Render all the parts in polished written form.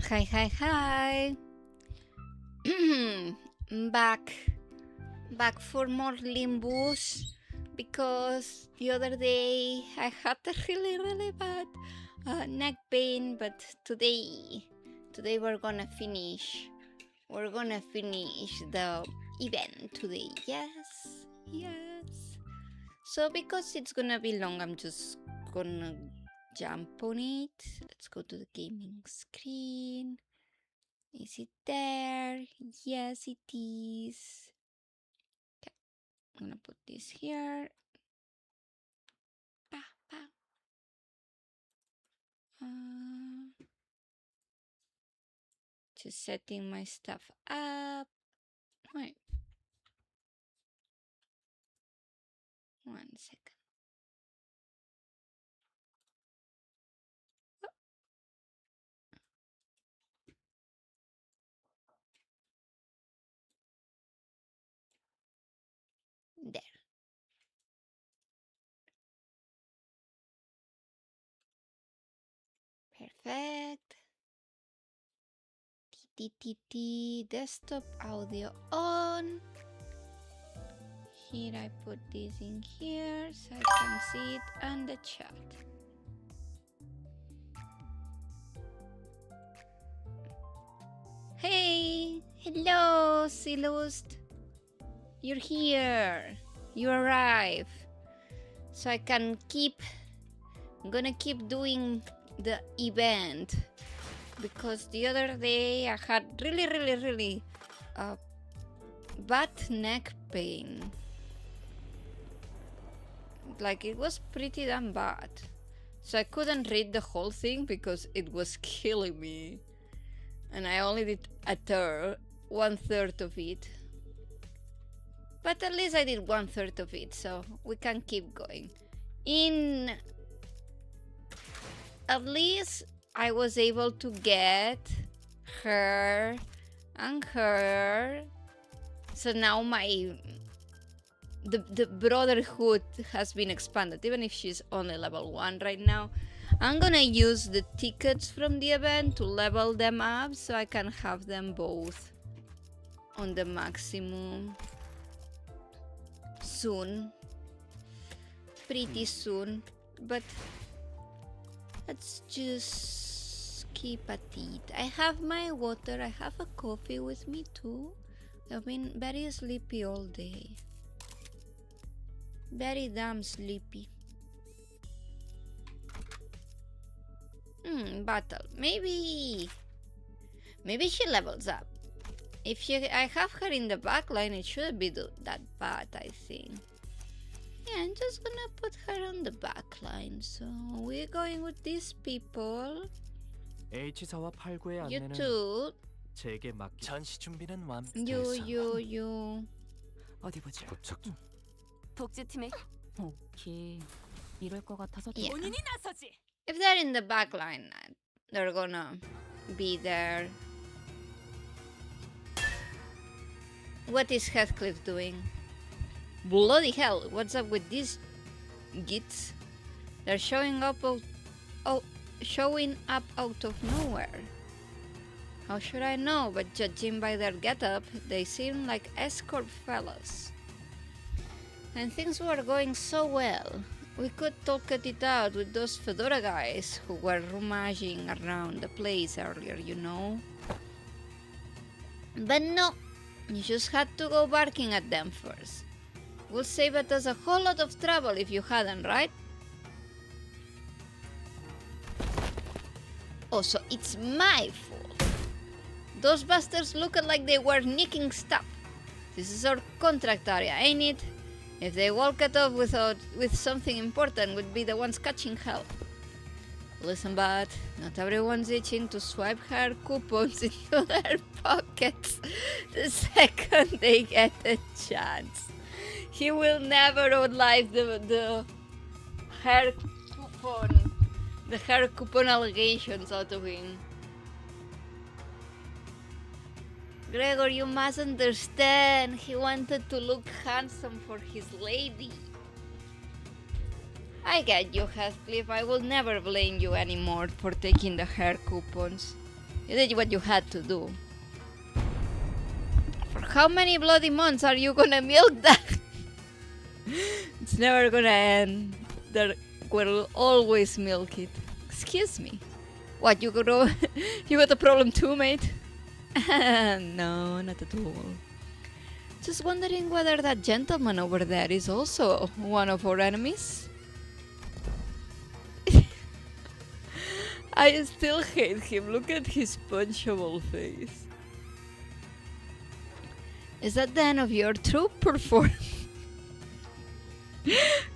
Hi. Back for more Limbus because the other day I had a really bad neck pain, but today we're gonna finish the event today. Yes. So because it's gonna be long, I'm just gonna jump on it. Let's go to the gaming screen. Is it there? Yes, it is. Okay, I'm gonna put this here. Just setting my stuff up. Wait. 1 second. There. Perfect. Desktop audio on. Here I put this in here so I can see it on the chat. Hey, hello, Silust. You're here. You arrive. So I can I'm gonna keep doing the event because the other day I had really bad neck pain. Like it was pretty damn bad. So I couldn't read the whole thing because it was killing me. And I only did 1/3 of it. But at least I did 1/3 of it, so we can keep going. At least I was able to get her and her. So now the brotherhood has been expanded, even if she's only level 1 right now. I'm gonna use the tickets from the event to level them up so I can have them both on the maximum soon. Pretty soon. But let's just keep at it. I have my water, I have a coffee with me too. I've been very sleepy all day. Very damn sleepy. Battle. Maybe she levels up. If I have her in the back line, it shouldn't be that bad, I think. Yeah, I'm just gonna put her on the back line. So we're going with these people. H사와 8구의 You 안내는 too. 제게 맡기. 전시 준비는 You. 어디 보자. 도착 중. 독재팀에 오케이. 이럴 것 같아서 Yeah. 본인이 나서지. If they're in the back line, they're gonna be there. What is Heathcliff doing? Bloody hell, what's up with these gits? They're showing up out of nowhere. How should I know? But judging by their getup, they seem like escort fellas. And things were going so well. We could talk it out with those fedora guys who were rummaging around the place earlier, you know? But no, you just had to go barking at them first. Would save us a whole lot of trouble if you hadn't, right? Oh, so it's my fault. Those bastards looked like they were nicking stuff. This is our contract area, ain't it? If they walk it off with something important, we'd be the ones catching hell. Listen, but not everyone's itching to swipe her coupons into their pockets the second they get a chance. He will never outlive the hair coupon allegations out of him. Gregor, you must understand. He wanted to look handsome for his lady. I get you, Heathcliff. I will never blame you anymore for taking the hair coupons. You did what you had to do. For how many bloody months are you gonna milk that? It's never gonna end. There will always milk it. Excuse me. What, you got a problem too, mate? No, not at all. Just wondering whether that gentleman over there is also one of our enemies. I still hate him. Look at his punchable face. Is that the end of your true performance?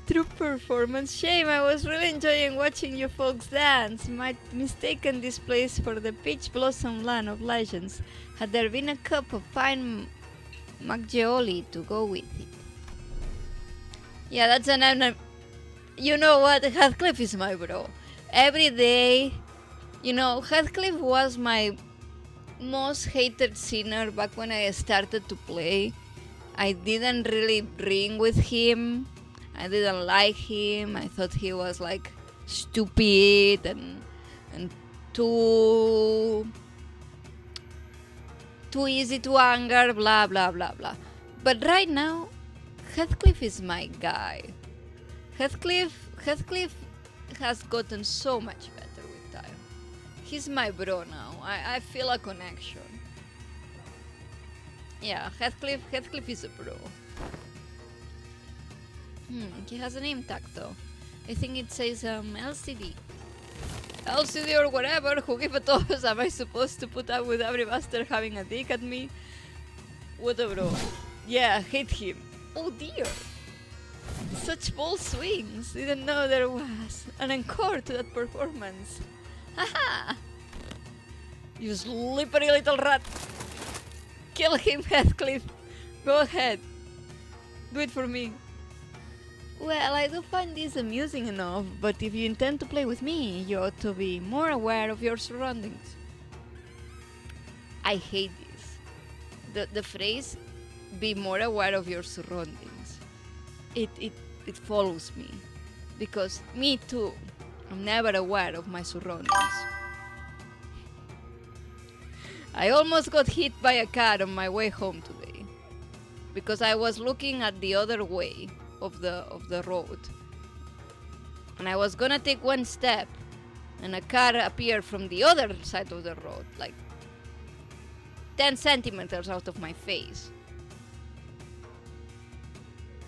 True performance. Shame, I was really enjoying watching you folks dance. Might mistaken this place for the peach blossom land of legends. Had there been a cup of fine maggioli to go with it. Yeah, that's an you know what? Heathcliff is my bro. Every day, you know, Heathcliff was my most hated sinner back when I started to play. I didn't really ring with him. I didn't like him. I thought he was like stupid and too easy to anger, blah blah blah blah. But right now, Heathcliff is my guy. Heathcliff has gotten so much better with time. He's my bro now. I feel a connection. Yeah, Heathcliff is a bro. He has a name tag though. I think it says LCD. LCD or whatever, who give a toss? Am I supposed to put up with every bastard having a dick at me? What a bro. Yeah, hate him. Oh dear. Such bold swings. Didn't know there was an encore to that performance. Haha! You slippery little rat. Kill him, Heathcliff. Go ahead. Do it for me. Well, I do find this amusing enough, but if you intend to play with me, you ought to be more aware of your surroundings. I hate this. The phrase, be more aware of your surroundings. It follows me. Because me too, I'm never aware of my surroundings. I almost got hit by a car on my way home today. Because I was looking at the other way of the road, and I was gonna take one step, and a car appeared from the other side of the road, like 10 centimeters out of my face,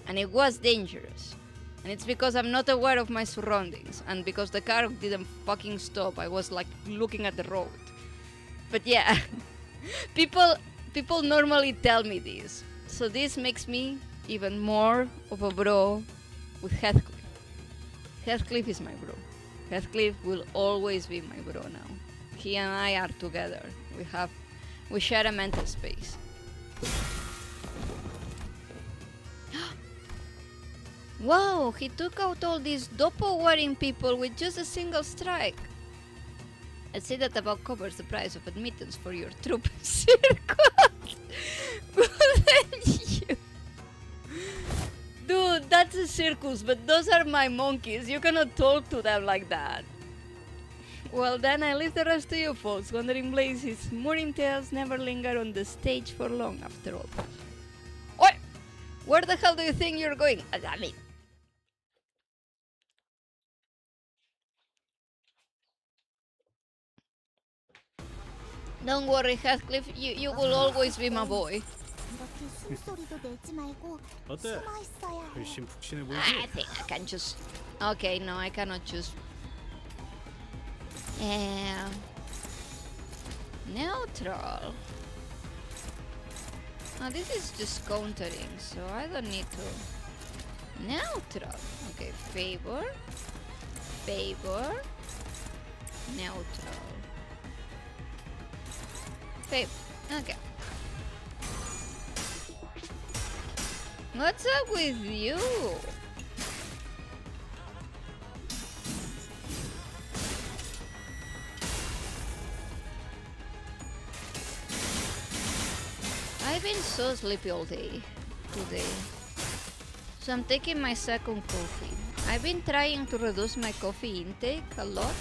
and it was dangerous. And it's because I'm not aware of my surroundings, and because the car didn't fucking stop. I was like looking at the road. But yeah, people normally tell me this, so this makes me even more of a bro with Heathcliff. Heathcliff is my bro. Heathcliff will always be my bro now. He and I are together. We share a mental space. Wow, he took out all these doppel-wearing people with just a single strike. I'd say that about covers the price of admittance for your troop circus. Thank you. Dude, that's a circus, but those are my monkeys. You cannot talk to them like that. Well, then I leave the rest to you folks. Wandering Blazes, mooring tales never linger on the stage for long, after all. Oi! Where the hell do you think you're going? I mean... Don't worry, Heathcliff. You will always be my boy. 어때? 훨씬 푹신해 보이지? I think I can choose. Okay, no, I cannot choose. Neutral. Oh, this is just countering, so I don't need to. Neutral. Okay, favor. Neutral. Favor. Okay. What's up with you? I've been so sleepy all day today, so I'm taking my second coffee. I've been trying to reduce my coffee intake a lot,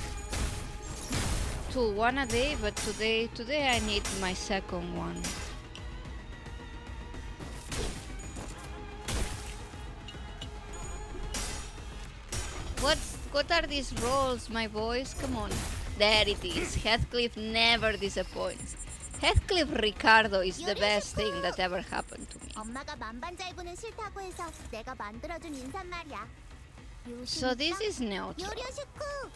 tool, one a day, but today I need my second one. What are these rolls, my boys? Come on. There it is. Heathcliff never disappoints. Heathcliff Ricardo is the best thing that ever happened to me. 엄마가 만반잘부는 싫다고 해서 내가 만들어준 인사말이야. So this is neutral. 요리오 식구.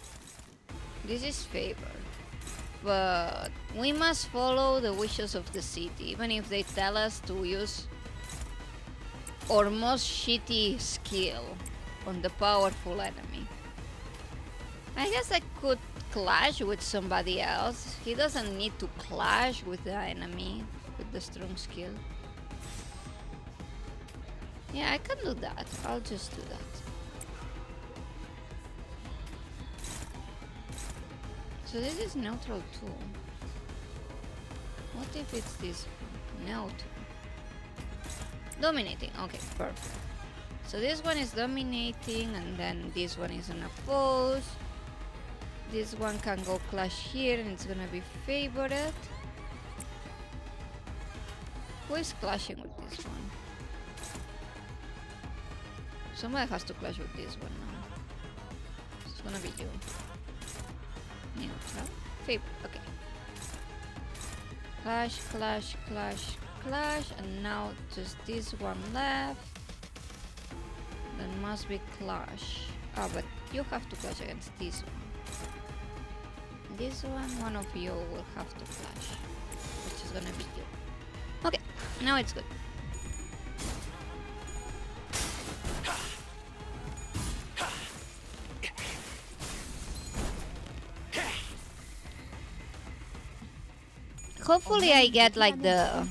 This is favored. But we must follow the wishes of the city, even if they tell us to use our most shitty skill on the powerful enemy. I guess I could clash with somebody else. He doesn't need to clash with the enemy with the strong skill. Yeah, I can do that. I'll just do that. So this is neutral too. What if it's this neutral? Dominating. Okay, perfect. So this one is dominating, and then this one is on oppose. This one can go clash here, and it's gonna be favored. Who is clashing with this one? Somebody has to clash with this one now. It's gonna be you. Neutral. Favorite. Okay. Clash, clash, clash, clash, and now just this one left. Then must be clash. Ah, but you have to clash against this one. This one of you will have to clash, which is gonna be you. Okay, now it's good. Hopefully I get like the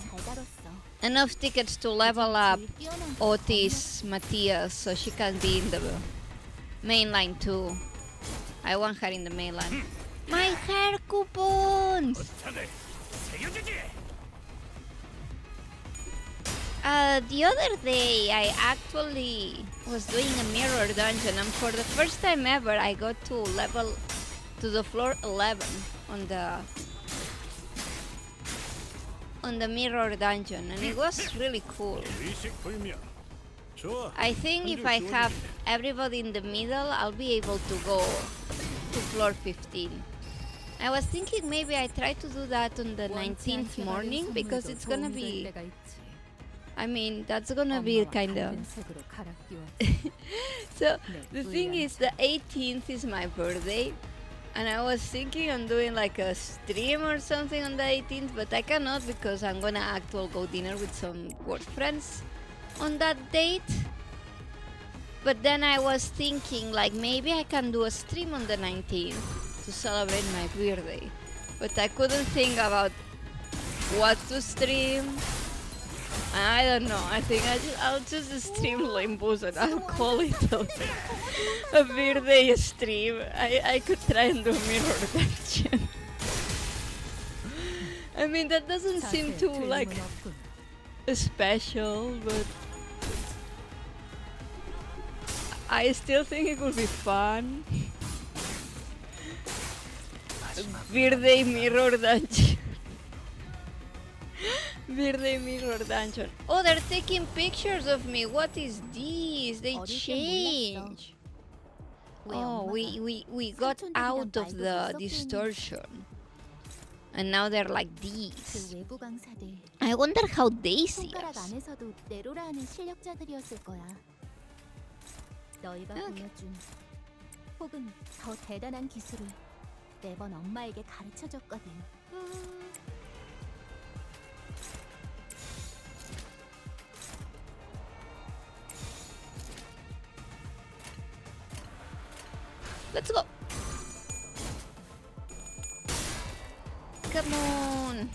enough tickets to level up Otis Matthias so she can be in the main line too. I want her in the main line. My hair coupons! The other day I actually was doing a mirror dungeon, and for the first time ever I got to the floor 11 on the mirror dungeon, and it was really cool. I think if I have everybody in the middle, I'll be able to go to floor 15. I was thinking maybe I try to do that on the 19th morning, because it's gonna be, I mean, that's gonna be kind of so the thing is, the 18th is my birthday, and I was thinking on doing like a stream or something on the 18th, but I cannot because I'm gonna actually go dinner with some work friends on that date. But then I was thinking like maybe I can do a stream on the 19th to celebrate my birthday, but I couldn't think about what to stream. I don't know. I think I'll just stream Limbus, and I'll call it a birthday stream. I could try and do mirror dungeon. I mean, that doesn't seem too like special, but I still think it would be fun. Birthday mirror dungeon. Birthday mirror dungeon. Oh, they're taking pictures of me. What is this? They change. Oh, we got out of the distortion, and now they're like these. I wonder how they see us. 너희가 보여준 혹은 더 대단한 기술을 매번 엄마에게 가르쳐줬거든. Let's go. Come on.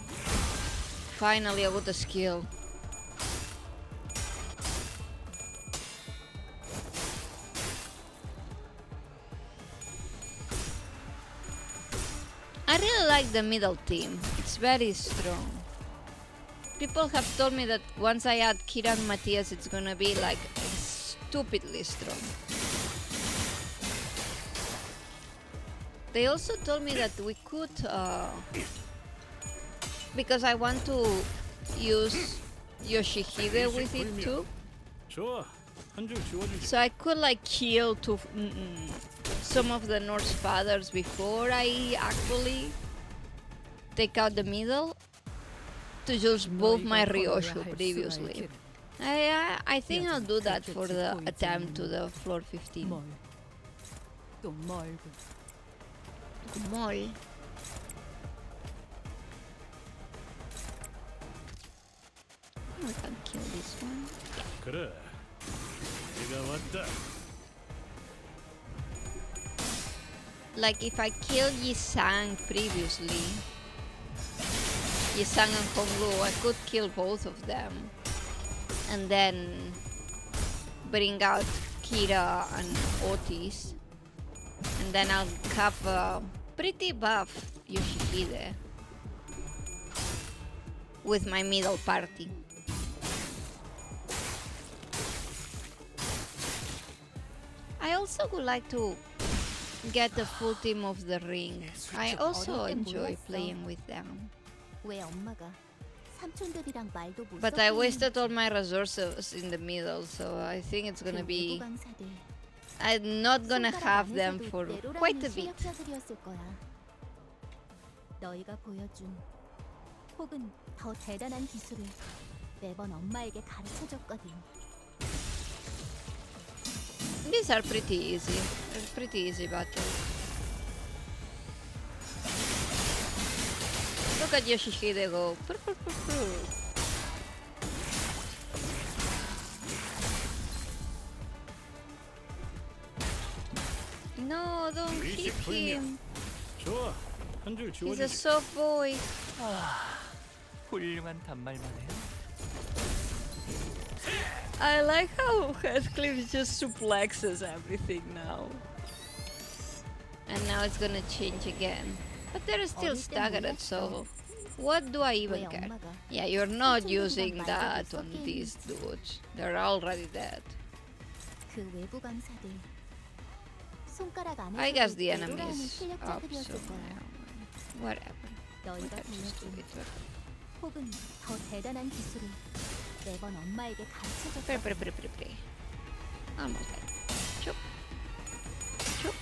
Finally, I got a skill. I really like the middle team. It's very strong. People have told me that once I add Kira and Matthias, it's gonna be like stupidly strong. They also told me that we could, because I want to use Yoshihide with it too. 좋아. 한 줄 지워주지. So I could like kill some of the Norse fathers before I actually take out the middle to just buff my Ryoshu previously. I think I'll do that for the attempt to the floor 15. 또 멀고. Mol. I can kill this one. 그래. 네가 왔다. Like if I killed Yisang previously, Yisang and Honglu, I could kill both of them. And then bring out Kira and Otis. And then I'll have a pretty buff Yoshihide with my middle party. I also would like to get the full team of the ring. I also enjoy playing with them. 왜 엄마가 삼촌들이랑 말도 못 But I wasted all my resources in the middle, so I think it's gonna be... I'm not gonna have them for quite a bit. 너희가 보여준 혹은 더 대단한 기술을 매번 엄마에게 가르쳐줬거든. These are pretty easy. They're pretty easy battles. Look at Yoshihide go. No, don't hit him. 좋아. 한 줄 He's a 지워주지. soft boy. 훌륭한 단말만 해요. I like how Heathcliff just suplexes everything now. And now it's gonna change again. But they're still staggered, so what do I even care? Yeah, you're not using that on these dudes. They're already dead. 그 외부 강사들 손가락 안에 I guess the enemy is up, so yeah, whatever. We 너희가 can just do 보여준 it. 혹은 더 대단한 기술을 매번 엄마에게 가르쳐줬거든. Pray. Almost dead. Chop. Chop.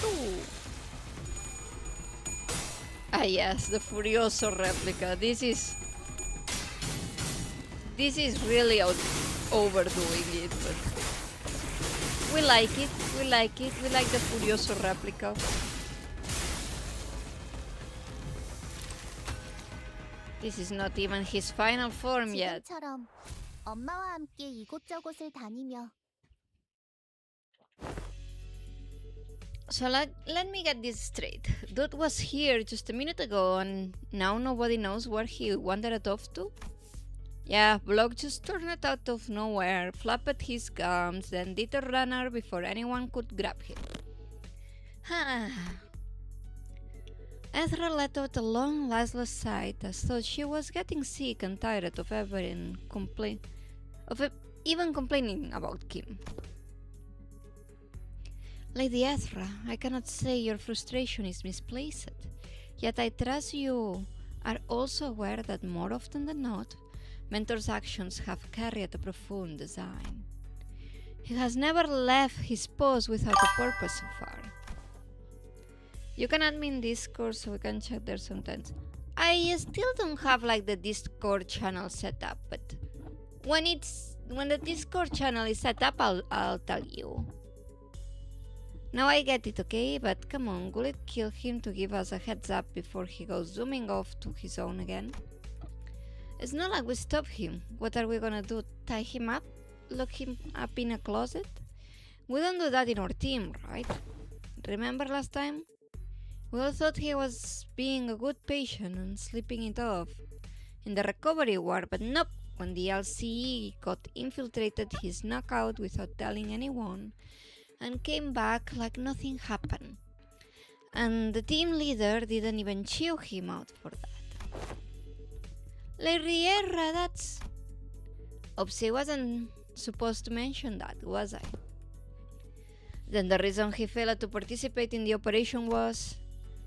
Ooh. Ah yes, the Furioso replica. This is really overdoing it, but we like it. We like the Furioso replica. This is not even his final form yet. 지금처럼 엄마와 함께 이곳저곳을 다니며 So let me get this straight. Dude was here just a minute ago and now nobody knows where he wandered off to? Yeah, Block just turned out of nowhere, flapped his gums, then did a runner before anyone could grab him. Ezra let out a long, listless sigh as though she was getting sick and tired of even complaining about Kim. Lady Ezra, I cannot say your frustration is misplaced, yet I trust you are also aware that more often than not, Mentor's actions have carried a profound design. He has never left his post without a purpose so far. You can admin Discord so we can chat there sometimes. I still don't have like the Discord channel set up, but when the Discord channel is set up, I'll tell you. Now I get it, okay? But come on, will it kill him to give us a heads up before he goes zooming off to his own again? It's not like we stop him. What are we gonna do? Tie him up? Lock him up in a closet? We don't do that in our team, right? Remember last time? We all thought he was being a good patient and sleeping it off in the recovery ward, but nope. When the LCE got infiltrated, he snuck out without telling anyone and came back like nothing happened. And the team leader didn't even chew him out for that. Leirierra, that's... Oops, I wasn't supposed to mention that, was I? Then the reason he failed to participate in the operation was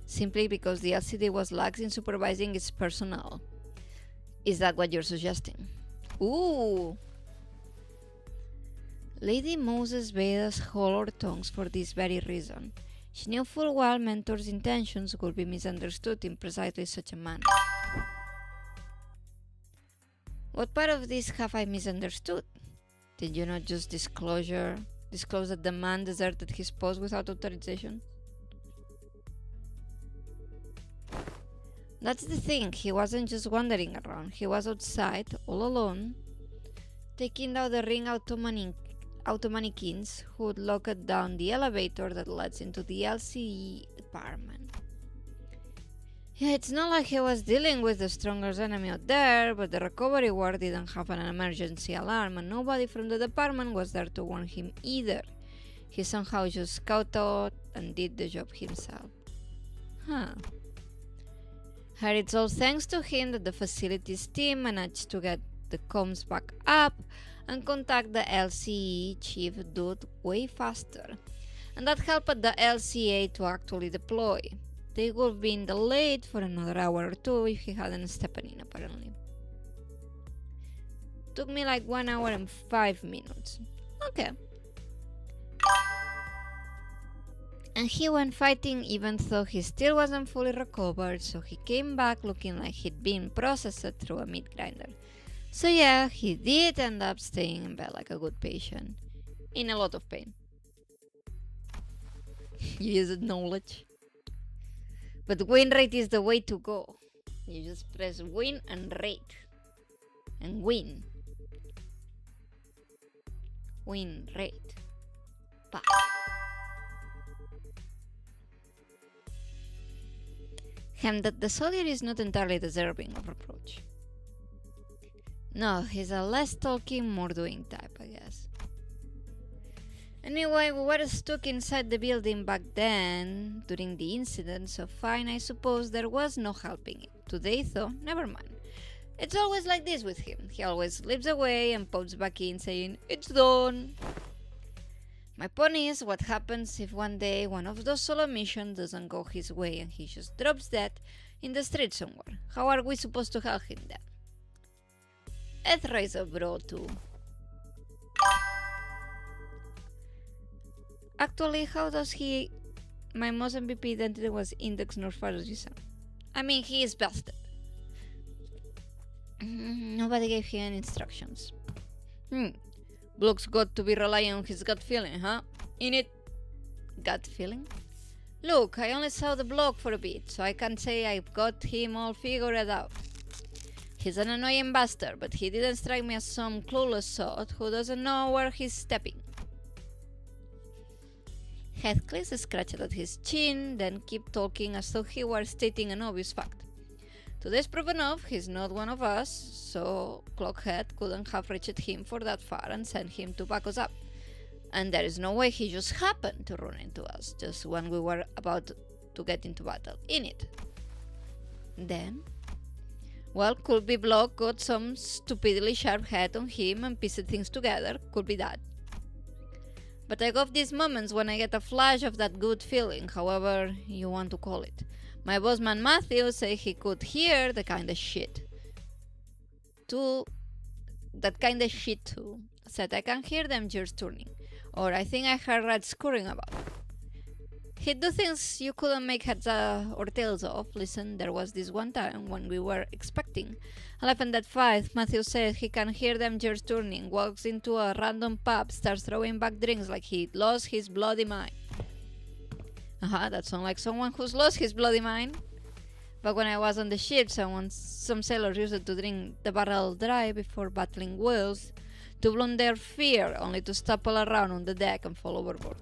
simply because the LCD was lax in supervising its personnel. Is that what you're suggesting? Ooh! Lady Moses bade us hold our tongues for this very reason. She knew full well Mentor's intentions would be misunderstood in precisely such a manner. What part of this have I misunderstood? Did you not just disclose that the man deserted his post without authorization? That's the thing, he wasn't just wandering around, he was outside, all alone, taking down the ring auto mannequins who'd locked down the elevator that leads into the LCE department. Yeah, it's not like he was dealing with the strongest enemy out there, but the recovery ward didn't have an emergency alarm and nobody from the department was there to warn him either. He somehow just scouted out and did the job himself. Huh. Heard it's all thanks to him that the facilities team managed to get the comms back up and contact the LCE chief dude way faster. And that helped the LCA to actually deploy. They would have been delayed for another hour or two if he hadn't stepped in, apparently. Took me like 1 hour and 5 minutes. Okay. And he went fighting even though he still wasn't fully recovered, so he came back looking like he'd been processed through a meat grinder. So yeah, he did end up staying in bed like a good patient. In a lot of pain. You use knowledge. But win rate is the way to go. You just press win and rate. And win. Win rate. Pa. That the soldier is not entirely deserving of reproach. No, he's a less talking, more doing type, I guess. Anyway, we were stuck inside the building back then, during the incident, so fine, I suppose there was no helping it. Today, though, never mind. It's always like this with him. He always slips away and pops back in saying, "It's done." My point is, what happens if one day one of those solo missions doesn't go his way and he just drops dead in the street somewhere? How are we supposed to help him then? Ezra is a bro too. Actually, how does he... My most MVP identity was Index nor far as you sound. I mean, he is busted. Nobody gave him any instructions. Bloke's got to be relying on his gut feeling, huh? In it. Gut feeling? Look, I only saw the bloke for a bit, so I can't say I've got him all figured out. He's an annoying bastard, but he didn't strike me as some clueless sod who doesn't know where he's stepping. Heathcliff scratched at his chin, then kept talking as though he were stating an obvious fact. Today's proof enough, he's not one of us, so Clockhead couldn't have reached him for that far and sent him to back us up. And there is no way he just happened to run into us, just when we were about to get into battle, innit? Then? Well, could be Block got some stupidly sharp head on him and pieced things together, could be that. But I got these moments when I get a flash of that good feeling, however you want to call it. My boss man Matthew said he could hear the kind of shit. That kind of shit too. Said I can hear them gears turning. Or I think I heard rats scurrying about. He'd do things you couldn't make heads or tails of. Listen, there was this one time when we were expecting 11.5. Matthew said he can hear them gears turning, walks into a random pub, starts throwing back drinks like he'd lost his bloody mind. That sounds like someone who's lost his bloody mind. Back when I was on the ship, some sailors used to drink the barrel dry before battling whales to blunt their fear, only to stumble around on the deck and fall overboard.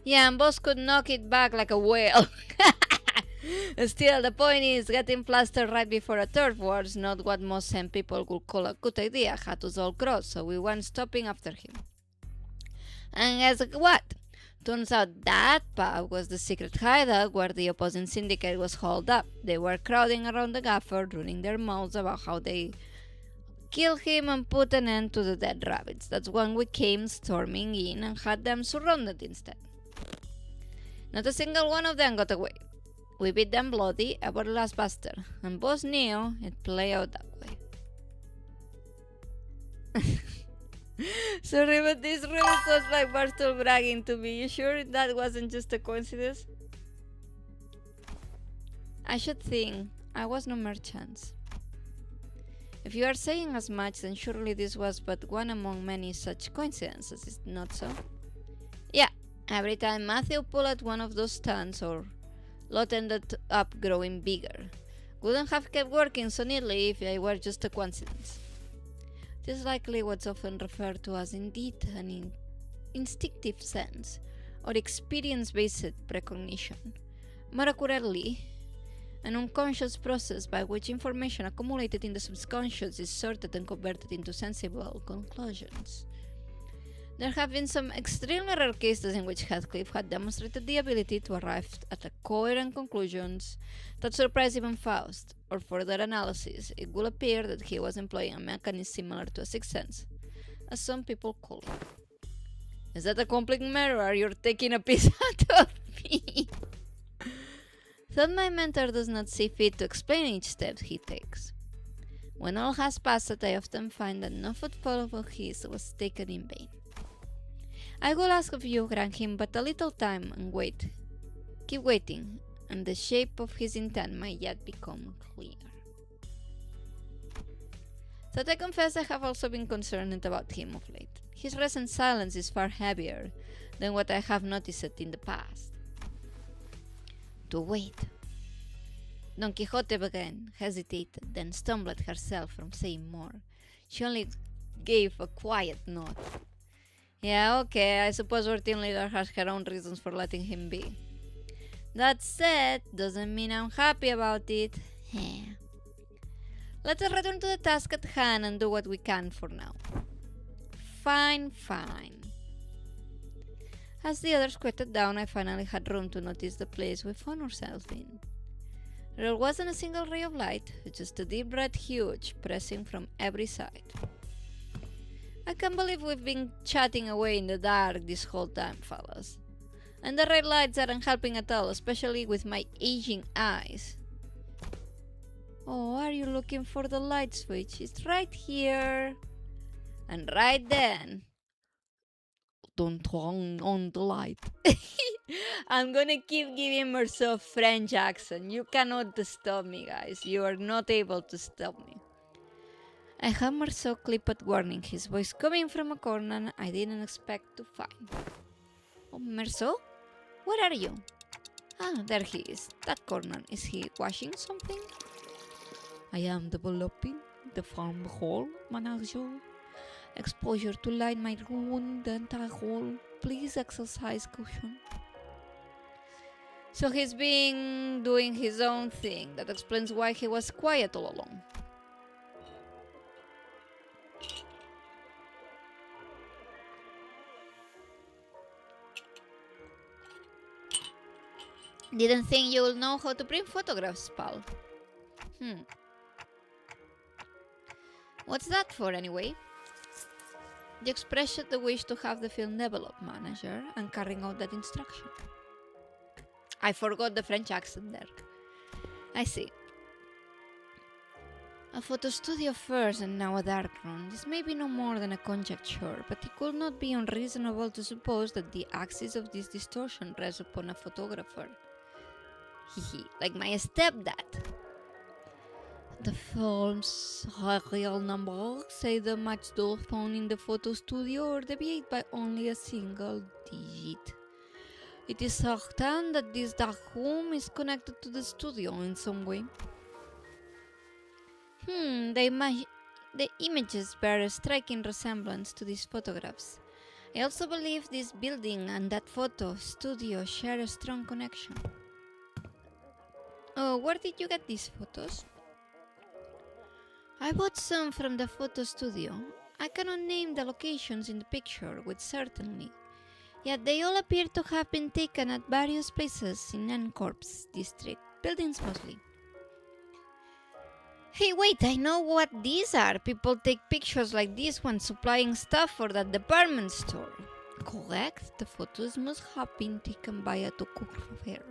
Yeah, and boss could knock it back like a whale. Still, the point is, getting plastered right before a turf war's not what most sane people would call a good idea. Had us all crossed, so we weren't stopping after him. And guess what? Turns out that pub was the secret hideout where the opposing syndicate was holed up. They were crowding around the gaffer, running their mouths about how they kill him and put an end to the dead rabbits. That's when we came storming in and had them surrounded instead. Not a single one of them got away. We beat them bloody every last bastard, and boss knew it played out that way. Sorry, but this really sounds like Barstool bragging to me. You sure that wasn't just a coincidence? I should think I was no merchant. If you are saying as much, then surely this was but one among many such coincidences, is it not so? Yeah, every time Matthew pulled at one of those stunts, or lot ended up growing bigger. Wouldn't have kept working so neatly if it were just a coincidence. This is likely what's often referred to as indeed an instinctive sense, or experience-based precognition. More accurately, an unconscious process by which information accumulated in the subconscious is sorted and converted into sensible conclusions. There have been some extremely rare cases in which Heathcliff had demonstrated the ability to arrive at a coherent conclusions that surprised even Faust. Or further analysis, it will appear that he was employing a mechanism similar to a sixth sense, as some people call it. Is that a complete mirror? You're taking a piece out of me. Though my mentor does not see fit to explain each step he takes. When all has passed, I often find that no footfall of his was taken in vain. I will ask of you grant him but a little time and wait. Keep waiting, and the shape of his intent might yet become clear. That I confess I have also been concerned about him of late. His recent silence is far heavier than what I have noticed in the past. To wait. Don Quixote began, hesitated, then stumbled herself from saying more. She only gave a quiet nod. Yeah, okay, I suppose our team leader has her own reasons for letting him be. That said, doesn't mean I'm happy about it. Let us return to the task at hand and do what we can for now. Fine. As the others quieted down, I finally had room to notice the place we found ourselves in. There wasn't a single ray of light, just a deep red huge pressing from every side. I can't believe we've been chatting away in the dark this whole time, fellas. And the red lights aren't helping at all, especially with my aging eyes. Oh, are you looking for the light switch? It's right here. And right then. Don't turn on the light. I'm gonna keep giving myself French accent. You cannot stop me, guys. You are not able to stop me. I heard Marceau clipped warning, his voice coming from a corner I didn't expect to find. Oh, Marceau? Where are you? Ah, there he is. That corner. Is he washing something? I am developing the farm hall, manager. Exposure to light might ruin the entire hall. Please exercise caution. So he's been doing his own thing. That explains why he was quiet all along. Didn't think you'll know how to print photographs, pal. What's that for, anyway? You expressed the wish to have the film developed, manager, and carrying out that instruction. I forgot the French accent there. I see. A photo studio first and now a darkroom. This may be no more than a conjecture, but it could not be unreasonable to suppose that the axis of this distortion rests upon a photographer. Like my stepdad. The film's real number, say the match door found in the photo studio, or deviate by only a single digit. It is certain that this dark room is connected to the studio in some way. The images bear a striking resemblance to these photographs. I also believe this building and that photo studio share a strong connection. Oh, where did you get these photos? I bought some from the photo studio. I cannot name the locations in the picture with certainty, yet they all appear to have been taken at various places in N-Corp's district, buildings mostly. Hey, wait, I know what these are. People take pictures like this when supplying stuff for that department store. Correct? The photos must have been taken by a photographer.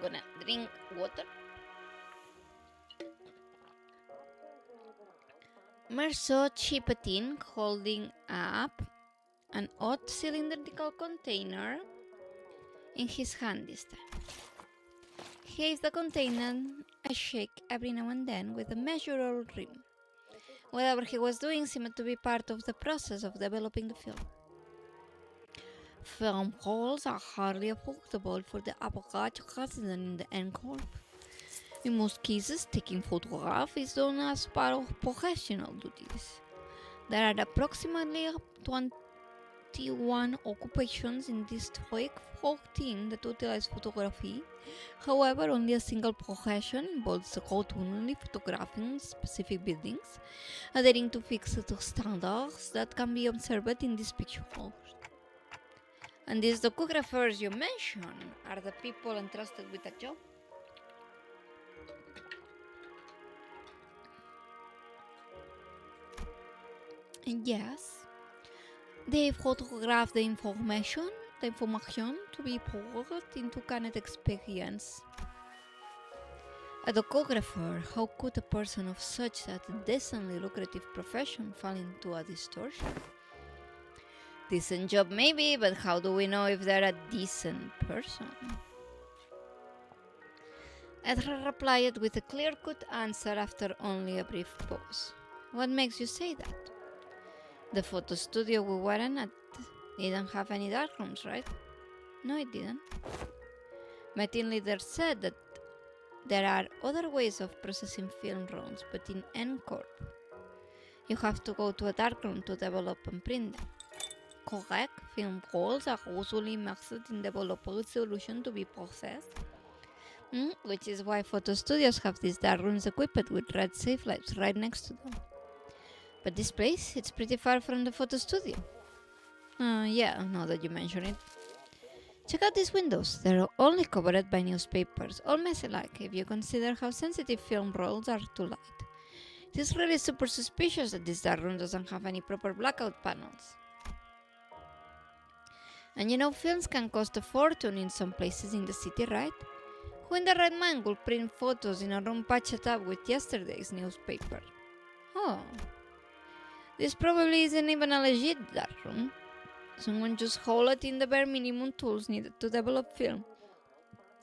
Gonna drink water. Marceau Chipatin holding up an odd cylindrical container in his hand this time. He gave the container a shake every now and then with a measurable rim. Whatever he was doing seemed to be part of the process of developing the film. Film rolls are hardly affordable for the average resident in the N Corp. In most cases, taking photographs is done as part of professional duties. There are approximately 21 occupations in District 14 that utilize photography. However, only a single profession involves routinely photographing specific buildings, adhering to fixed standards that can be observed in these pictures. And these photographers you mentioned are the people entrusted with a job. Yes, they photograph the information to be poured into canned experience. A photographer, how could a person of such a decently lucrative profession fall into a distortion? Decent job maybe, but how do we know if they're a decent person? Edra replied with a clear-cut answer after only a brief pause. What makes you say that? The photo studio we weren't at didn't have any darkrooms, right? No, it didn't. My team leader said that there are other ways of processing film rolls, but in N-Corp, you have to go to a darkroom to develop and print them. Correct, film rolls are usually immersed in developer solution to be processed, which is why photo studios have these darkrooms equipped with red safe lights right next to them. But this place, it's pretty far from the photo studio. Yeah, now that you mention it. Check out these windows. They're only covered by newspapers, all messy-like if you consider how sensitive film rolls are to light. It is really super suspicious that this dark room doesn't have any proper blackout panels. And you know, films can cost a fortune in some places in the city, right? Who in the right mind would print photos in a room patched up with yesterday's newspaper? Oh. This probably isn't even a legit darkroom. Someone just hauled in the bare minimum tools needed to develop film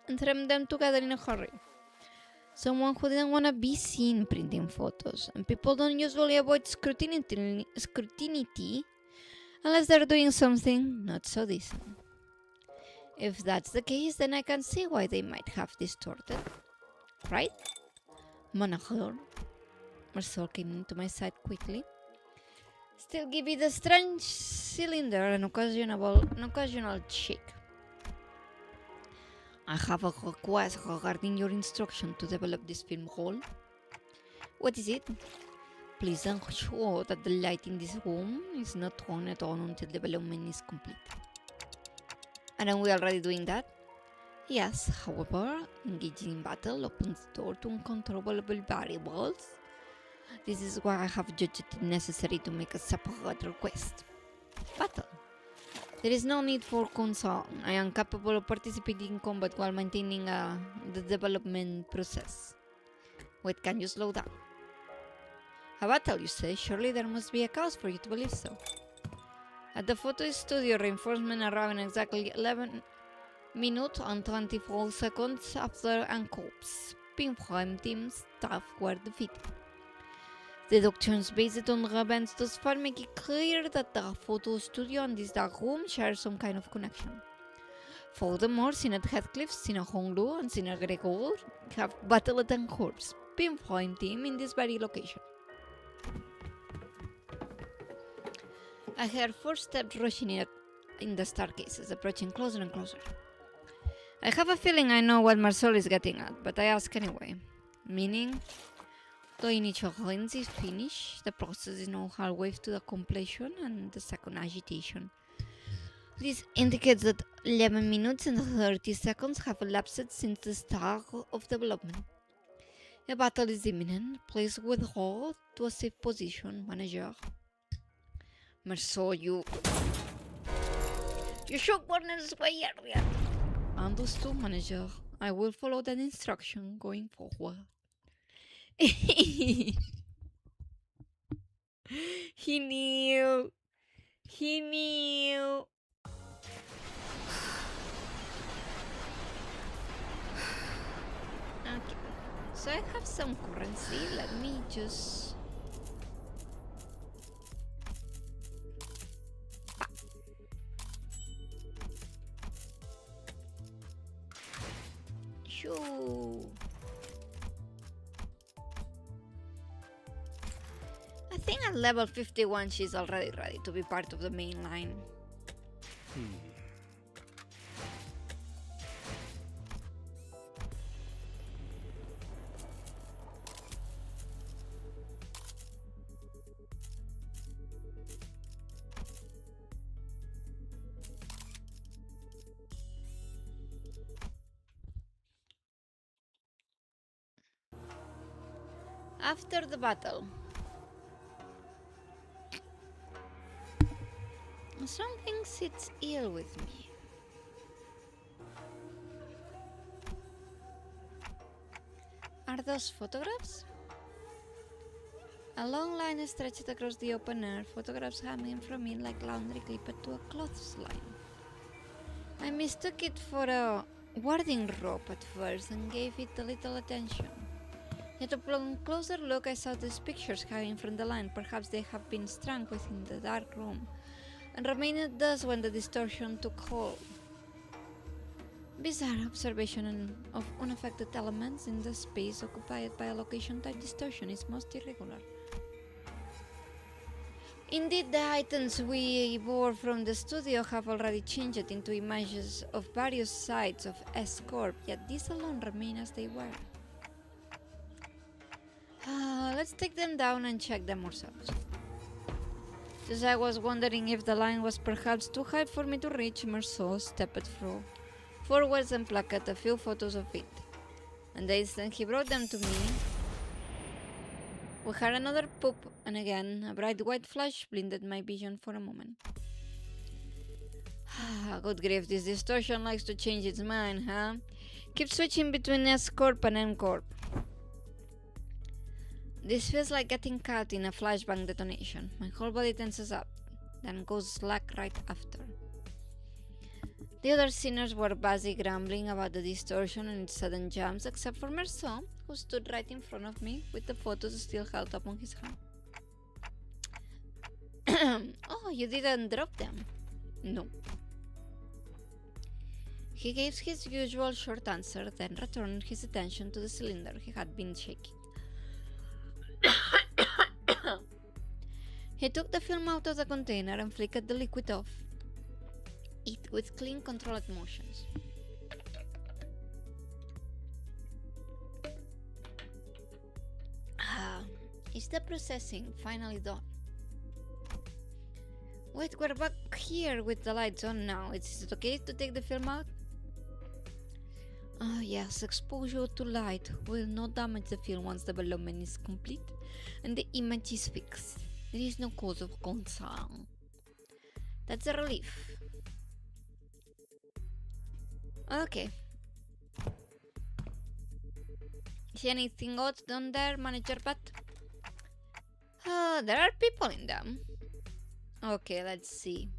and threw them together in a hurry. Someone who didn't want to be seen printing photos, and people don't usually avoid scrutiny unless they're doing something not so decent. If that's the case, then I can see why they might have distorted. Right? Manager. Marcel came into my side quickly. Still give it a strange cylinder and occasional shake. I have a request regarding your instruction to develop this film roll. What is it? Please ensure that the light in this room is not turned on until development is complete. Aren't we already doing that? Yes, however, engaging in battle opens the door to uncontrollable variables. This is why I have judged it necessary to make a separate request. Battle. There is no need for concern. I am capable of participating in combat while maintaining the development process. Wait, can you slow down? A battle, you say? Surely there must be a cause for you to believe so. At the photo studio, reinforcement arrived exactly 11 minutes and 24 seconds after N-Corp's pinframe team staff were defeated. Deductions based on the events thus far make it clear that the photo studio and this dark room share some kind of connection. Furthermore, Sinead Heathcliff, Sina Honglu, and Sina Gregor have battled N-Corp's pinframe team in this very location. I heard footsteps rushing in the staircases, approaching closer and closer. I have a feeling I know what Marcel is getting at, but I ask anyway. Meaning, the initial cleanse is finished, the process is now halfway to the completion and the second agitation. This indicates that 11 minutes and 30 seconds have elapsed since the start of development. A battle is imminent. Please withdraw to a safe position, manager. Merceau, you should warn us way earlier. Understood, manager. I will follow that instruction going forward. He knew. He knew. Okay. So I have some currency. Let me just... Shoo. I think at level 51 she's already ready to be part of the main line. After the battle, something sits ill with me. Are those photographs? A long line is stretched across the open air, photographs hanging from it like laundry clipped to a clothesline. I mistook it for a warding rope at first and gave it a little attention. Yet upon closer look I saw these pictures hanging from the line. Perhaps they have been strung within the dark room and remained thus when the distortion took hold. Bizarre observation of unaffected elements in the space occupied by a location-type distortion is most irregular. Indeed, the items we bore from the studio have already changed into images of various sides of S-Corp, yet these alone remain as they were. Let's take them down and check them ourselves. Just I was wondering if the line was perhaps too high for me to reach, Merceau stepped forwards and plucked a few photos of it. And the instant he brought them to me, we heard another poop, and again a bright white flash blinded my vision for a moment. Good grief, this distortion likes to change its mind, huh? Keep switching between S-Corp and M-Corp. This feels like getting caught in a flashbang detonation. My whole body tenses up, then goes slack right after. The other sinners were busy grumbling about the distortion and its sudden jumps, except for Merceau, who stood right in front of me with the photos still held up on his hand. Oh, you didn't drop them? No. He gave his usual short answer, then returned his attention to the cylinder he had been shaking. He took the film out of the container and flicked the liquid off it with clean, controlled motions. Is the processing finally done? Wait, we're back here with the lights on now. Is it okay to take the film out? Oh yes, exposure to light will not damage the film once development is complete and the image is fixed. There is no cause of concern. That's a relief. Okay. See anything odd down there, Manager Pat? There are people in them. Okay, let's see.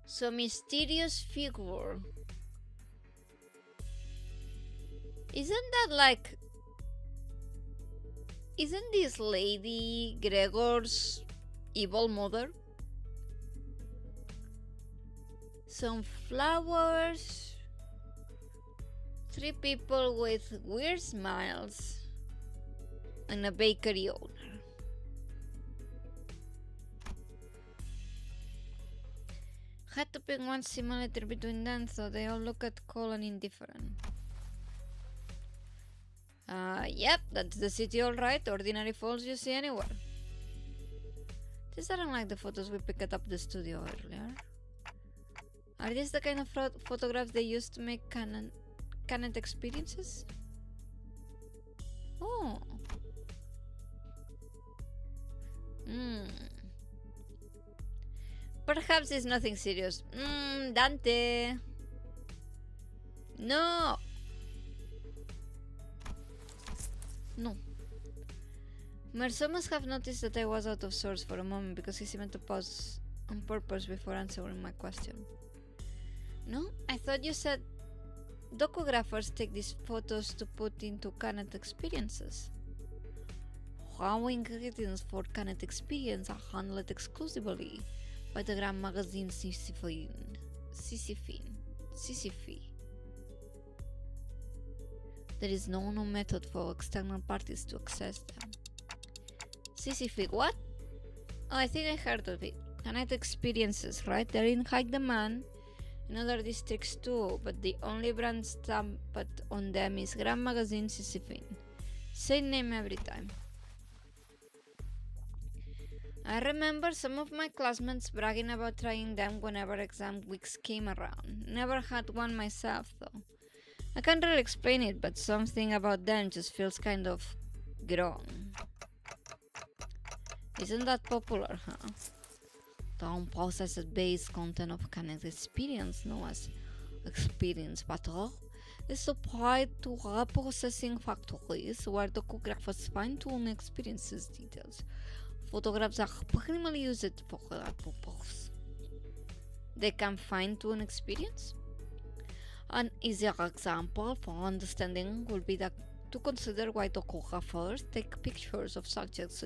So mysterious figure. Isn't that like... Isn't this lady Gregor's evil mother? Some flowers. 3 people with weird smiles. And a bakery owner. Had to pick one similarity between them, so they all look at cold and indifferent. Yep, that's the city alright. Ordinary falls you see anywhere. These aren't like the photos we picked up the studio earlier. Are these the kind of photographs they used to make canon experiences? Oh. Perhaps it's nothing serious. Dante. No. No. Merceau must have noticed that I was out of sorts for a moment because he seemed to pause on purpose before answering my question. No? I thought you said docugraphers take these photos to put into canon experiences. How ingredients for canon experience are handled exclusively by the grand magazine Sisyphine. There is no known method for external parties to access them. Sisyphine, what? Oh, I think I heard of it. Canon experiences, right? They're in high demand in other districts too, but the only brand stamped on them is Grand Magazine Sisyphine. Same name every time. I remember some of my classmates bragging about trying them whenever exam weeks came around. Never had one myself though. I can't really explain it, but something about them just feels kind of grown. Isn't that popular, huh? The unprocessed base content of canon experience, known as experience butter, is supplied to reprocessing factories where docugraphers fine-tune experiences details. Photographs are primarily used for that purpose. They can fine-tune experience? An easier example for understanding would be that to consider why docugraphers take pictures of subjects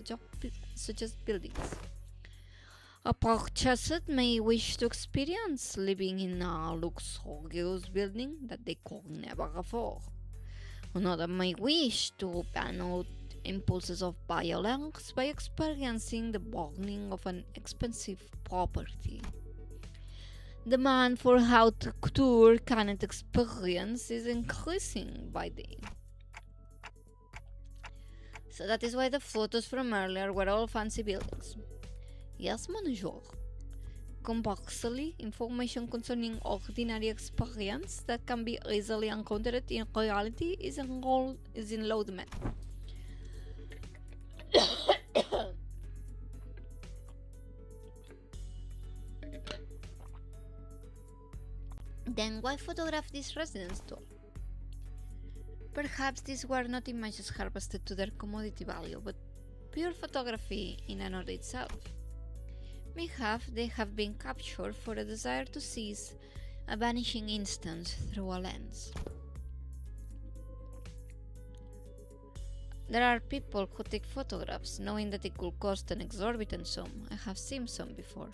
such as buildings. A purchaser may wish to experience living in a luxurious building that they could never afford. Another may wish to ban out impulses of violence by experiencing the burning of an expensive property. Demand for haute couture canon experience is increasing by day. So that is why the photos from earlier were all fancy buildings. Yes, Manager. Conversely, information concerning ordinary experience that can be easily encountered in reality is in low demand. Then why photograph these residents though? Perhaps these were not images harvested to their commodity value, but pure photography in and of itself. Mayhap they have been captured for a desire to seize a vanishing instant through a lens. There are people who take photographs knowing that it could cost an exorbitant sum. I have seen some before.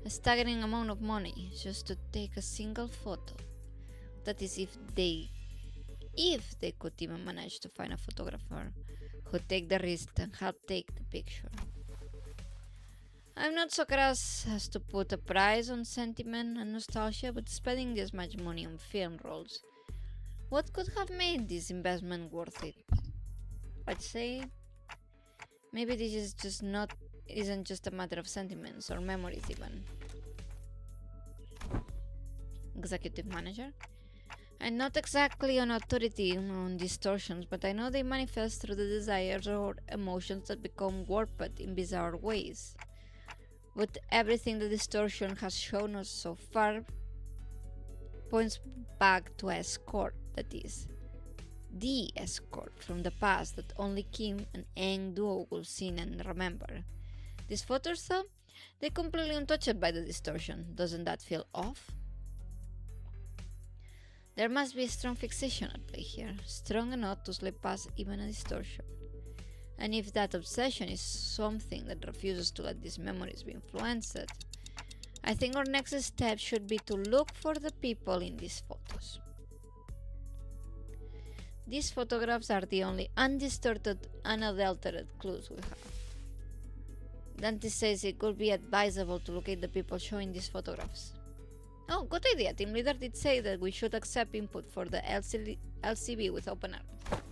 A staggering amount of money just to take a single photo. That is if they could even manage to find a photographer who take the risk and help take the picture. I'm not so crass as to put a price on sentiment and nostalgia, but spending this much money on film rolls, what could have made this investment worth it? I'd say maybe this is isn't just a matter of sentiments or memories even. Executive manager? I'm not exactly an authority on distortions, but I know they manifest through the desires or emotions that become warped in bizarre ways. But everything the distortion has shown us so far points back to a escort, that is, the escort from the past that only Kim and Aang Duo will see and remember. These photos though, they're completely untouched by the distortion. Doesn't that feel off? There must be a strong fixation at play here, strong enough to slip past even a distortion. And if that obsession is something that refuses to let these memories be influenced, I think our next step should be to look for the people in these photos. These photographs are the only undistorted, unadulterated clues we have. Dante says it could be advisable to locate the people showing these photographs. Oh, good idea. Team leader did say that we should accept input for the LCB with open arms.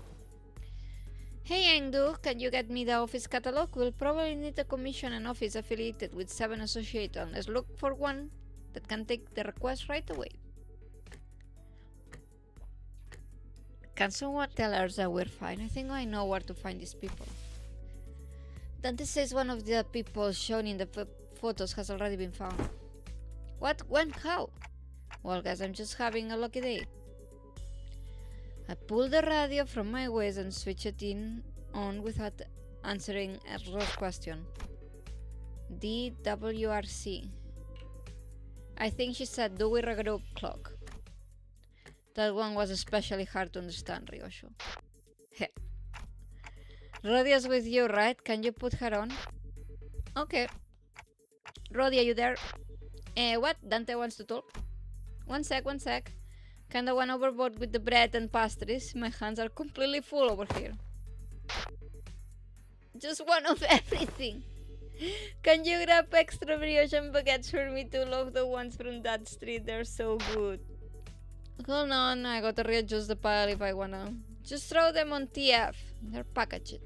Hey Engdu, can you get me the office catalog? We'll probably need to commission an office affiliated with 7 Associates. Let's look for one that can take the request right away. Can someone tell us that we're fine? I think I know where to find these people. Dante says one of the people shown in the photos has already been found. What? When? How? Well, guys, I'm just having a lucky day. I pulled the radio from my waist and switched it on without answering Rose's question. DWRC. I think she said, do we regroup clock? That one was especially hard to understand, Ryoshu. Heh. Rodia's with you, right? Can you put her on? Okay. Rodia, you there? What? Dante wants to talk? One sec. Kinda went overboard with the bread and pastries. My hands are completely full over here. Just one of everything. Can you grab extra brioche and baguettes for me to love the ones from that street? They're so good. Hold on, I gotta readjust the pile if I wanna. Just throw them on tieff. They're packaged.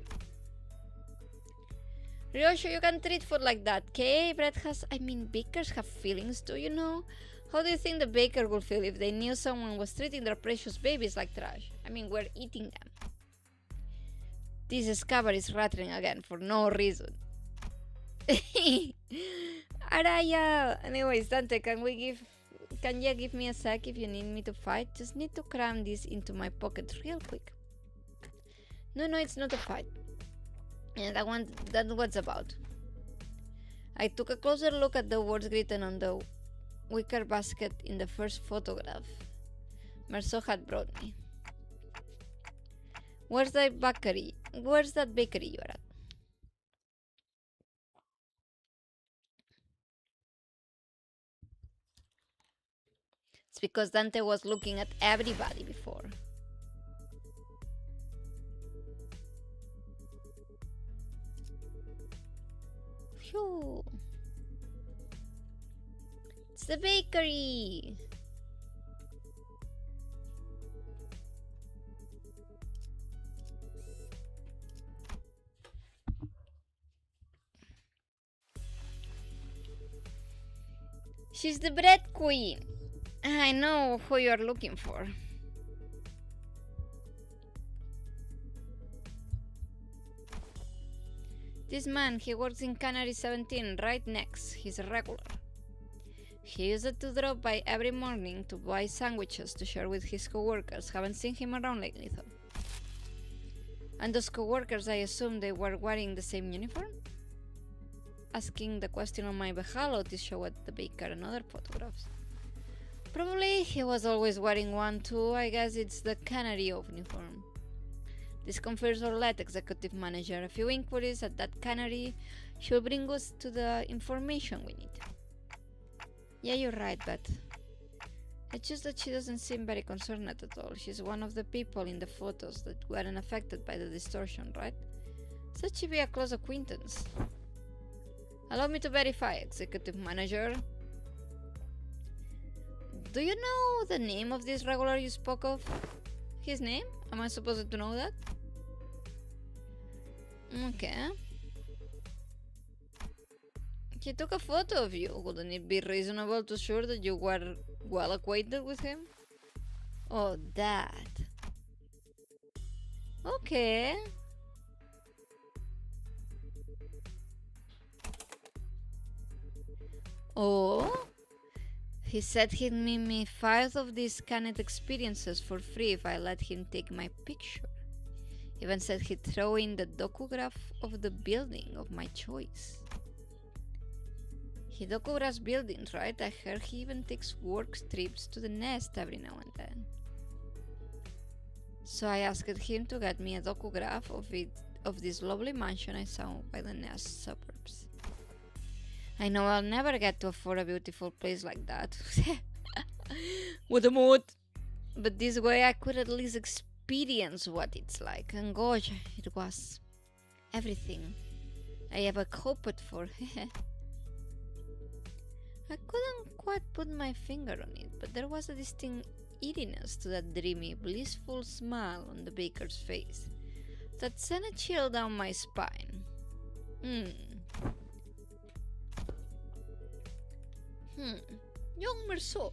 Ryoshu, you can treat food like that, okay? Bakers have feelings, do you know? How do you think the baker would feel if they knew someone was treating their precious babies like trash? We're eating them. This scabbard is rattling again for no reason. Araya! Anyways, Dante, can you give me a sec if you need me to fight? Just need to cram this into my pocket real quick. No, it's not a fight. And that's what's about. I took a closer look at the words written on the wicker basket in the first photograph Merceau had brought me. Where's that bakery you're at? It's because Dante was looking at everybody before. Phew. It's the bakery. She's the bread queen. I know who you are looking for. This man, he works in Canary 17, right next. He's a regular. He used to drop by every morning to buy sandwiches to share with his coworkers. Haven't seen him around lately though. And those coworkers, I assume they were wearing the same uniform? Asking the question on my behalo to show at the baker and other photographs. Probably he was always wearing one too. I guess it's the Canary uniform. This confers our lead executive manager. A few inquiries at that Canary should bring us to the information we need. Yeah, you're right, but it's just that she doesn't seem very concerned at all. She's one of the people in the photos that weren't affected by the distortion, right? So she be a close acquaintance. Allow me to verify, executive manager. Do you know the name of this regular you spoke of? His name? Am I supposed to know that? Okay. He took a photo of you. Wouldn't it be reasonable to assure that you were well acquainted with him? Oh, that. Okay. Oh? He said he'd give me 5 of these scanned experiences for free if I let him take my picture. Even said he'd throw in the docograph of the building of my choice. He docographs buildings, right? I heard he even takes work trips to the nest every now and then. So I asked him to get me a docograph of this lovely mansion I saw by the nest suburbs. I know I'll never get to afford a beautiful place like that. What a mood! But this way I could at least experience what it's like. And gosh, it was everything I ever hoped for. I couldn't quite put my finger on it, but there was a distinct eeriness to that dreamy, blissful smile on the baker's face that sent a chill down my spine. Young Merceau.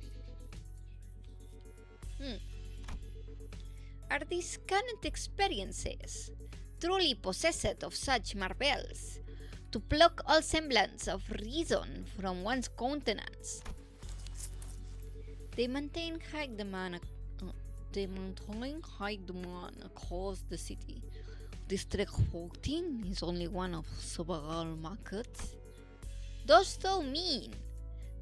Are these cannot experiences truly possessed of such marvels to pluck all semblance of reason from one's countenance? They maintain high demand across the city. District 14 is only one of several markets. Does so mean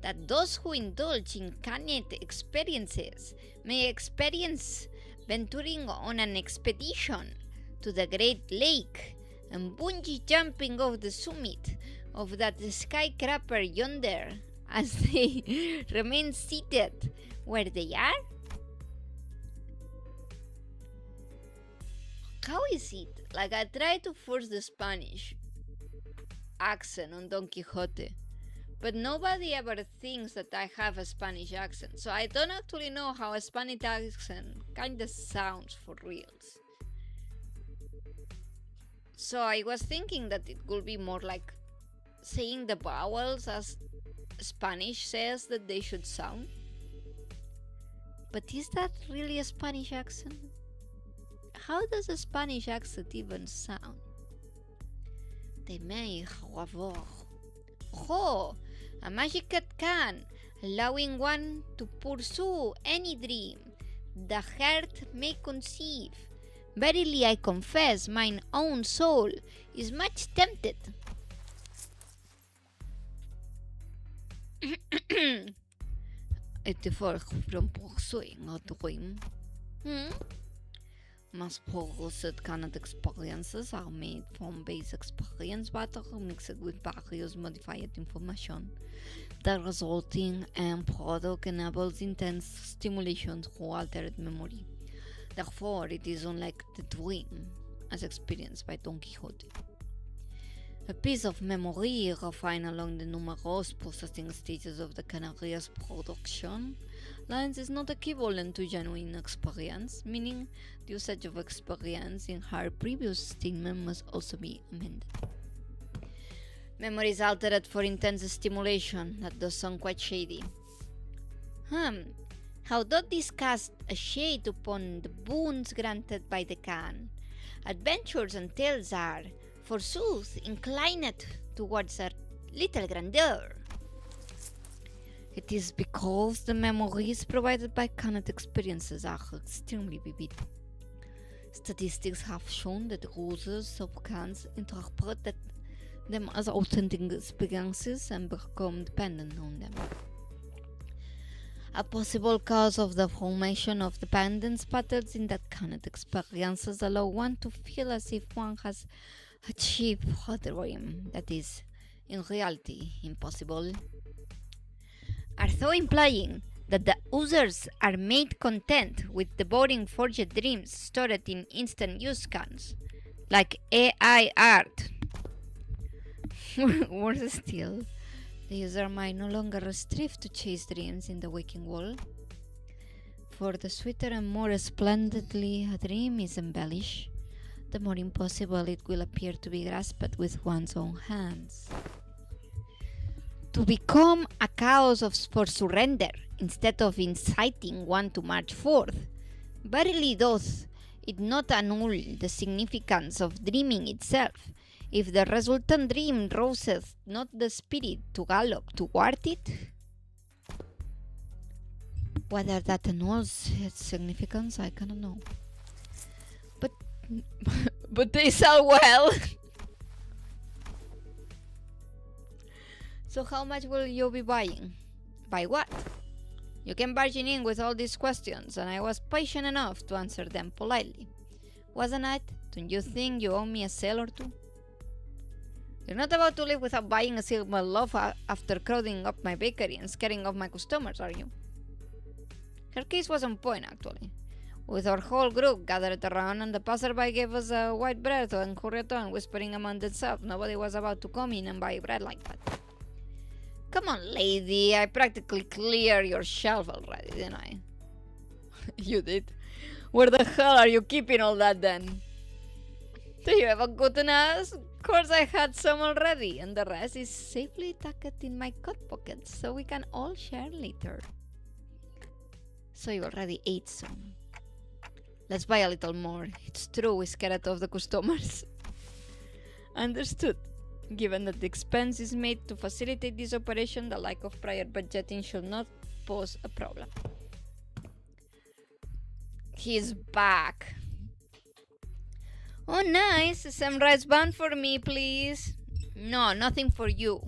that those who indulge in canned experiences may experience venturing on an expedition to the Great Lake and bungee jumping off the summit of that skyscraper yonder as they remain seated where they are? How is it? Like, I try to force the Spanish accent on Don Quixote, but nobody ever thinks that I have a Spanish accent, so I don't actually know how a Spanish accent kinda sounds for reals. So I was thinking that it could be more like saying the vowels as Spanish says that they should sound. But is that really a Spanish accent? How does a Spanish accent even sound? They may, however, a magic can, allowing one to pursue any dream the heart may conceive. Verily I confess, mine own soul is much tempted. It differs from pursuing a dream. Most pursued cannot experiences are made from base experience matter mixed with various modified information. The resulting end product enables intense stimulation through altered memory. Therefore, it is unlike the dream as experienced by Don Quixote. A piece of memory refined along the numerous processing stages of the Canarias production lines is not equivalent to genuine experience, meaning the usage of experience in her previous statement must also be amended. Memory is altered for intense stimulation. That does sound quite shady. How doth this cast a shade upon the boons granted by the can? Adventures and tales are, forsooth, inclined towards a little grandeur. It is because the memories provided by canned experiences are extremely vivid. Statistics have shown that users of cans interpret them as authentic experiences and become dependent on them. A possible cause of the formation of dependence patterns in that canned experiences allow one to feel as if one has achieved a dream that is, in reality, impossible. Are so implying that the users are made content with the boring forged dreams stored in instant use cans, like AI art. Worse still, the user might no longer strive to chase dreams in the waking world, for the sweeter and more splendidly a dream is embellished, the more impossible it will appear to be grasped with one's own hands. To become a cause for surrender instead of inciting one to march forth, verily doth it not annul the significance of dreaming itself, if the resultant dream rouseth not the spirit to gallop toward it? Whether that annuls its significance, I cannot know. But they sell well. So how much will you be buying? Buy what? You came barging in with all these questions, and I was patient enough to answer them politely. Wasn't I? Don't you think you owe me a sale or two? You're not about to live without buying a silver loaf after crowding up my bakery and scaring off my customers, are you? Her case was on point, actually. With our whole group gathered around and the passerby gave us a white bread and hurried on, whispering among themselves, nobody was about to come in and buy bread like that. Come on, lady, I practically cleared your shelf already, didn't I? You did? Where the hell are you keeping all that then? Do you have a gluttonous course I had some already, and the rest is safely tucked in my coat pocket so we can all share later. So you already ate some. Let's buy a little more. It's true we scared off the customers. Understood. Given that the expense is made to facilitate this operation, the lack of prior budgeting should not pose a problem. He's back. Oh, nice. Some rice bun for me, please. No, nothing for you.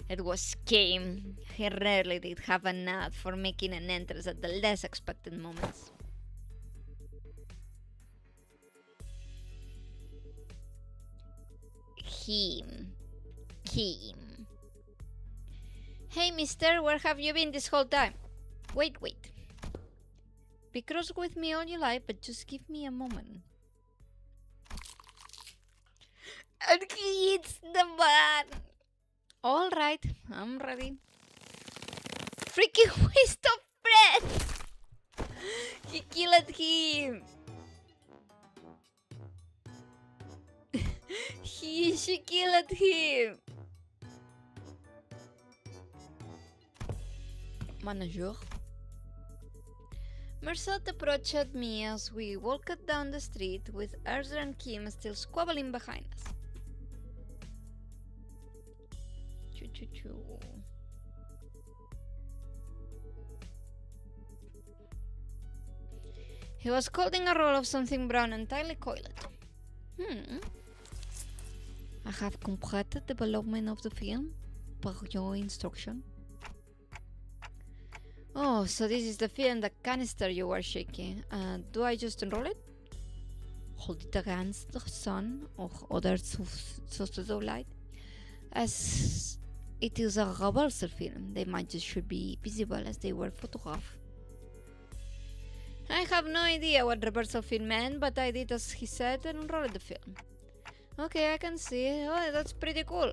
It was game. He rarely did have a nod for making an entrance at the less expected moments. Him. Hey, mister, where have you been this whole time? Wait. Be cross with me all you like, but just give me a moment. And he eats the bun. All right, I'm ready. Freaking waste of breath! He killed him. She killed him. Manager. Mersault approached me as we walked down the street with Ezra and Kim still squabbling behind us. Choo. He was holding a roll of something brown and tightly coiled. I have completed the development of the film per your instruction. Oh, so this is the film, the canister you were shaking. Do I just unroll it? Hold it against the sun or other sources of light? As it is a reversal film, the images should be visible as they were photographed. I have no idea what reversal film meant, but I did as he said and unrolled the film. Okay, I can see. Oh, that's pretty cool.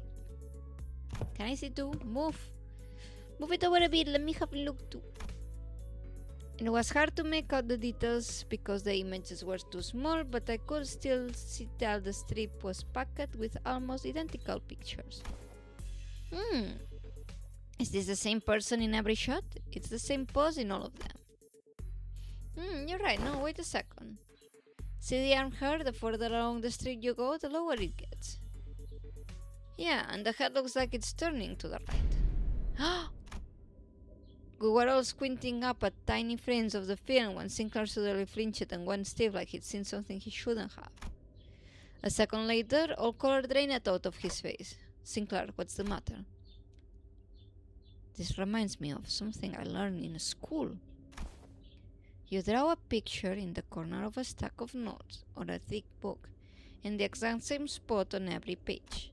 Can I see too? Move it over a bit, let me have a look too. It was hard to make out the details because the images were too small, but I could still see that the strip was packed with almost identical pictures. Is this the same person in every shot? It's the same pose in all of them. You're right, no, wait a second. See the arm hair? The further along the street you go, the lower it gets. Yeah, and the head looks like it's turning to the right. We were all squinting up at tiny frames of the film when Sinclair suddenly flinched and went stiff like he'd seen something he shouldn't have. A second later, all color drained out of his face. Sinclair, what's the matter? This reminds me of something I learned in school. You draw a picture in the corner of a stack of notes or a thick book, in the exact same spot on every page.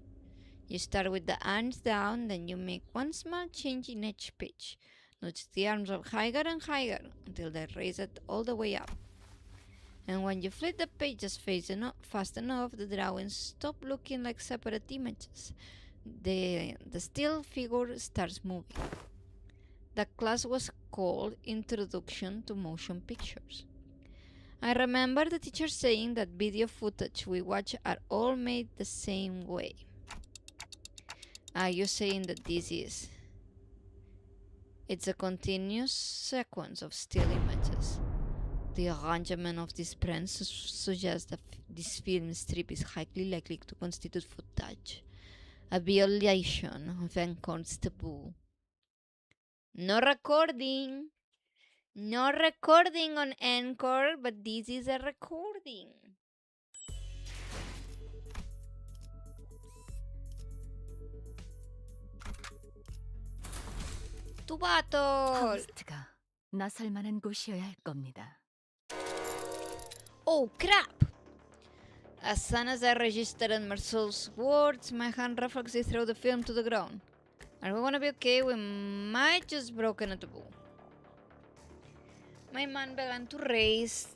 You start with the arms down, then you make one small change in each page. Nudge the arms up higher and higher until they raise it all the way up. And when you flip the pages fast enough, the drawings stop looking like separate images. The still figure starts moving. The class was called Introduction to Motion Pictures. I remember the teacher saying that video footage we watch are all made the same way. Are you saying that this is? It's a continuous sequence of still images. The arrangement of these prints suggests that this film strip is highly likely to constitute footage, a violation of Encore's taboo. No recording on Encore, but this is a recording. 투바톨. 퀘스트가 나설 만한 곳이어야 할 겁니다. Oh crap! As soon as I registered Marcel's words, my hand reflexively threw the film to the ground. Are we gonna be okay? We might just broken a taboo. My mind began to race,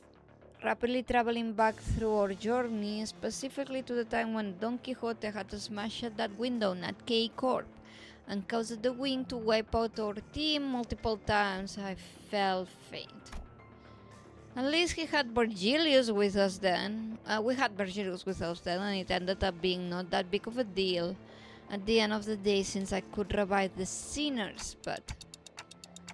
rapidly traveling back through our journey, specifically to the time when Don Quixote had to smash at that window at K Corp and caused the wind to wipe out our team multiple times. I felt faint. At least he had Virgilius with us then. We had Virgilius with us then, and it ended up being not that big of a deal at the end of the day, since I could revive the sinners, but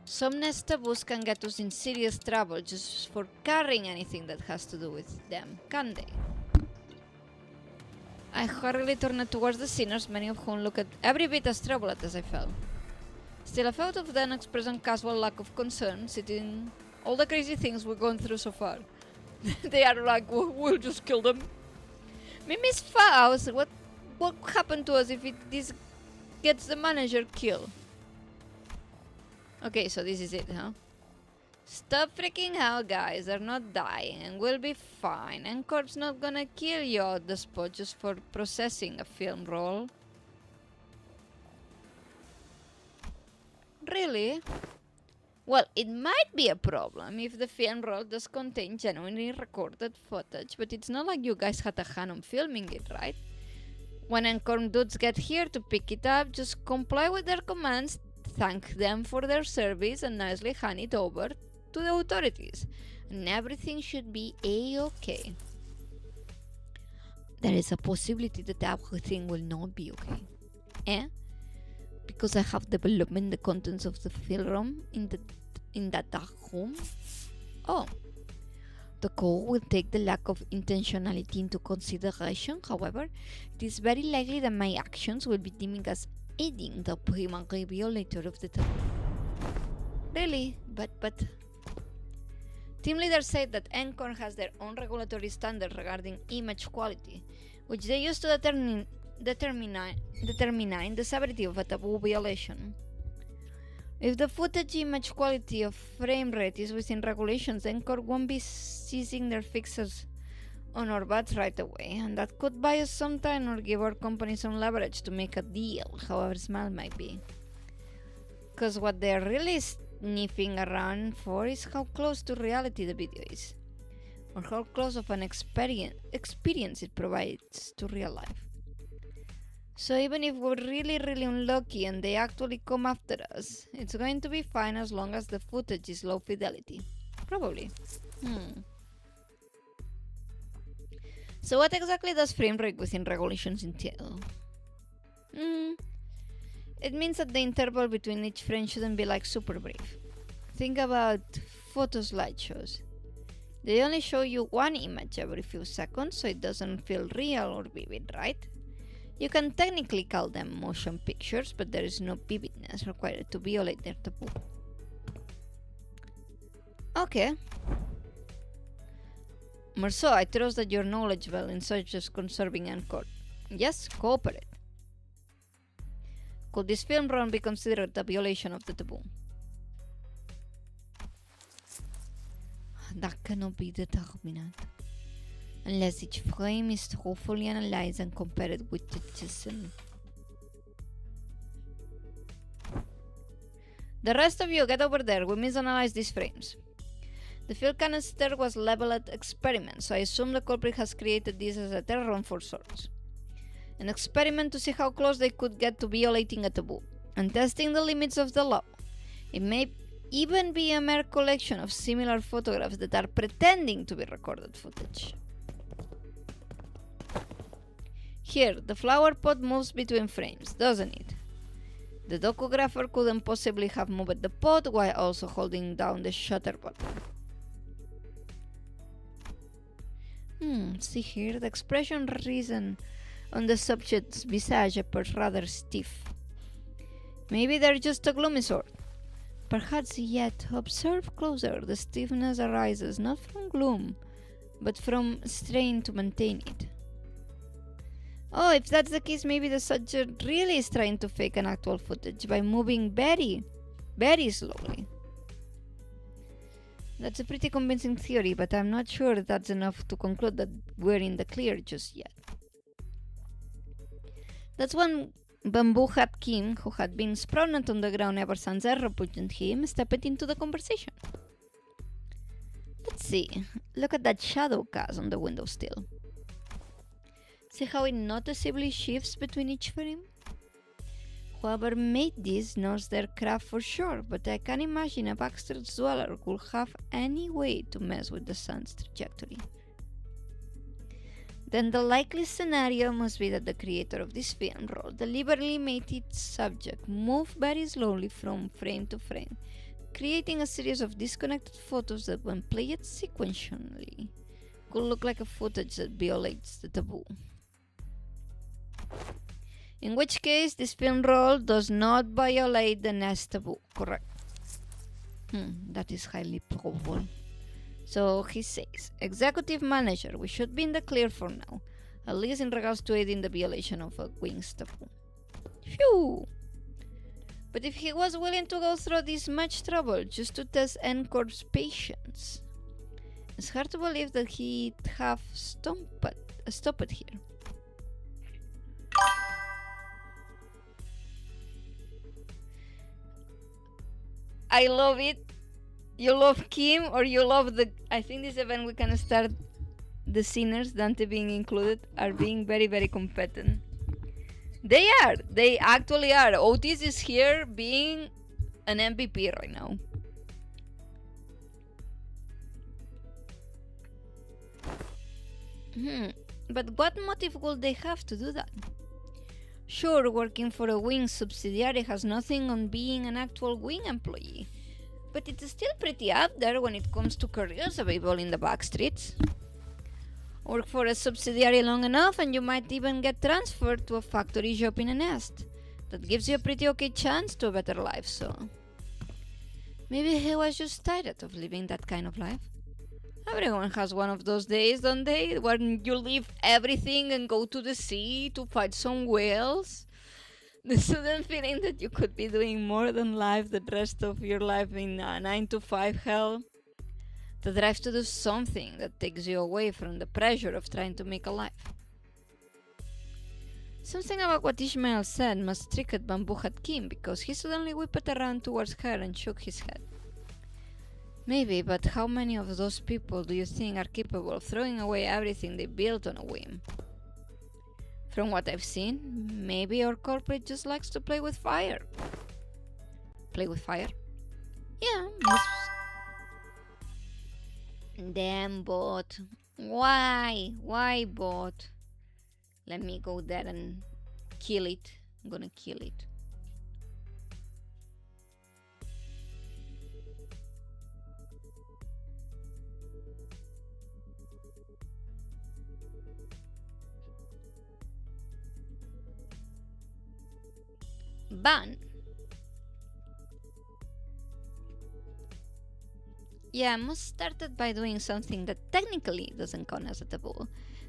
some nest taboos can get us in serious trouble just for carrying anything that has to do with them, can they? I hurriedly turned towards the sinners, many of whom looked every bit as troubled as I felt. Still, I felt of them expressing casual lack of concern, sitting all the crazy things we're going through so far. They are like, we'll just kill them. Miss Faust, what happened to us if this gets the manager killed? Okay, so this is it, huh? Stop freaking out, guys. They're not dying and we'll be fine. Encorp's not gonna kill you on the spot just for processing a film roll. Really? Well, it might be a problem if the film roll does contain genuinely recorded footage, but it's not like you guys had a hand on filming it, right? When Encore dudes get here to pick it up, just comply with their commands, thank them for their service, and nicely hand it over to the authorities. And everything should be a-okay. There is a possibility that everything will not be okay. Eh? Because I have developed the contents of the film in that dark room? Oh. The code will take the lack of intentionality into consideration. However, it is very likely that my actions will be deemed as aiding the primary violator of the taboo. Really? But... Team leader said that Encore has their own regulatory standards regarding image quality, which they use to determine the severity of a taboo violation. If the footage image quality of frame rate is within regulations, Encore won't be seizing their fixes on our butts right away, and that could buy us some time or give our company some leverage to make a deal, however small it might be. Because what they're really sniffing around for is how close to reality the video is, or how close of an experience it provides to real life. So even if we're really unlucky and they actually come after us, it's going to be fine as long as the footage is low fidelity. Probably. So what exactly does frame rate within regulations entail? It means that the interval between each frame shouldn't be like super brief. Think about photo slideshows. They only show you one image every few seconds, so it doesn't feel real or vivid, right? You can technically call them motion pictures, but there is no vividness required to violate their taboo. Okay. Marceau, I trust that you're knowledgeable in such as conserving Encore. Yes, cooperate. Could this film run be considered a violation of the taboo? That cannot be determined unless each frame is thoroughly analyzed and compared with itself. The rest of you, get over there. We misanalyzed these frames. The field canister was leveled at experiment, so I assume the culprit has created this as a test run for sorts. An experiment to see how close they could get to violating a taboo, and testing the limits of the law. It may even be a mere collection of similar photographs that are pretending to be recorded footage. Here, the flower pot moves between frames, doesn't it? The docographer couldn't possibly have moved the pot while also holding down the shutter button. See here, the expression risen on the subject's visage appears rather stiff. Maybe they're just a gloomy sort. Perhaps yet, observe closer, the stiffness arises not from gloom, but from strain to maintain it. Oh, if that's the case, maybe the subject really is trying to fake an actual footage by moving very slowly. That's a pretty convincing theory, but I'm not sure that's enough to conclude that we're in the clear just yet. That's when Bamboo Hat King, who had been sprawled on the ground ever since I repugned him, stepped into the conversation. Let's see. Look at that shadow cast on the window still. See how it noticeably shifts between each frame? Whoever made this knows their craft for sure, but I can't imagine a backstreet dweller could have any way to mess with the sun's trajectory. Then the likely scenario must be that the creator of this film roll deliberately made its subject move very slowly from frame to frame, creating a series of disconnected photos that, when played sequentially, could look like a footage that violates the taboo. In which case, this film roll does not violate the next taboo, correct? That is highly probable. So he says, executive manager, we should be in the clear for now, at least in regards to aiding the violation of a wings taboo. Phew! But if he was willing to go through this much trouble just to test Encore's patience, it's hard to believe that he'd have stopped here. I love it. You love Kim or you love the... I think this event we can start the sinners, Dante being included, are being very, very competent. They are. They actually are. Otis is here being an MVP right now. But what motive would they have to do that? Sure, working for a wing subsidiary has nothing on being an actual wing employee, but it's still pretty up there when it comes to careers available in the backstreets. Work for a subsidiary long enough and you might even get transferred to a factory job in a nest. That gives you a pretty okay chance to a better life, so... Maybe he was just tired of living that kind of life. Everyone has one of those days, don't they? When you leave everything and go to the sea to fight some whales. The sudden feeling that you could be doing more than life the rest of your life in a 9-to-5 hell. The drive to do something that takes you away from the pressure of trying to make a life. Something about what Ishmael said must trigger Bamboo at Kim, because he suddenly whipped around towards her and shook his head. Maybe, but how many of those people do you think are capable of throwing away everything they built on a whim? From what I've seen, maybe our corporate just likes to play with fire. Play with fire? Yeah, Damn bot. Why? Why bot? Let me go there and kill it. I'm gonna kill it. Ban. Yeah, Moss started by doing something that technically doesn't count as a taboo,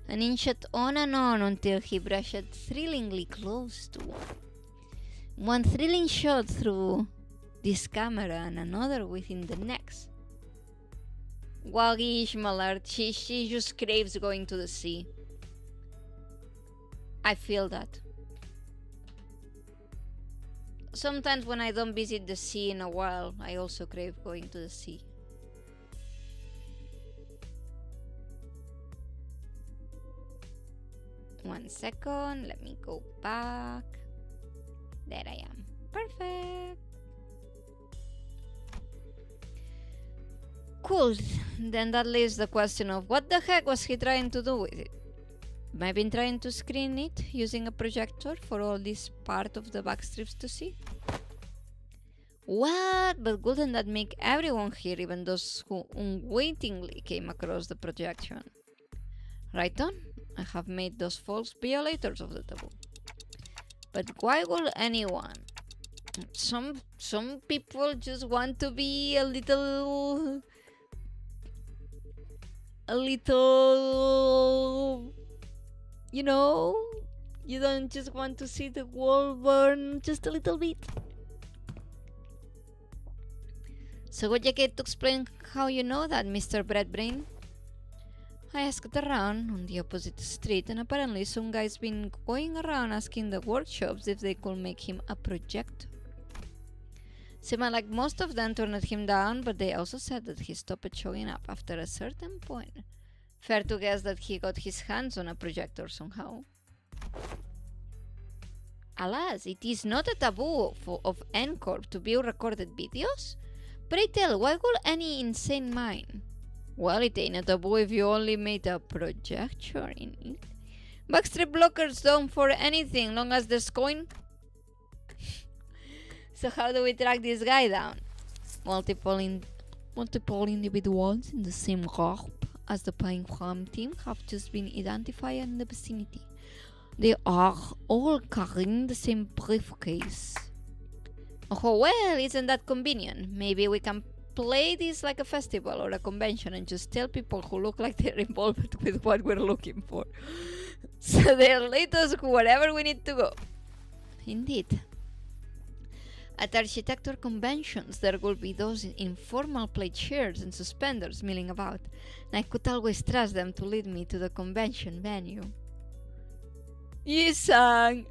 and inched on and on until he brushed thrillingly close to one. One thrilling shot through this camera and another within the next. Waggy Ishmael, she just craves going to the sea. I feel that. Sometimes when I don't visit the sea in a while, I also crave going to the sea. One second, let me go back. There I am. Perfect. Cool. Then that leaves the question of what the heck was he trying to do with it? Maybe trying to screen it using a projector for all this part of the backstrips to see? What? But wouldn't that make everyone here, even those who unwittingly came across the projection? Right on, I have made those folks violators of the taboo. But why would anyone? Some people just want to be a little, you know, you don't just want to see the world burn just a little bit. So would you get to explain how you know that, Mr. Breadbrain? I asked around on the opposite street, and apparently some guy's been going around asking the workshops if they could make him a projector. Seemed like most of them turned him down, but they also said that he stopped showing up after a certain point. Fair to guess that he got his hands on a projector somehow. Alas, it is not a taboo of Encore to view recorded videos. Pray tell, why would any insane mind? Well, it ain't a taboo if you only made a projector in it. Backstreet blockers don't for anything long as there's coin. So how do we track this guy down? Multiple individuals in the same group as the playing farm team have just been identified in the vicinity. They are all carrying the same briefcase. Oh well, isn't that convenient? Maybe we can play this like a festival or a convention and just tell people who look like they're involved with what we're looking for. So they'll lead us wherever we need to go. Indeed. At architecture conventions, there will be those in formal plaid shirts and suspenders milling about, and I could always trust them to lead me to the convention venue. Yi-sang!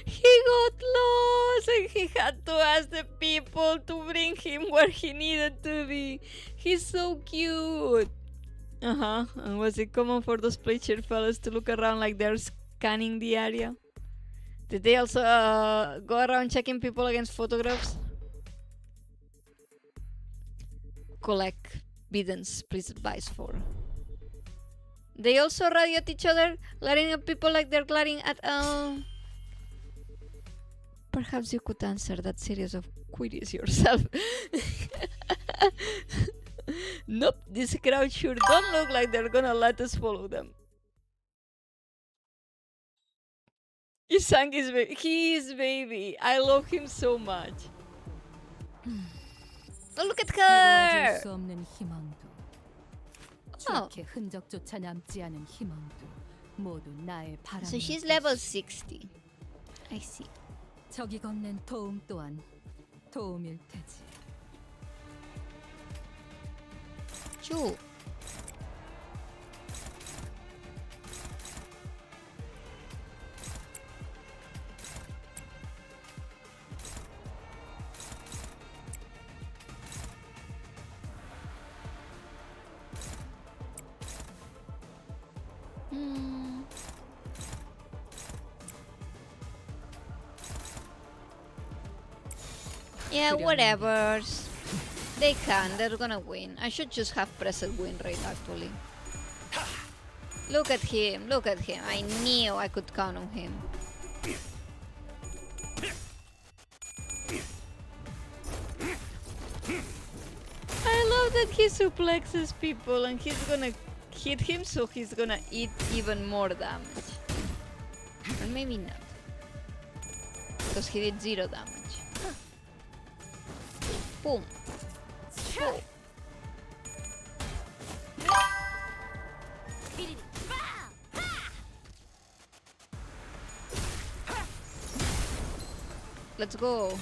He got lost and he had to ask the people to bring him where he needed to be. He's so cute! And was it common for those plaid shirt fellas to look around like they're scanning the area? Did they also go around checking people against photographs? Collect Bidens, please advise for. They also radio at each other, glaring at people like they're glaring at Perhaps you could answer that series of queries yourself. Nope, this crowd sure don't look like they're gonna let us follow them. He sang his baby. He is baby. I love him so much. Oh, look at her! Oh. So she's level 60. I see. 적이 건넨 도움 또한 도움일 테지. True. Yeah, whatever. They can, they're gonna win. I should just have pressed win rate actually. Look at him, look at him. I knew I could count on him. I love that he suplexes people and he's gonna hit him, so he's gonna eat even more damage. Or maybe not. Because he did 0 damage. Boom. Boom. Let's go.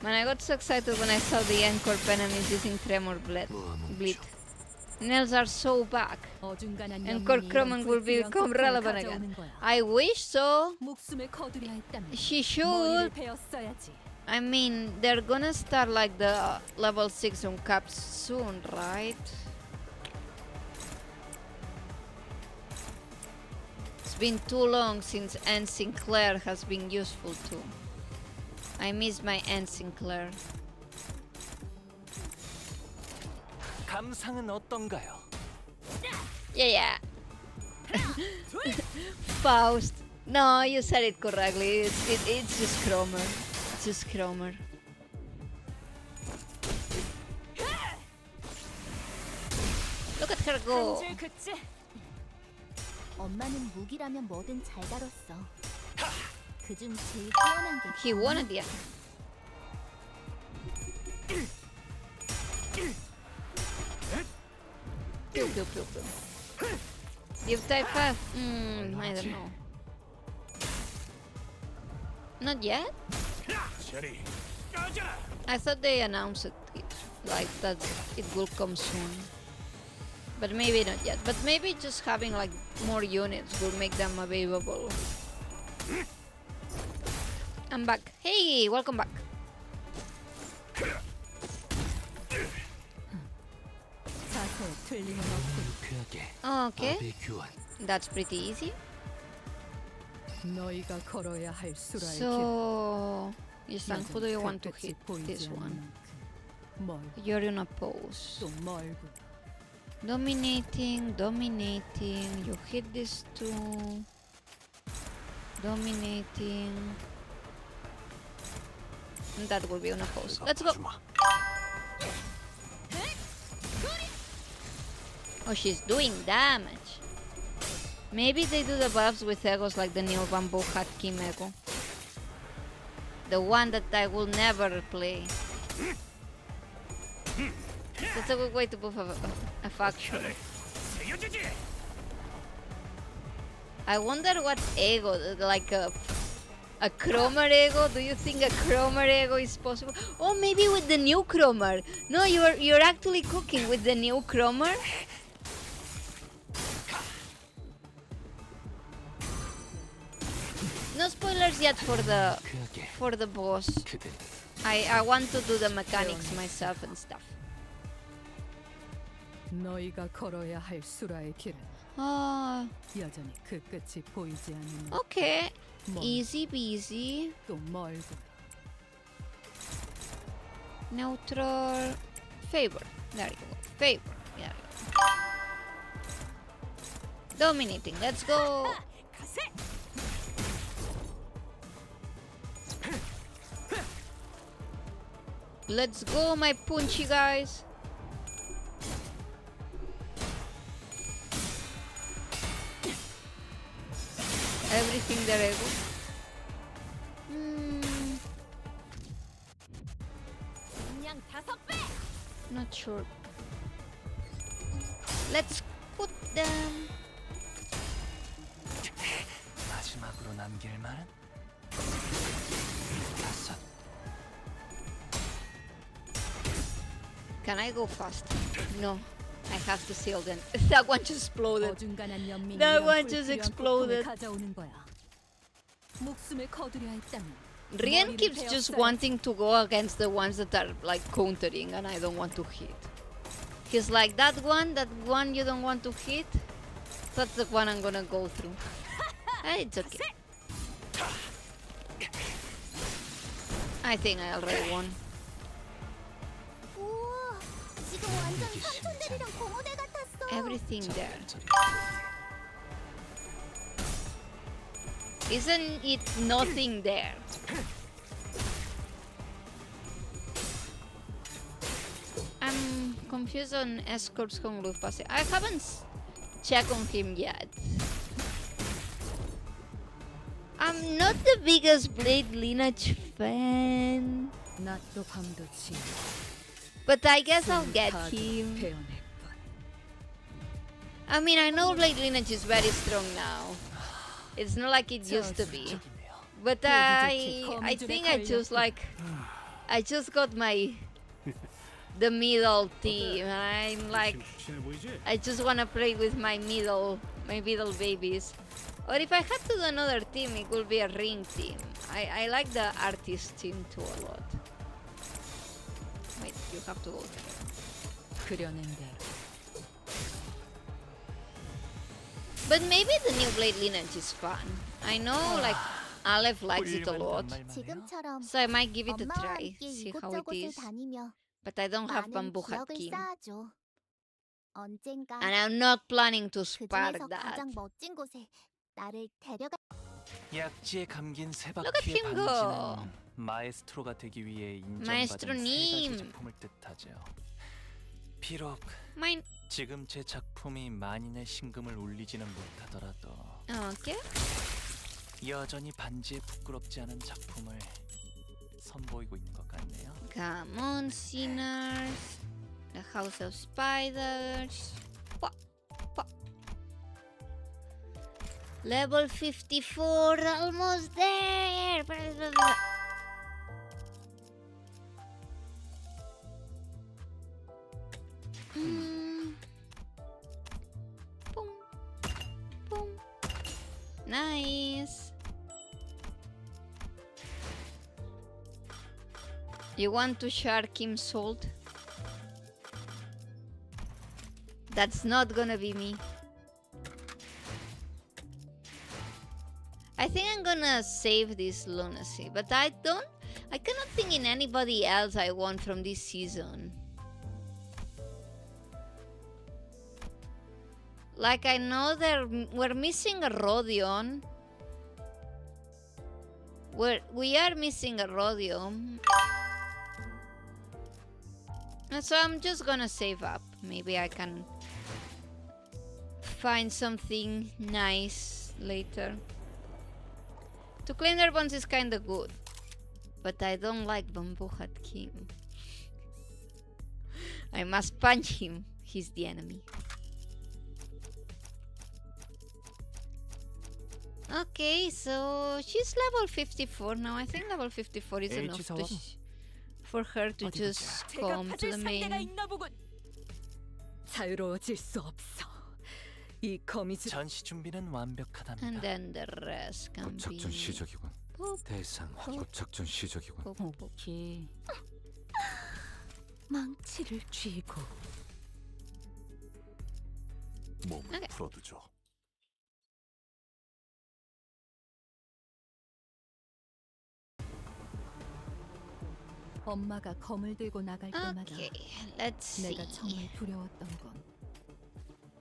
Man, I got so excited when I saw the Encore enemies using Tremor Bleed. Nails are so back. Encore Croman will become relevant again. I wish so. She should. I mean, they're gonna start like the level 6 room caps soon, right? It's been too long since Anne Sinclair has been useful too. I miss my Anne Sinclair. 감상은 어떤가요? Yeah. Faust. No, you said it correctly. It's just Cromer. It's just Cromer. Look at her go. 엄마는 무기라면 뭐든 잘 다뤘어. 그중 제일 뛰어난 게 He won at the end. Pew, pew, pew, pew. Give type 5? I don't know. Not yet? I thought they announced it, like that it will come soon. But maybe not yet. But maybe just having like more units will make them available. I'm back. Hey, welcome back. Oh, okay. That's pretty easy. 너희가 걸어야 할 수라의 So, Yusang, who do you 길. want to 끝까지 hit 보이지 this 않는 one? 만큼 멀고 You're in a pose. 또 멀고. Dominating, dominating. You hit this two. Dominating. And that will be on a pose. Let's go. Oh, she's doing damage. Maybe they do the buffs with egos like the new Bamboo Hat Kim Ego. The one that I will never play. That's a good way to buff a faction. I wonder what ego, like a Chromer ego? Do you think a Chromer ego is possible? Oh, maybe with the new Chromer. No, you're actually cooking with the new Chromer. No spoilers yet for the boss. I want to do the mechanics myself and stuff. 너희가 걸어야 할 수라의 길은 Oh, 여전히 그 끝이 보이지 않는 okay. 멀고 Easy peasy. 또 멀고. Neutral. Favor. There you go. Favor. There you go. Dominating. Let's go. Let's go, my punchy guys. Everything there I go. 그냥 5배. Not sure. Let's put them. 마지막으로 남길 말은 다섯. Can I go fast? No. I have to seal them. That one just exploded. 어중간한 연민이 That 이런 one just 불필요한 exploded. 고통을 가져오는 거야. 목숨을 거두려 했다면 Rian 머리를 keeps just 베었어야 wanting to go against the ones that are like countering and I don't want to hit. He's like, that one you don't want to hit? That's the one I'm gonna go through. It's okay. I think I already won. 우와, 지금 완전 삼촌들이랑 고모대 같았어. Everything there. Isn't it nothing there? I'm confused on escorts con luz pase. I haven't checked on him yet. I'm not the biggest Blade Lineage fan, 낮도 밤도 지나 but I guess I'll get him. 베어낼 뿐. I mean, I know Blade Lineage is very strong now. It's not like it used to be. But I think I just got the middle team. I'm like, 친해 보이지? I just wanna play with my middle babies. Or if I had to do another team, it would be a ring team. I like the artist team too a lot. Wait, you have to go there. 그려낸 대로 But maybe the new Blade Lineage is fun. I know, like, Aleph likes it a lot. 지금처럼 So I might give it a 엄마와 try, 함께 see how it 이곳저곳을 is. 다니며 But I don't have 많은 Bamboo Hat 기억을 Kim. 쌓아줘. 언젠가 And I'm not planning to 그 spark 중에서 that. 가장 멋진 곳에 나를 데려가. 약지에 감긴 세 Look at 바퀴의 him go. 반지는 마에스트로가 되기 위해 인정받은 세 마에스트로님. 가지 제품을 뜻하죠. 비록 Mine. 지금 제 작품이 만인의 심금을 울리지는 못하더라도 Okay. 여전히 반지에 부끄럽지 않은 작품을 선보이고 있는 것 같네요. Come on, sinners. The House of Spiders. Wah, wah. Level 54, almost there. Boom, boom. Nice. You want to shark him salt? That's not gonna be me. think I'm gonna save this lunacy, but I cannot think in anybody else I want from this season. Like, I know we're missing a Rodion. We are missing a Rodion. So I'm just gonna save up. Maybe I can find something nice later. To clean their bones is kinda good. But I don't like Bamboo Hat Kim. I must punch him. He's the enemy. Okay, so she's level 54 now. I think level 54 is enough for her to just come to the main. 자유로워질 수 없어. 이 거미줄. 전시 준비는 완벽하답니다. And then the rest can be. 작전 시작이군. 대상 작전 시작이군. 오케이. 망치를 쥐고. 몸을 풀어두죠. 엄마가 검을 들고 나갈 때마다 Okay, let's see. 내가 정말 두려웠던 건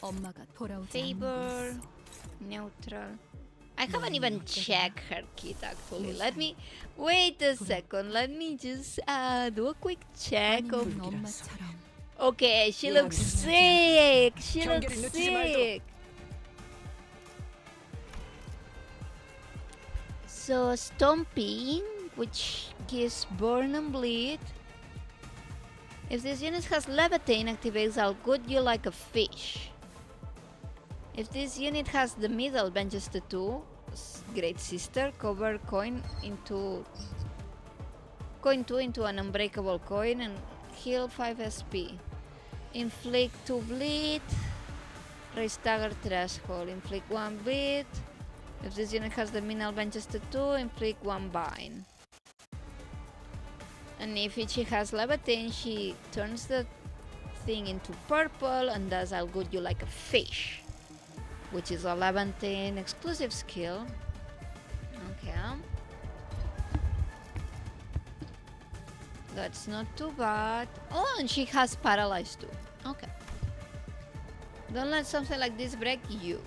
엄마가 돌아오지 Favor, 않는 neutral. I haven't even checked her kit actually. Let me wait a second. Let me just do a quick check of. 엄마처럼 Okay, she looks sick. She looks sick. So stomping, which gives burn and bleed. If this unit has levitate, activates I'll good you like a fish. If this unit has the middle benches to 2, Great Sister, cover coin 2 into an unbreakable coin and heal 5 SP. Inflict 2 bleed, raise stagger threshold, inflict 1 bleed. If this unit has the middle benches to 2, inflict 1 bind. And if she has levitate, she turns the thing into purple and does I'll good you like a fish, which is a levitate exclusive skill. Okay. That's not too bad. Oh, and she has paralyzed too. Okay. Don't let something like this break you.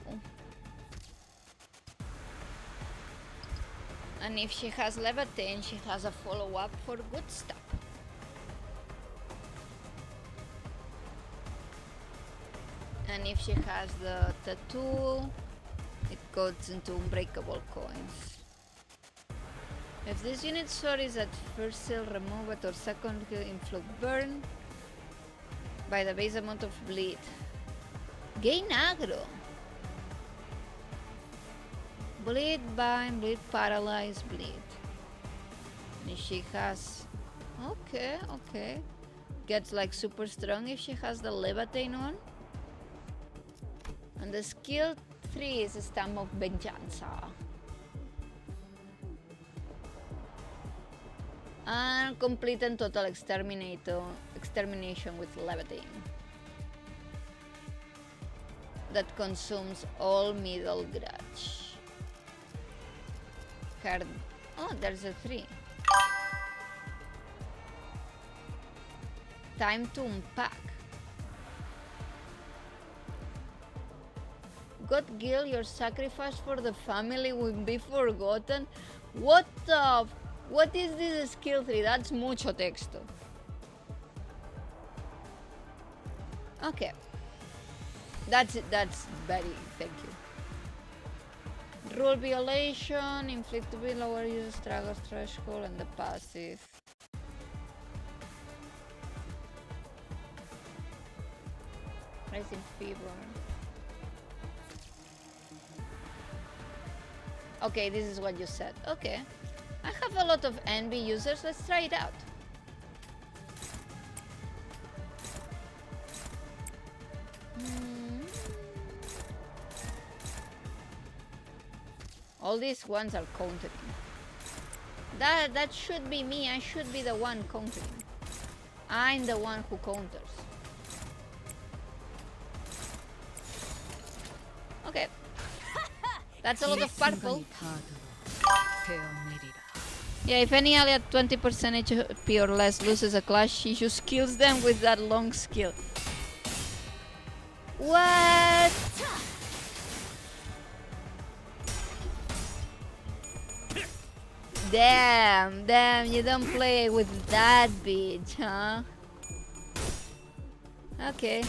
And if she has levitate, she has a follow-up for good stuff. And if she has the tattoo, it goes into unbreakable coins. If this unit sword is at first seal, remove it, or second kill, inflict burn by the base amount of bleed. Gain aggro. Bleed, bind, bleed, paralyze, bleed. And if she has... Okay. Gets like super strong if she has the levitate on. And the skill 3 is a stamp of vengeance. And complete and total extermination with levitate. That consumes all middle grudge. Card. Oh, there's a 3. Time to unpack. God Gil, your sacrifice for the family will be forgotten. What is this skill 3? That's mucho texto. Okay. That's very, thank you. Rule violation, inflict to be lower user struggle threshold, and the passive. Rising fever. Okay, this is what you said. Okay. I have a lot of envy users. Let's try it out. All these ones are countering. That should be me. I should be the one countering. I'm the one who counters. Okay. That's a lot of purple. 베어내리라. Yeah, if any ally at 20% HP or less loses a clash, she just kills them with that long skill. What? Damn, you don't play with that bitch, huh? Okay.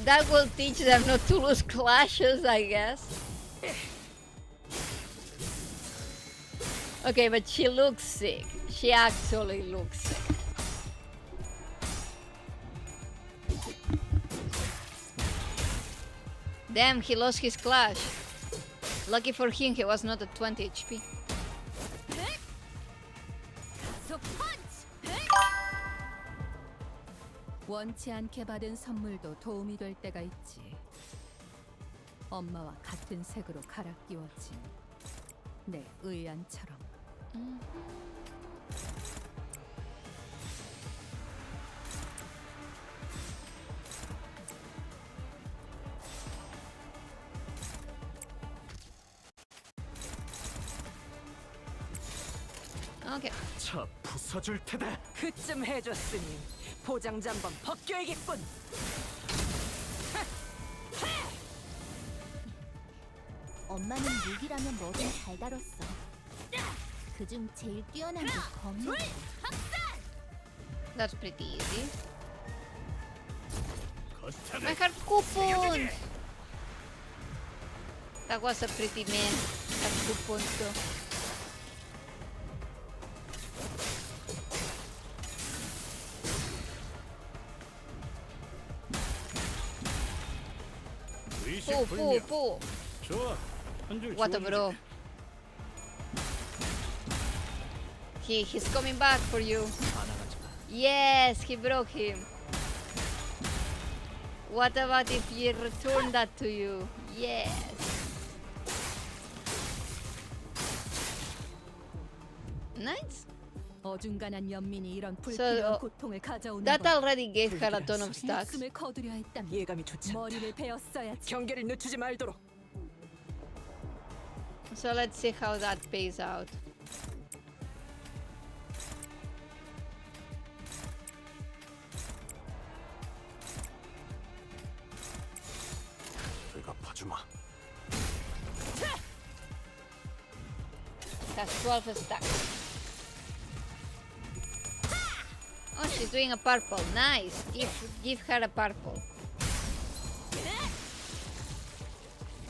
That will teach them not to lose clashes, I guess. Okay, but she looks sick. She actually looks sick. Damn, he lost his clash. Lucky for him, he was not at 20 HP. 원치 않게 받은 선물도 도움이 될 때가 있지. 엄마와 같은 색으로 갈아 끼워진 내 의안처럼. Okay. 차 부숴줄 테다. 그쯤 해줬으니 포장지 한번 벗겨야겠군. 엄마는 무기라면 뭐든 잘 다뤘어. 그중 제일 뛰어난 게 검이. That's pretty easy. My 거창한 heart coupons! That was a pretty mess. That coupons though. 의식 Pull, 불명. pull. 좋아. 한줄 What a bro. He's coming back for you. 반항하지 마. Yes, he broke him. What about if he returned that to you? Yes. Nice. 어중간한 연민이 이런 불필요한 고통을 가져오는 That 건 already gave her a ton of stacks. 목숨을 거두려 했다면 예감이 좋지 않다. 머리를 베었어야지. 경계를 늦추지 말도록. So let's see how that pays out. 대갚아주마. That's 12 stacks. Oh, she's doing a purple. Nice. Give her a purple.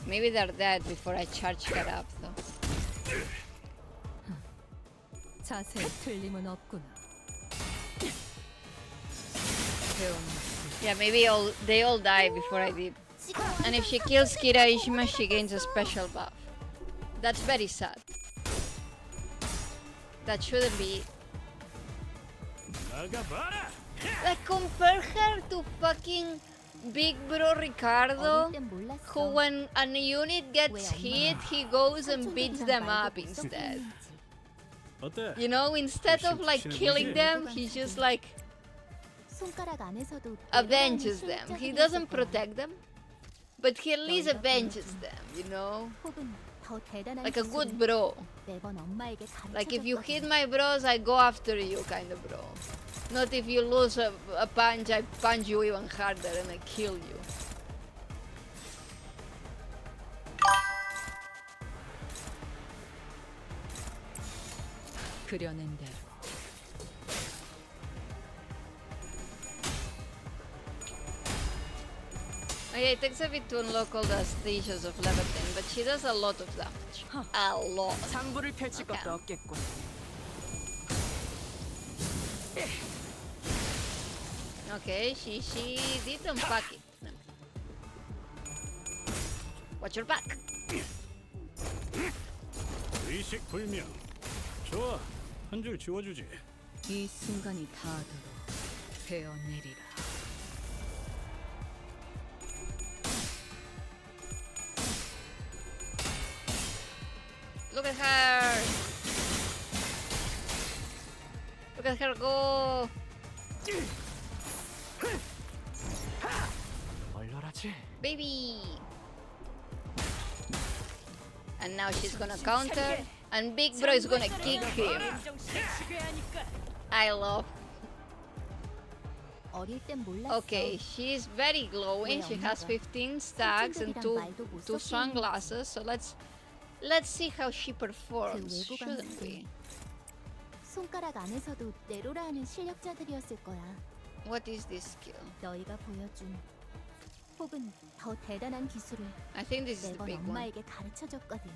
Maybe they're dead before I charge her up, though. 자세히 틀림은 없구나. Yeah, maybe they all die before I did. And if she kills Kiraishima, she gains a special buff. That's very sad. That shouldn't be. 나가봐라. Like, compare her to fucking Big Bro Ricardo, 어릴 땐 몰랐어. who when a unit gets hit, he goes and beats them up instead. 어때? You know, instead of like killing them, he just like 손가락 안에서도 avenges them. He doesn't protect them, but he at least avenges them, you know? 혹은 더 대단한 Like a 기술은 good bro. 매번 엄마에게 가르쳐줬거든. Like if you hit my bros, I go after you kind of bro. Not if you lose a punch, I punch you even harder and I kill you. 그려낸 대로. Okay, it takes a bit to unlock all the stages of level 10, but she does a lot of damage. A lot. 장부를 펼칠 오케이. 것도 없겠군. Okay, she did unpack it. Watch your back. 의식 불명. 좋아. 한 줄 지워주지. 이 순간이 닿도록 베어내리라. Look at her. Look at her go. 얼얼하지? baby. And now she's gonna counter, and Big Bro is gonna kick him. I love. 어릴 땐 몰랐어. Okay, she's very glowing. She has 15 stacks and two sunglasses. So let's see how she performs, shouldn't we? 손가락 안에서도 내로라 하는 실력자들이었을 거야. What is this skill? 너희가 보여준 혹은 더 대단한 기술을 I think this is the 매번 big one. 엄마에게 가르쳐줬거든.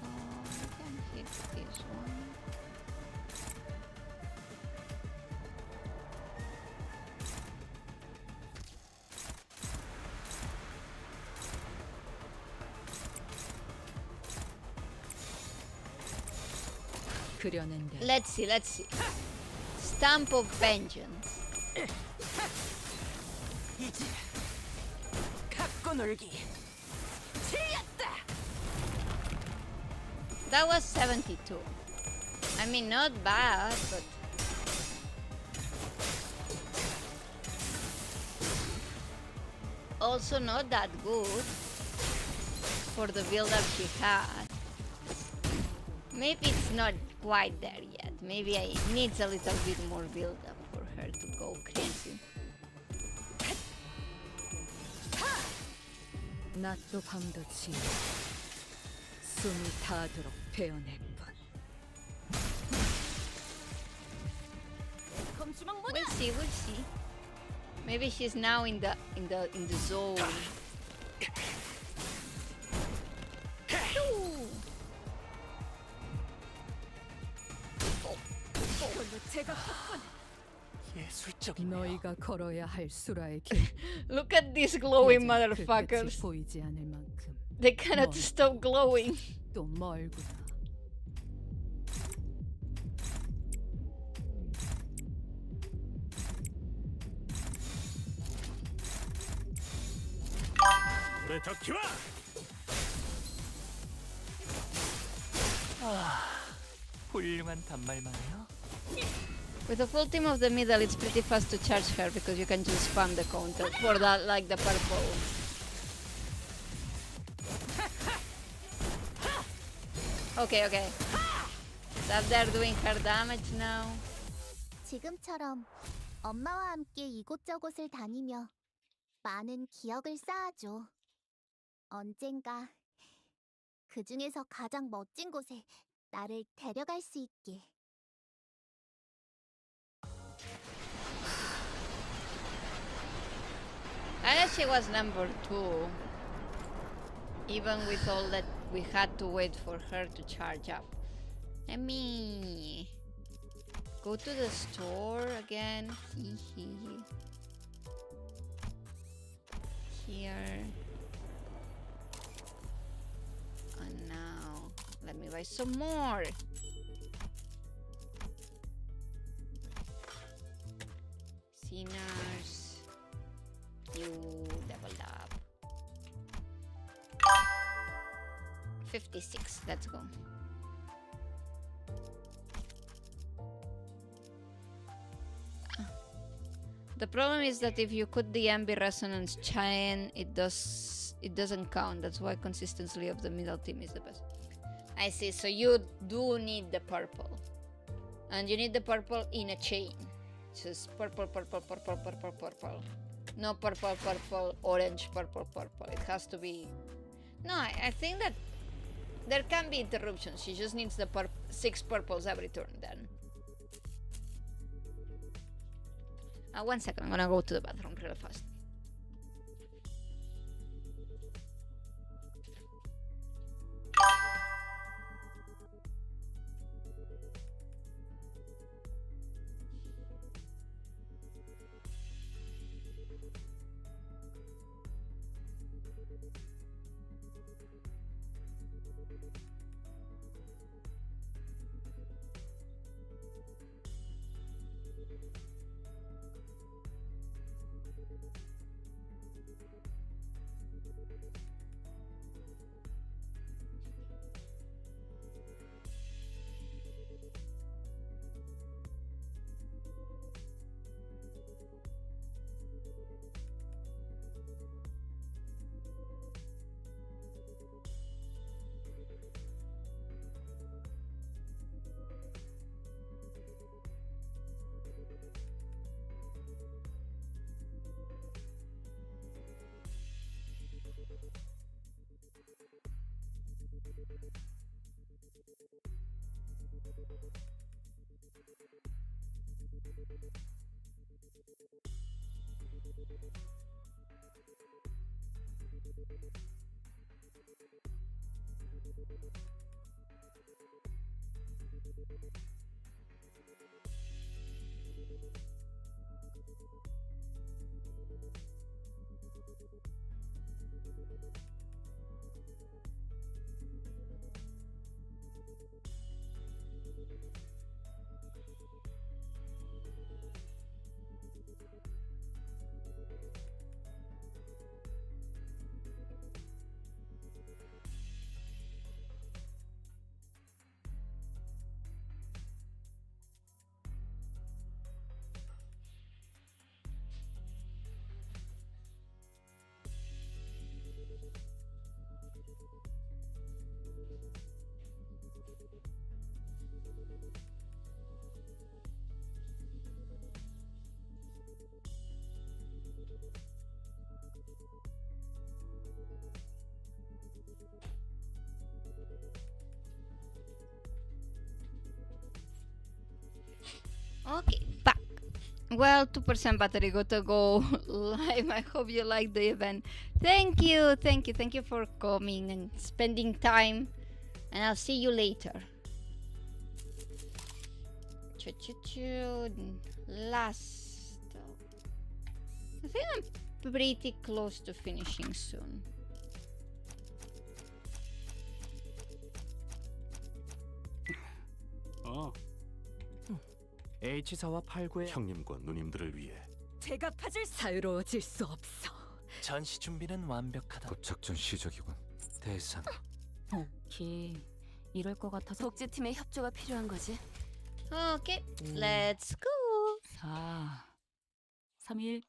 Oh, I can hit this one. 그려낸 데 Let's see. Stamp of Vengeance. 이제 갖고 놀기. 틀렸다. That was 72. I mean, not bad, but also not that good for the build-up she had. Maybe it's not quite there yet. Maybe it needs a little bit more build-up for her to go crazy. 낮도 밤도 지어 숨이 닿도록 베어낼 뿐. We'll see. Maybe she's now in the zone. Ooh. 예술적인. 너희가 걸어야 할 수라의 길. Look at these glowing 이제 그 motherfuckers. 끝이 보이지 않을 만큼 They cannot stop glowing. 또 멀구나.俺たちは 훌륭한 단말만 해요. With the full team of the middle, it's pretty fast to charge her because you can just spam the counter for that, like the purple. Okay. Stop there doing her damage now. 지금처럼 엄마와 함께 이곳저곳을 다니며 많은 기억을 쌓아줘. 언젠가 그 중에서 가장 멋진 곳에 나를 데려갈 수 있게. I guess she was number 2. Even with all that we had to wait for her to charge up. Let me go to the store again. Here. And now let me buy some more. Sinners. You leveled up. 56. Let's go. The problem is that if you cut the ambi resonance chain, it doesn't count. That's why consistency of the middle team is the best. I see. So you do need the purple, and you need the purple in a chain. Just purple. No purple, orange, purple. It has to be. No, I think that there can be interruptions. She just needs the 6 purples every turn then. 1 second, I'm gonna go to the bathroom real fast. Okay, back. Well, 2% battery got to go live. I hope you liked the event. Thank you for coming and spending time. And I'll see you later. Last. I think I'm pretty close to finishing soon. 어, H사와 8구의 형님과 누님들을 위해 제가 파질 자유로워질 수 없어. 전시 준비는 완벽하다. 곧 작전 시작이군. 대상 오케이. 이럴 것 같아서 독재팀의 협조가 필요한 거지. Okay, let's go. 4, 3, 1.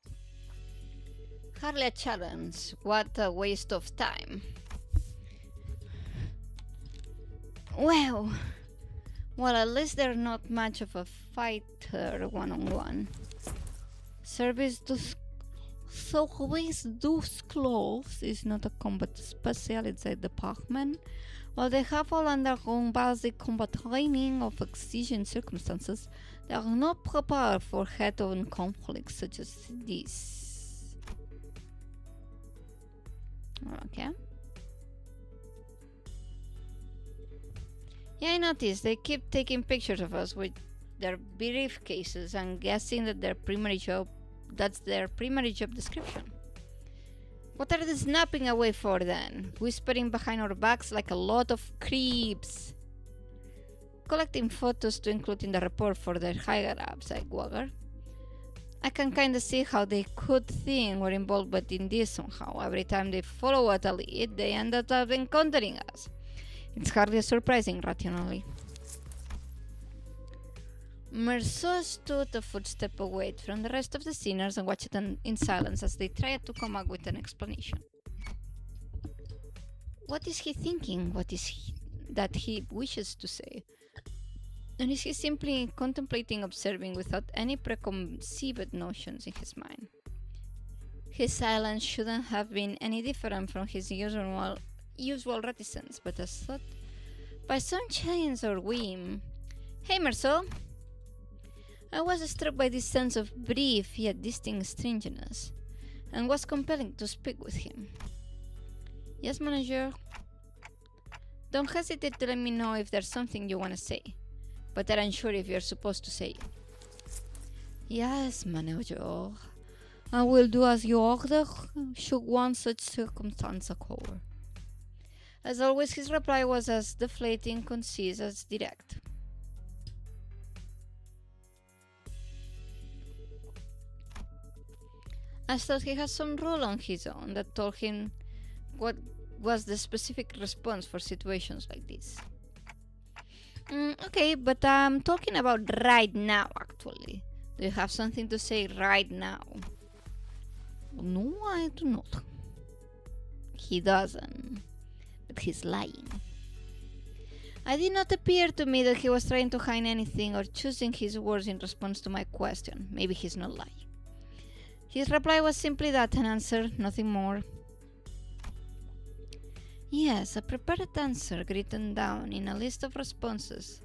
Hardly a challenge. What a waste of time. Well, at least they're not much of a fighter one-on-one. Service those clothes is not a combat specialty department. While they have all undergone basic combat training of exigent circumstances, they are not prepared for head-on conflicts such as this. Okay. Yeah, I noticed they keep taking pictures of us with their briefcases and guessing that that's their primary job description. What are they snapping away for then? Whispering behind our backs like a lot of creeps. Collecting photos to include in the report for their higher-ups, like Wagger. I can kinda see how they could think we're involved in this somehow. Every time they follow a lead, they end up encountering us. It's hardly surprising, rationally. Merceau stood a footstep away from the rest of the sinners and watched them in silence as they tried to come up with an explanation. What is he thinking? What is that he wishes to say? And is he simply contemplating, observing without any preconceived notions in his mind? His silence shouldn't have been any different from his usual reticence, but as thought by some chance or whim. Hey, Merceau! I was struck by this sense of brief yet distinct strangeness, and was compelling to speak with him. Yes, manager? Don't hesitate to let me know if there's something you want to say, but I'm unsure if you're supposed to say it. Yes, manager. I will do as you order, should one such circumstance occur. As always, his reply was as deflating, concise, as direct. I thought he had some rule on his own that told him what was the specific response for situations like this. Okay, but I'm talking about right now, actually. Do you have something to say right now? No, I do not. He doesn't. But he's lying. It did not appear to me that he was trying to hide anything or choosing his words in response to my question. Maybe he's not lying. His reply was simply that, an answer, nothing more. Yes, a prepared answer written down in a list of responses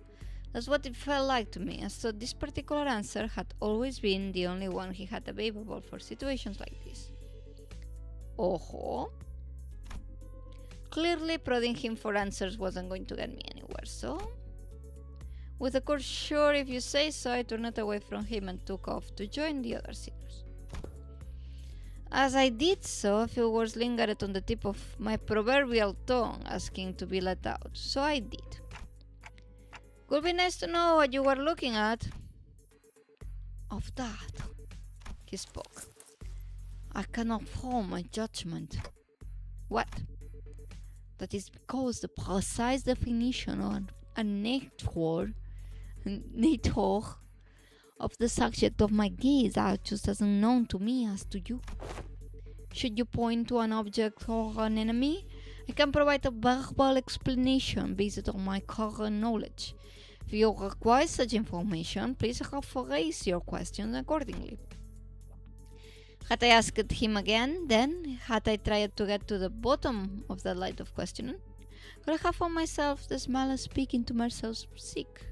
That's what it felt like to me, as though this particular answer had always been the only one he had available for situations like this. Ojo. Clearly, prodding him for answers wasn't going to get me anywhere, so... With a course sure if you say so, I turned away from him and took off to join the other singers. As I did so, a few words lingered on the tip of my proverbial tongue, asking to be let out, so I did. Would be nice to know what you were looking at. Of that, he spoke. I cannot form a judgment. What? That is because the precise definition of a nature of the subject of my gaze are just as unknown to me as to you. Should you point to an object or an enemy, I can provide a verbal explanation based on my current knowledge. If you require such information, please rephrase your questions accordingly. Had I asked him again, then, had I tried to get to the bottom of that line of questioning, could I have found myself the smile speaking to myself sick,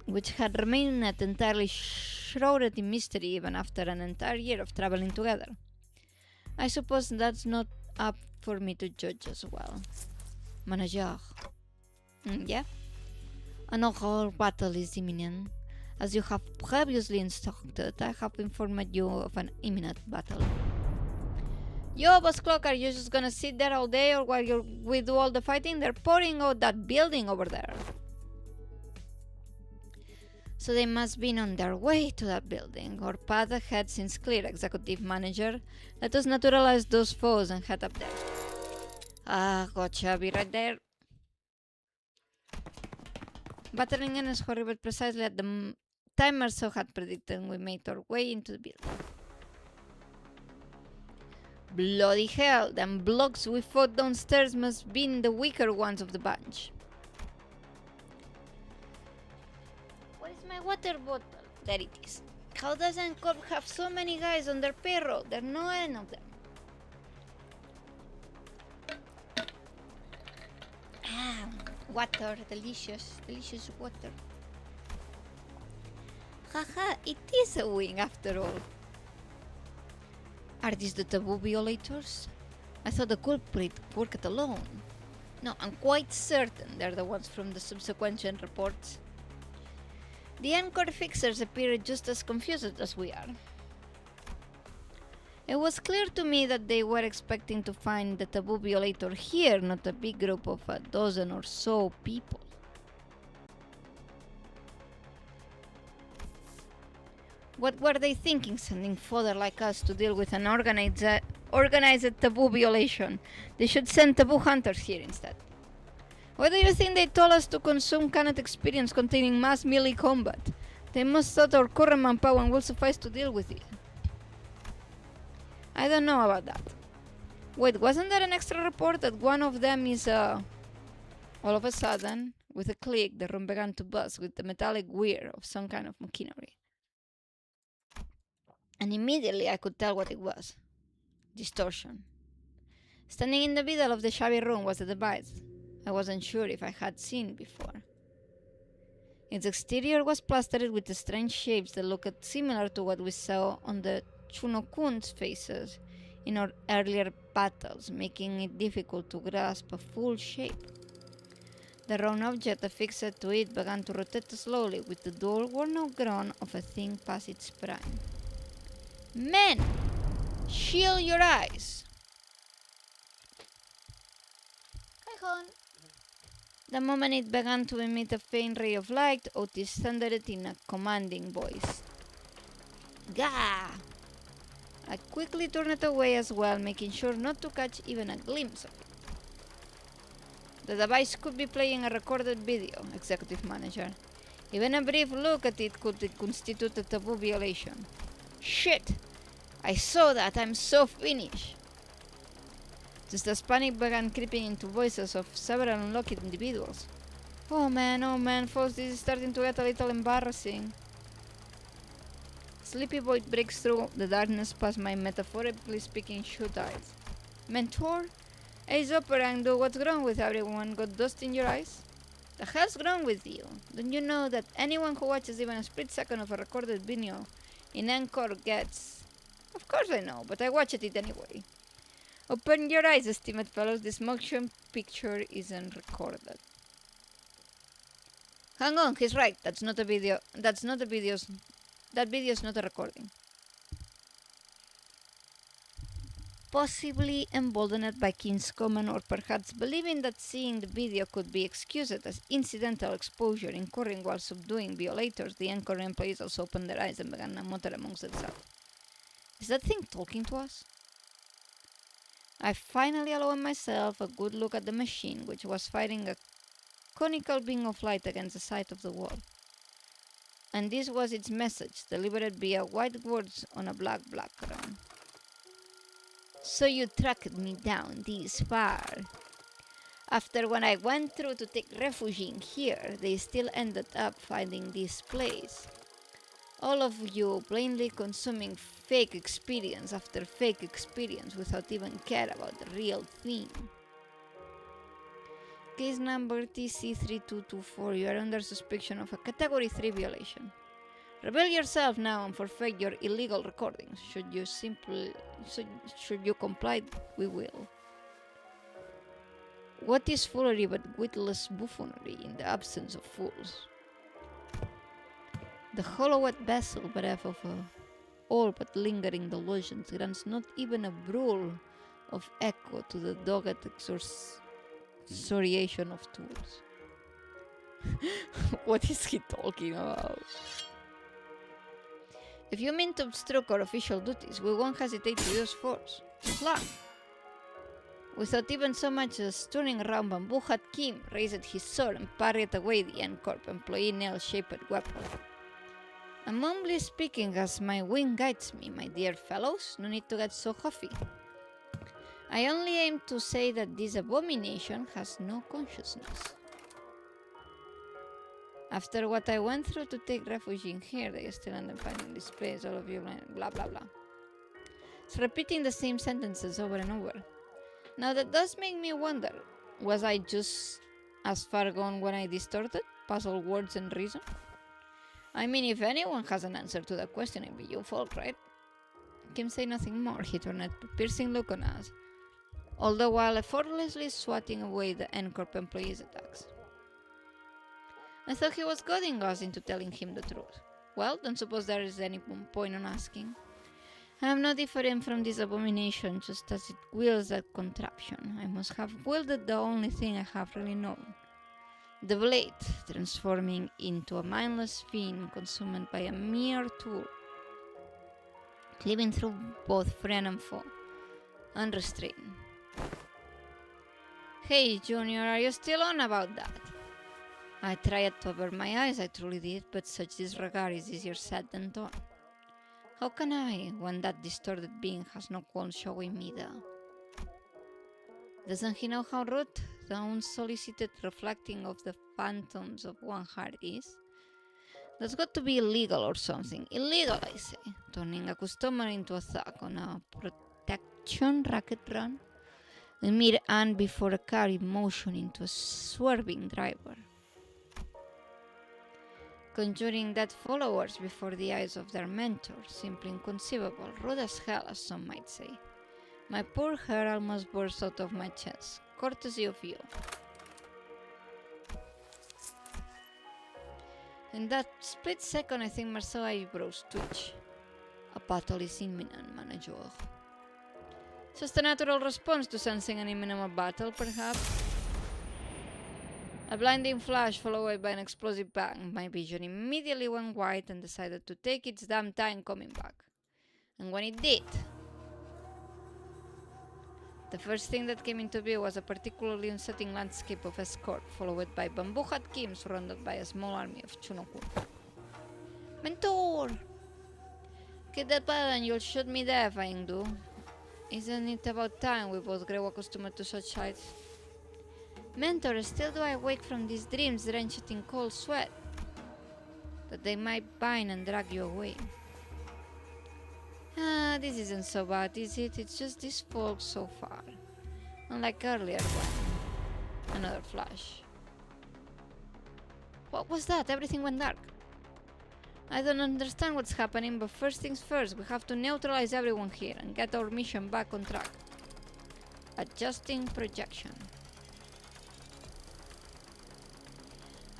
which had remained entirely shrouded in mystery even after an entire year of traveling together. I suppose that's not up for me to judge as well. Manager. Yeah? An oral battle is imminent. As you have previously instructed, I have informed you of an imminent battle. Yo, Boss Clock, are you just gonna sit there all day, or while we do all the fighting? They're pouring out that building over there. So they must be on their way to that building. Our path ahead seems clear, Executive Manager. Let us neutralize those foes and head up there. Ah, gotcha, I'll be right there. Battling in is horrible precisely at the time Marceau had predicted, and we made our way into the building. Bloody hell, them blocks we fought downstairs must have been the weaker ones of the bunch. Where is my water bottle? There it is. How does Corp have so many guys on their payroll? There are no end of them. Ah, water, delicious, delicious water. Haha, it is a wing after all. Are these the taboo violators? I thought the culprit worked alone. No, I'm quite certain they're the ones from the subsequent reports. The Encore fixers appear just as confused as we are. It was clear to me that they were expecting to find the taboo violator here, not a big group of a dozen or so people. What were they thinking, sending fodder like us to deal with an organized taboo violation? They should send taboo hunters here instead. Why do you think they told us to consume canned experience containing mass melee combat? They must thought our current manpower will suffice to deal with it. I don't know about that. Wait, wasn't there an extra report that one of them is All of a sudden, with a click, the room began to buzz with the metallic whir of some kind of machinery. And immediately I could tell what it was. Distortion. Standing in the middle of the shabby room was a device I wasn't sure if I had seen before. Its exterior was plastered with strange shapes that looked similar to what we saw on the Chunokun's faces in our earlier battles, making it difficult to grasp a full shape. The round object affixed to it began to rotate slowly, with the dull worn-out groan of a thing past its prime. Men! Shield your eyes! Hi, hon. The moment it began to emit a faint ray of light, Otis thundered in a commanding voice. Gah! I quickly turned it away as well, making sure not to catch even a glimpse of it. The device could be playing a recorded video, Executive Manager. Even a brief look at it could constitute a taboo violation. Shit! I saw that! I'm so finished! Just as panic began creeping into voices of several unlucky individuals. Oh man, folks, this is starting to get a little embarrassing. Sleepy voice breaks through the darkness past my metaphorically speaking shoot eyes. Mentor? Ace up and do what's wrong with everyone? Got dust in your eyes? The hell's wrong with you? Don't you know that anyone who watches even a split second of a recorded video in Anchor gets... Of course I know, but I watched it anyway. Open your eyes, esteemed fellows. This motion picture isn't recorded. Hang on, he's right. That video's not a recording. Possibly emboldened by King's comment, or perhaps believing that seeing the video could be excused as incidental exposure incurring while subduing violators, the Anchor employees also opened their eyes and began to mutter amongst themselves. Is that thing talking to us? I finally allowed myself a good look at the machine, which was firing a conical beam of light against the side of the wall. And this was its message, delivered via white words on a black background. So you tracked me down this far. After when I went through to take refuge in here, they still ended up finding this place. All of you plainly consuming fake experience after fake experience without even care about the real thing. Case number TC3224, you are under suspicion of a Category 3 violation. Reveal yourself now and forfeit your illegal recordings. Should you comply, we will. What is foolery but witless buffoonery in the absence of fools? The hollowed vessel bereft of all but lingering delusions grants not even a brool of echo to the dogged exorciation of tools. What is he talking about? If you mean to obstruct our official duties, we won't hesitate to use force. Slam! Without even so much as turning around, Bamboo Hat Kim raised his sword and parried away the N-Corp employee nail-shaped weapon. I'm humbly speaking as my wing guides me, my dear fellows. No need to get so huffy. I only aim to say that this abomination has no consciousness. After what I went through to take refuge in here, they still end up finding this place, all of you, blah blah blah. It's repeating the same sentences over and over. Now that does make me wonder, was I just as far gone when I distorted, puzzled words and reason? I mean, if anyone has an answer to that question, it'd be you folk, right? Kim said nothing more. He turned a piercing look on us, all the while effortlessly swatting away the N-Corp employees' attacks. I thought he was goading us into telling him the truth. Well, don't suppose there is any point on asking. I am no different from this abomination, just as it wields that contraption. I must have wielded the only thing I have really known. The blade, transforming into a mindless fiend consumed by a mere tool, cleaving through both friend and foe, unrestrained. Hey, Junior, are you still on about that? I tried to avert my eyes, I truly did, but such disregard is easier said than done. How can I, when that distorted being has no qualm showing me the... Doesn't he know how rude the unsolicited reflecting of the phantoms of one heart is? That's got to be illegal or something. Illegal, I say. Turning a customer into a thug on a protection racket run. A mere ant before a car in motion into a swerving driver. Conjuring dead followers before the eyes of their mentor, simply inconceivable, rude as hell, as some might say. My poor hair almost burst out of my chest, courtesy of you. In that split second, I think Marceau's eyebrows twitch. A battle is imminent, Manager. Just a natural response to sensing an imminent battle, perhaps? A blinding flash followed by an explosive bang. My vision immediately went white and decided to take its damn time coming back. And when it did, the first thing that came into view was a particularly unsettling landscape of escort, followed by Bamboo Hat Kim surrounded by a small army of Chunokun. Mentor! Get that button and you'll shoot me deaf, Aingdu. Isn't it about time we both grew accustomed to such sights? Mentor, still do I wake from these dreams drenched in cold sweat, that they might bind and drag you away. Ah, this isn't so bad, is it? It's just this fog so far. Unlike earlier one. Another flash. What was that? Everything went dark. I don't understand what's happening, but first things first, we have to neutralize everyone here and get our mission back on track. Adjusting projection.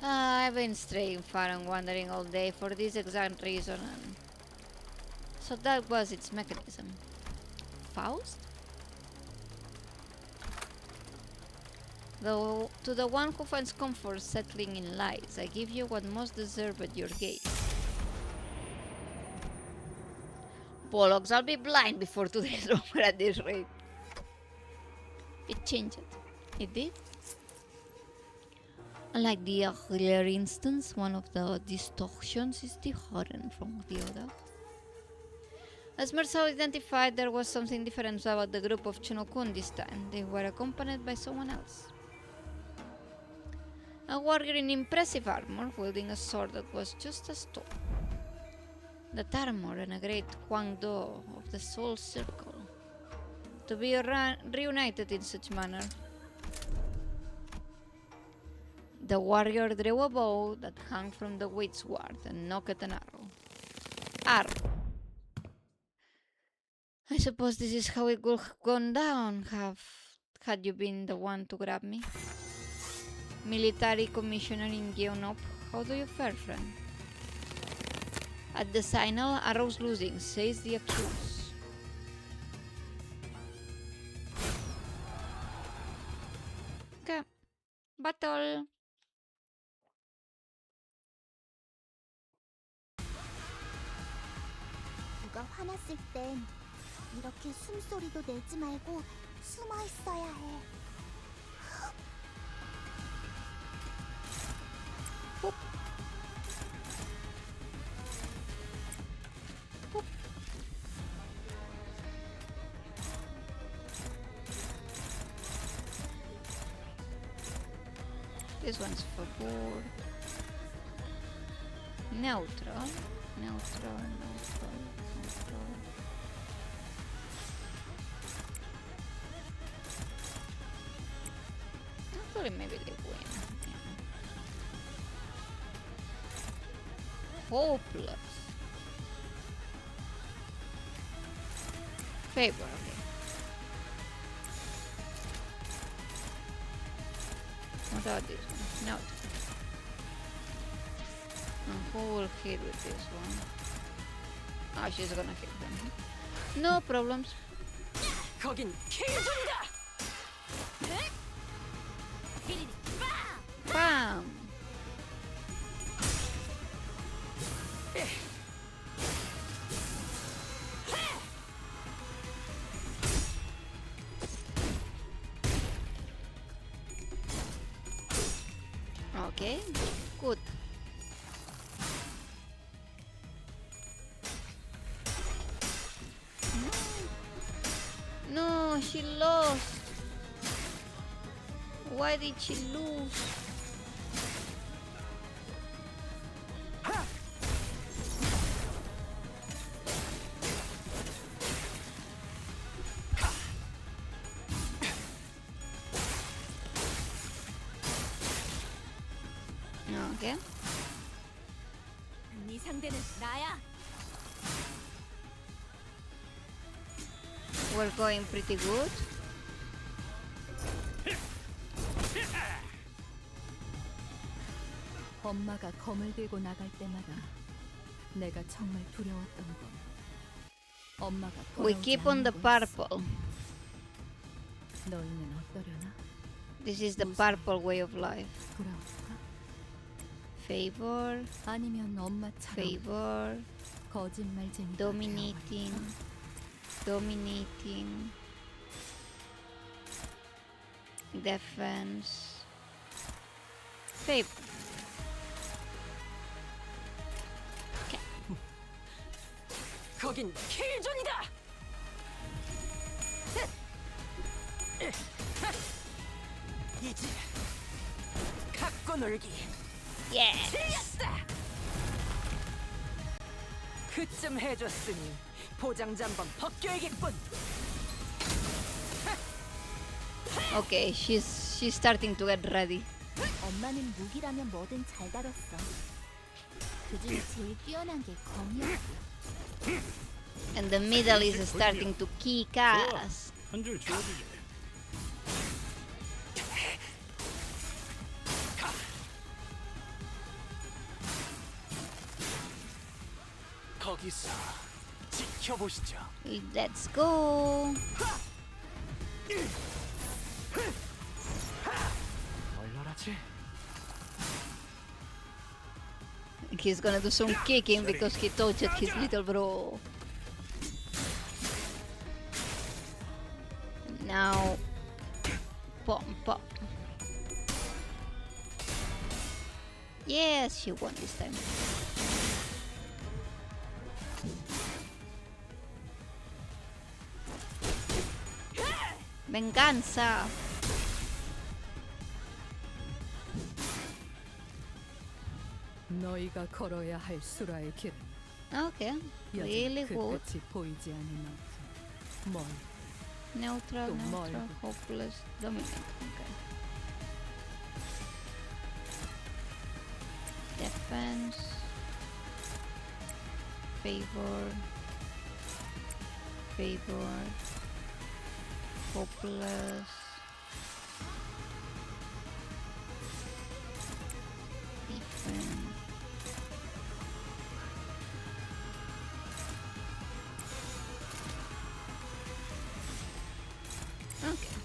I've been straying far and wandering all day for this exact reason, and so that was its mechanism. Faust? Though to the one who finds comfort settling in lies, I give you what most deserve at your gaze. Bollocks, I'll be blind before today's over at this rate. It changed. It did. Unlike the earlier instance, one of the distortions is different from the other. As Mercer identified, there was something different about the group of Chunokun this time. They were accompanied by someone else. A warrior in impressive armor, wielding a sword that was just as tall. That armor and a great Huangdo of the Soul Circle. To be reunited in such manner. The warrior drew a bow that hung from the weight sword and nocked an arrow. Arrow. I suppose this is how it would have gone down, had you been the one to grab me. Military commissioner in Geonop, how do you fare, friend? At the signal, arrows losing, says the accused. Okay. Battle. 누가 화났을 땐 이렇게 숨소리도 내지 말고 숨어 있어야 해. This one's for board. Neutral. Neutral. Actually, maybe they win. Yeah. Hopeless. Favor, okay. What about this one? No. And who will hit with this one? Oh, she's gonna hit them. No problems. 거긴 킬존이다. Bam! Okay, good. No, she lost. Why did she lose? Okay. 네 상대는 나야. We're going pretty good. 엄마가 검을 들고 나갈 때마다 내가 정말 두려웠던 건 엄마가 We 돌아오지 keep on the 않는 거였어. purple. 너희는 어떠려나? This is the purple way of life. 돌아올까? Favor, 아니면 엄마처럼 favor, 거짓말쟁이가 dominating, dominating, defense, favor. 거긴 킬존이다. 이제 갖고 놀기. Yes! 틀렸다. 그쯤 해줬으니 보장자 한번 벗겨야겠군. Okay, she's starting to get ready. 엄마는 무기라면 뭐든 잘 다뤘어. 그중 제일 뛰어난 게 검이었고. And the middle is starting to kick ass. 한 줄 지워주지. 거기서 지켜보시죠. Let's go. 얼얼하지? He's gonna do some kicking because he touched his little bro. Now, pop, pop. Yes, she won this time. Venganza. 너희가 걸어야 할 수라의 길은 Okay, really 여전히 그 good. 끝이 보이지 않을 만큼 멀. Neutral, Too neutral, mild. hopeless, dominant. Okay. Defense. Favor. Favor. Hopeless. Defense. Okay.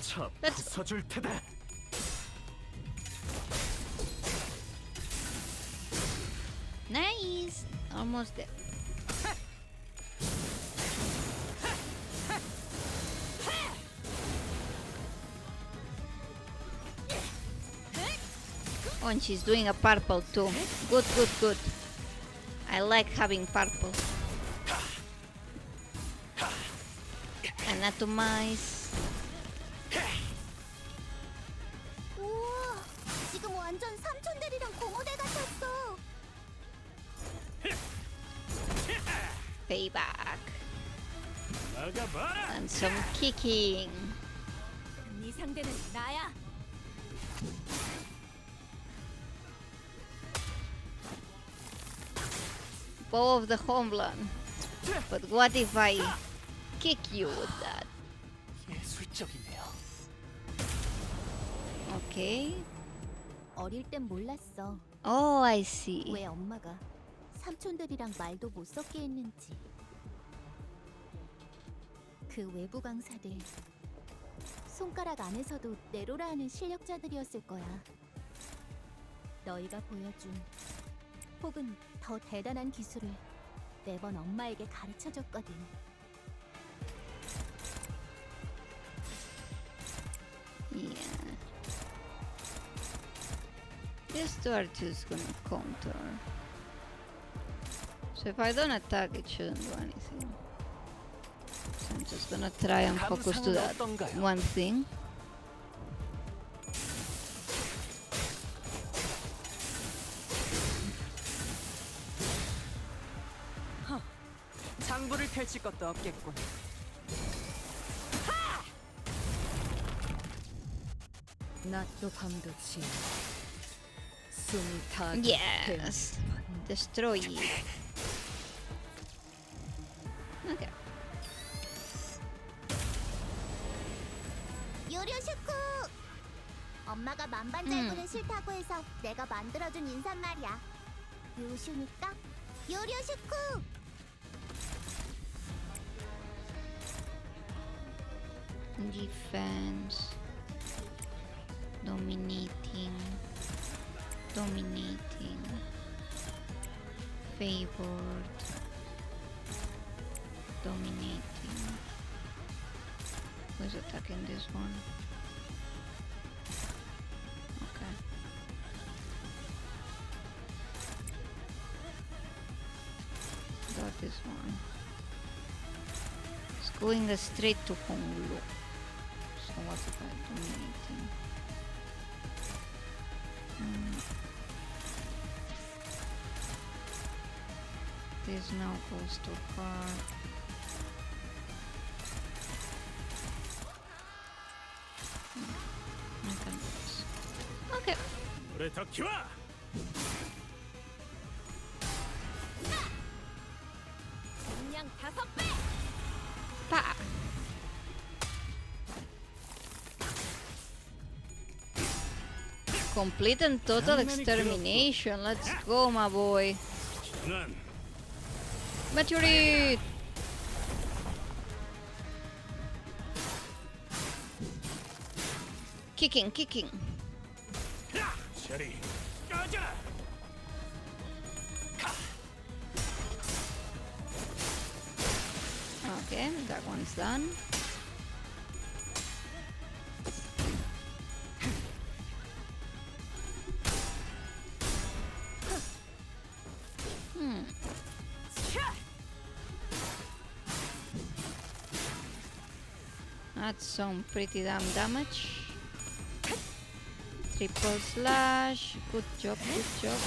차 Let's 부숴줄 테다. Nice! Almost there. Oh, and she's doing a purple too. Good, good, good. I like having purple. Anatomize. 우와, 지금 완전 삼촌들이랑 공호대 같았어. Payback. 나가봐라. And some kicking. 네 상대는 나야. Bow of the homeland. But what if I kick you with that? 예술적이네요. Okay. 어릴 땐 몰랐어. Oh, I see. 왜 엄마가 삼촌들이랑 말도 못 섞게 했는지. 그 외부 강사들 손가락 안에서도 내로라 하는 실력자들이었을 거야. 너희가 보여준 혹은 더 대단한 기술을 매번 엄마에게 가르쳐줬거든. Yeah. These two are just gonna counter. So if I don't attack, it shouldn't do anything. So I'm just gonna try and focus to that one thing. 장부를 펼칠 것도 없겠군. 낮도 밤도 지어 숨이 다 Yes. Destroy it. Okay. 요료슈쿠! 엄마가 만반잘구는 싫다고 해서 내가 만들어준 인사말이야. 요슈니까 요료슈쿠! Defense. Dominating. Dominating. Favored. Dominating. Who's attacking this one? Okay. Got this one. It's going straight to Honglu. So what if I dominating? This now goes to her. I can do this. Okay. 俺と気は 그냥 5배. Pa. Complete and total extermination. Let's go, my boy. 난 Maturity. Kicking, kicking. 샤리 가자. Okay, that one's done. Hmm. That's some pretty damn damage. Triple slash. Good job, good job.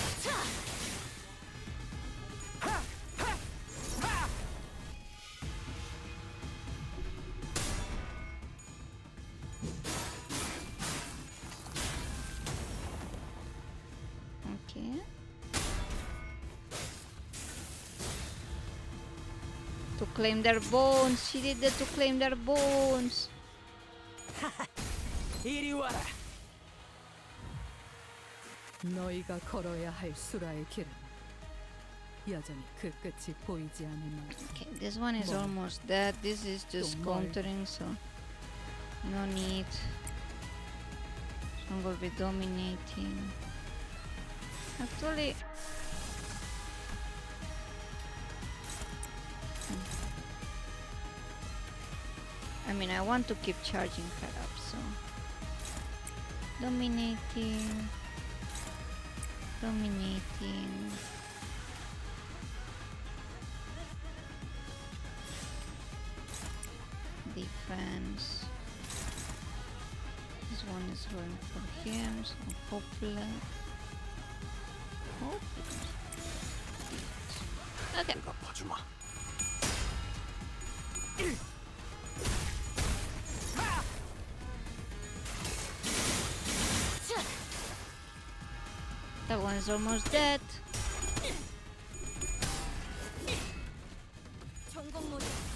Okay. To claim their bones. She did that to claim their bones. 이리 와라. 너희가 걸어야 할 수라의 길은 여전히 그 끝이 보이지 않는 날. Okay, this one is almost dead. This is just countering, so no need. One will be dominating. Actually, I mean, I want to keep charging her up, so dominating. Defense. This one is going for him, so hopefully. Okay. 봐주마. That one is almost dead.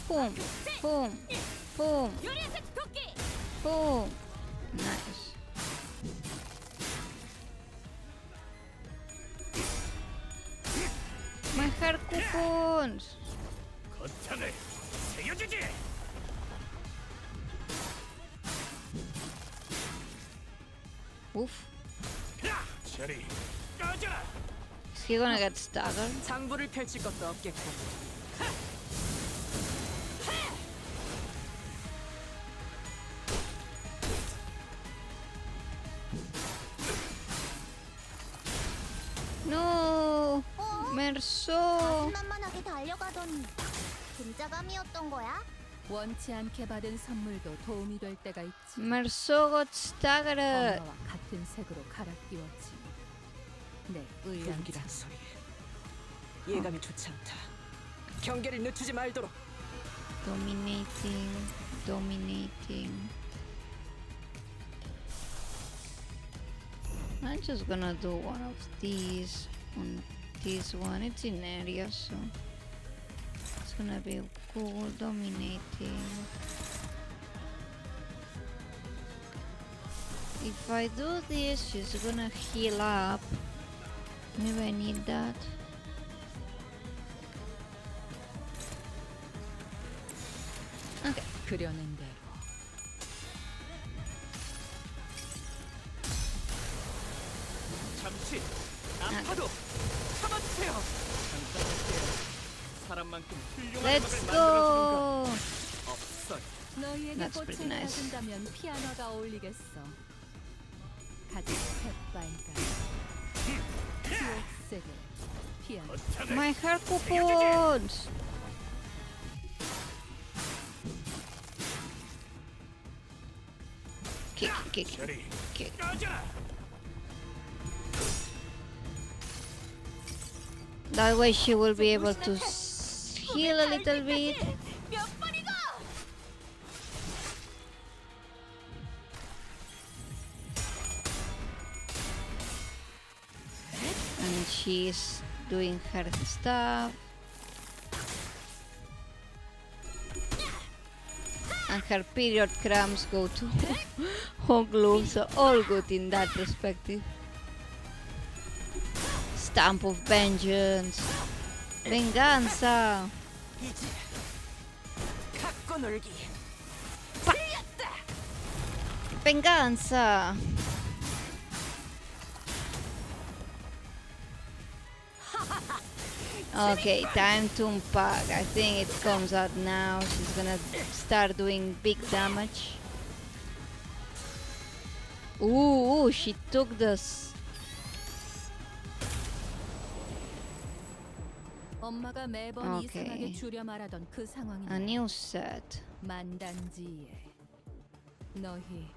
Boom, boom, boom, boom. Nice. My hair coupons. 거창을 새겨주지. Oof. 샤리 가자. Is he gonna get staggered? 장부를 펼칠 것도 없겠고. No, Merso. 자신만만하게 달려가더니 근자감이었던 거야? 원치 않게 받은 선물도 도움이 될 때가 있지. Merso got staggered. 엄마와 같은 색으로 갈아 끼웠지. 내 의한 분기란 소리. 예감이 좋지 않다. 경계를 늦추지 말도록. Dominating. I'm just gonna do one of these on this one. It's in area, so it's gonna be cool. Dominating. If I do this, she's gonna heal up. Maybe I need that. Okay. 그려낸 대로. 잠시 아파도 참아주세요. 사람만큼 훌륭한 Let's 음악을 go. 만들어주는 건 없어요. 너희에게 That's pretty 꽃을 nice. 받은다면 피아노가 어울리겠어. 같이 펫바인가. 수옥색의 피아노. My hair coupons. Kick. 샤리 Kick. 가자. That way she will be able to heal a little bit. 몇 번이고? she's doing her stuff. And her period cramps go to Hoglu, so all good in that perspective. Stamp of vengeance. Venganza. Venganza. Okay, time to unpack. I think it comes out now. She's gonna start doing big damage. Ooh, she took this. 엄마가 매번 오케이. 이상하게 줄여 말하던 그 A 상황이야. new set. 만단지에 너희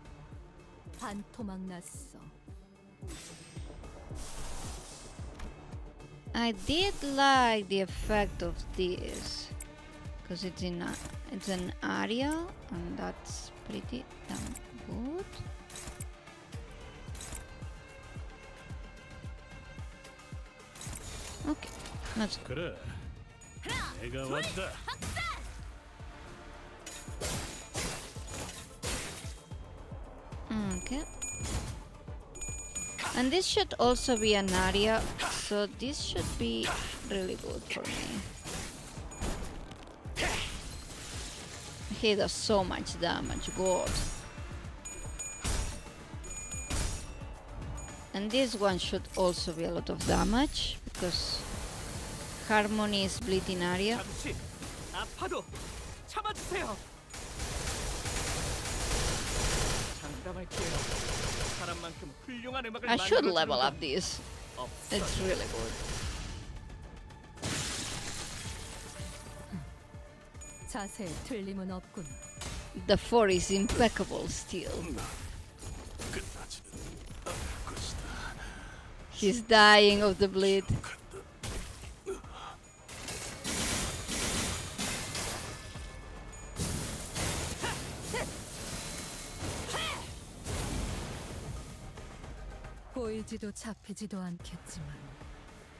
반토막 났어. I did like the effect of this because it's an area and that's pretty damn good. Okay, let's go. 그래. 내가 왔다. Okay. And this should also be an area, so this should be really good for me. He does so much damage, God. And this one should also be a lot of damage, because Harmony is bleeding area. 잠시 아파도 참아주세요. 장담할게요. 사람만큼 훌륭한 음악을 I should 만들어주는 level 건 up this. 없어요. It's really good. 자세에 틀림은 없군. The 4 is impeccable still. 끝나지는 않을 것이다. He's dying of the bleed. 보이지도 잡히지도 않겠지만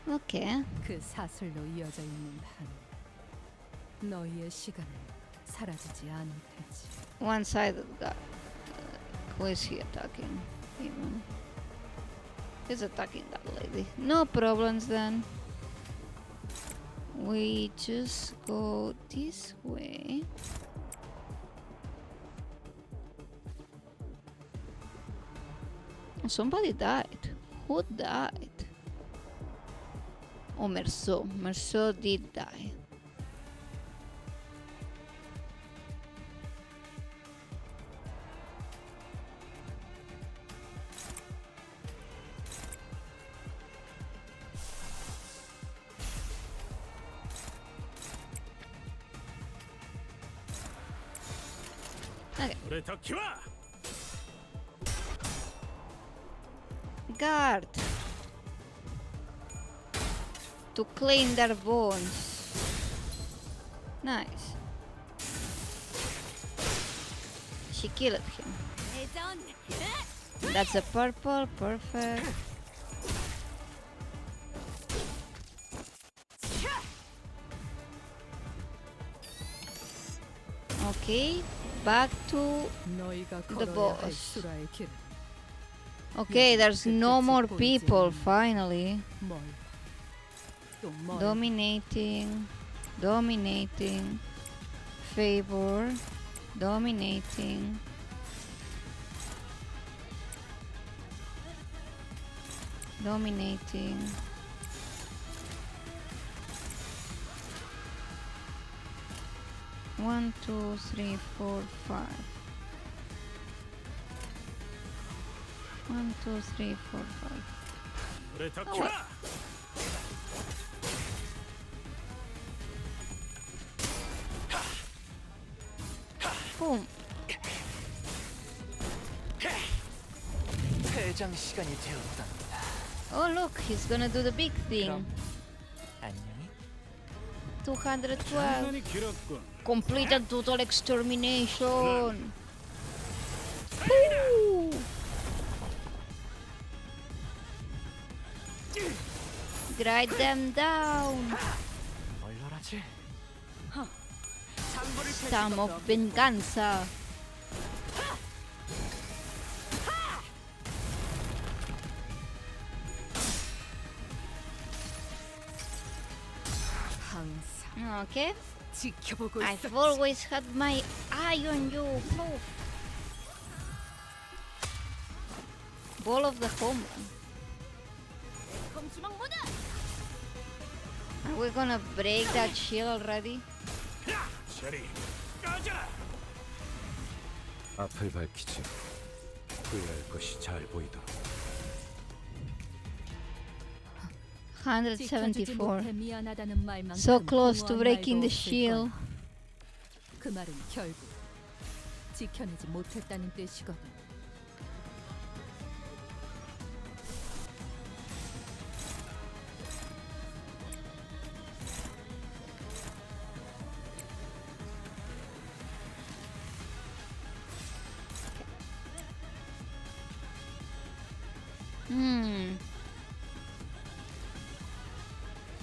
Okay. 그 사슬로 이어져 있는 한 너희의 시간은 사라지지 않을 테지. One-sided guy. Who is he attacking? Him. He's attacking that lady. No problems then. We just go this way. Somebody died. Who died? Oh, Merceau. Merceau did die. 물에 더 키워. Guard. To clean their bones. Nice. She killed him. That's a purple, perfect. Okay, back to 너희가 the 걸어야 할 boss. 수라의 길. Okay, there's no more people finally. 뭘? 또 뭘? Dominating, dominating, favor, dominating. Dominating. One, two, three, four, five. 1, 2, 3, 4, 5. 물에 더 키워. Boom. 퇴장 시간이 되었답니다. Oh look, he's gonna do the big thing. 그럼 안녕히. 212. 장난이 길었군. Completed total extermination. Woo! Grind them down. 얼얼하지? 상부를 펼 Stamp 수밖에 of 없- venganza. 항상 Okay. 지켜보고 I've 있었지. always had my eye on you, Fluff. Ball of the home run. 검수망 모드. Are we gonna break that shield already? 샤리 꺼져라. 앞을 밝히지. 후회할 것이 잘 보이도록. 지켜주지 174. 못해 미안하다는 말만큼 So close to 공허한 breaking 말도 the 없을 shield. 거야. 그 말은 결국 지켜내지 못했다는 뜻이거든.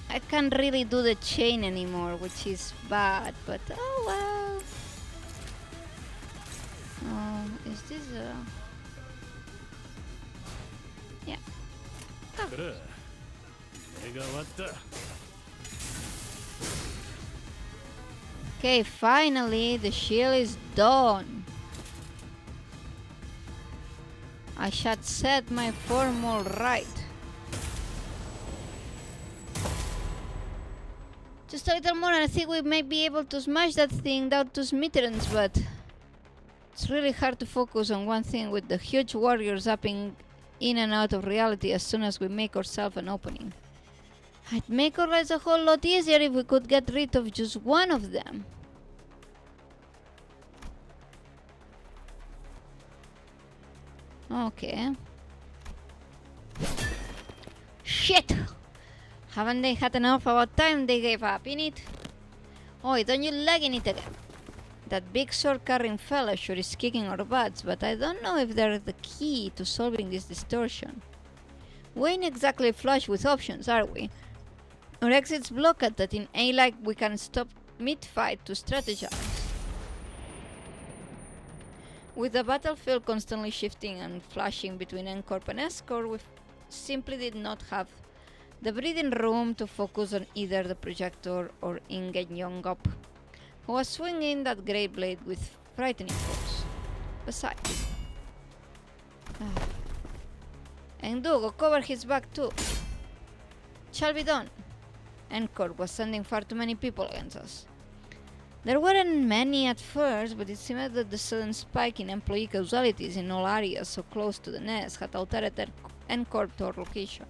I can't really do the chain anymore, which is bad, but oh well. Oh, is this a... Yeah. 그래. 내가 왔다. Okay, finally, the shield is done. I should set my form all right. Just a little more and I think we may be able to smash that thing down to smithereens, but it's really hard to focus on one thing with the huge warriors zapping in and out of reality as soon as we make ourselves an opening. I'd make our lives a whole lot easier if we could get rid of just one of them. Okay. Shit! Haven't they had enough? About time they gave up, innit? Oh, don't you lag in it again? That big sword carrying fella sure is kicking our butts, but I don't know if they're the key to solving this distortion. We ain't exactly flush with options, are we? Our exit's blocked that in A-like we can stop mid-fight to strategize. With the battlefield constantly shifting and flashing between N-Corp and S-Corp, we simply did not have the breathing room to focus on either the projector or Ingen Yongop, who was swinging that great blade with frightening force. Besides, Engdugo covered his back too. Shall be done. N-Corp was sending far too many people against us. There weren't many at first, but it seemed that the sudden spike in employee casualties in all areas so close to the nest had altered N-Corp to our location.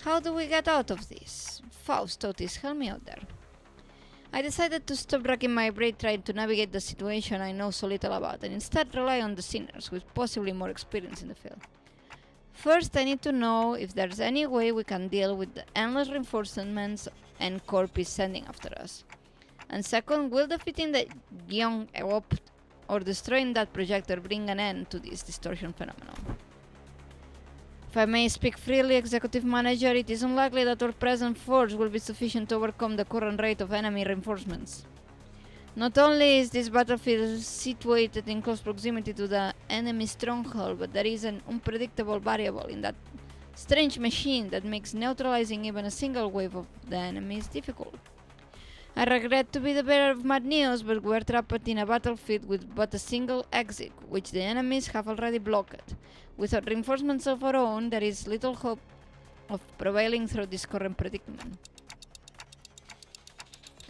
How do we get out of this? Faust, Otis, help me out there. I decided to stop racking my brain trying to navigate the situation I know so little about and instead rely on the sinners with possibly more experience in the field. First, I need to know if there's any way we can deal with the endless reinforcements N-Corp is sending after us. And second, will defeating the young Ewop or destroying that projector bring an end to this distortion phenomenon? If I may speak freely, Executive Manager, it is unlikely that our present force will be sufficient to overcome the current rate of enemy reinforcements. Not only is this battlefield situated in close proximity to the enemy stronghold, but there is an unpredictable variable in that strange machine that makes neutralizing even a single wave of the enemies difficult. I regret to be the bearer of bad news, but we're trapped in a battlefield with but a single exit, which the enemies have already blocked. Without reinforcements of our own, there is little hope of prevailing through this current predicament.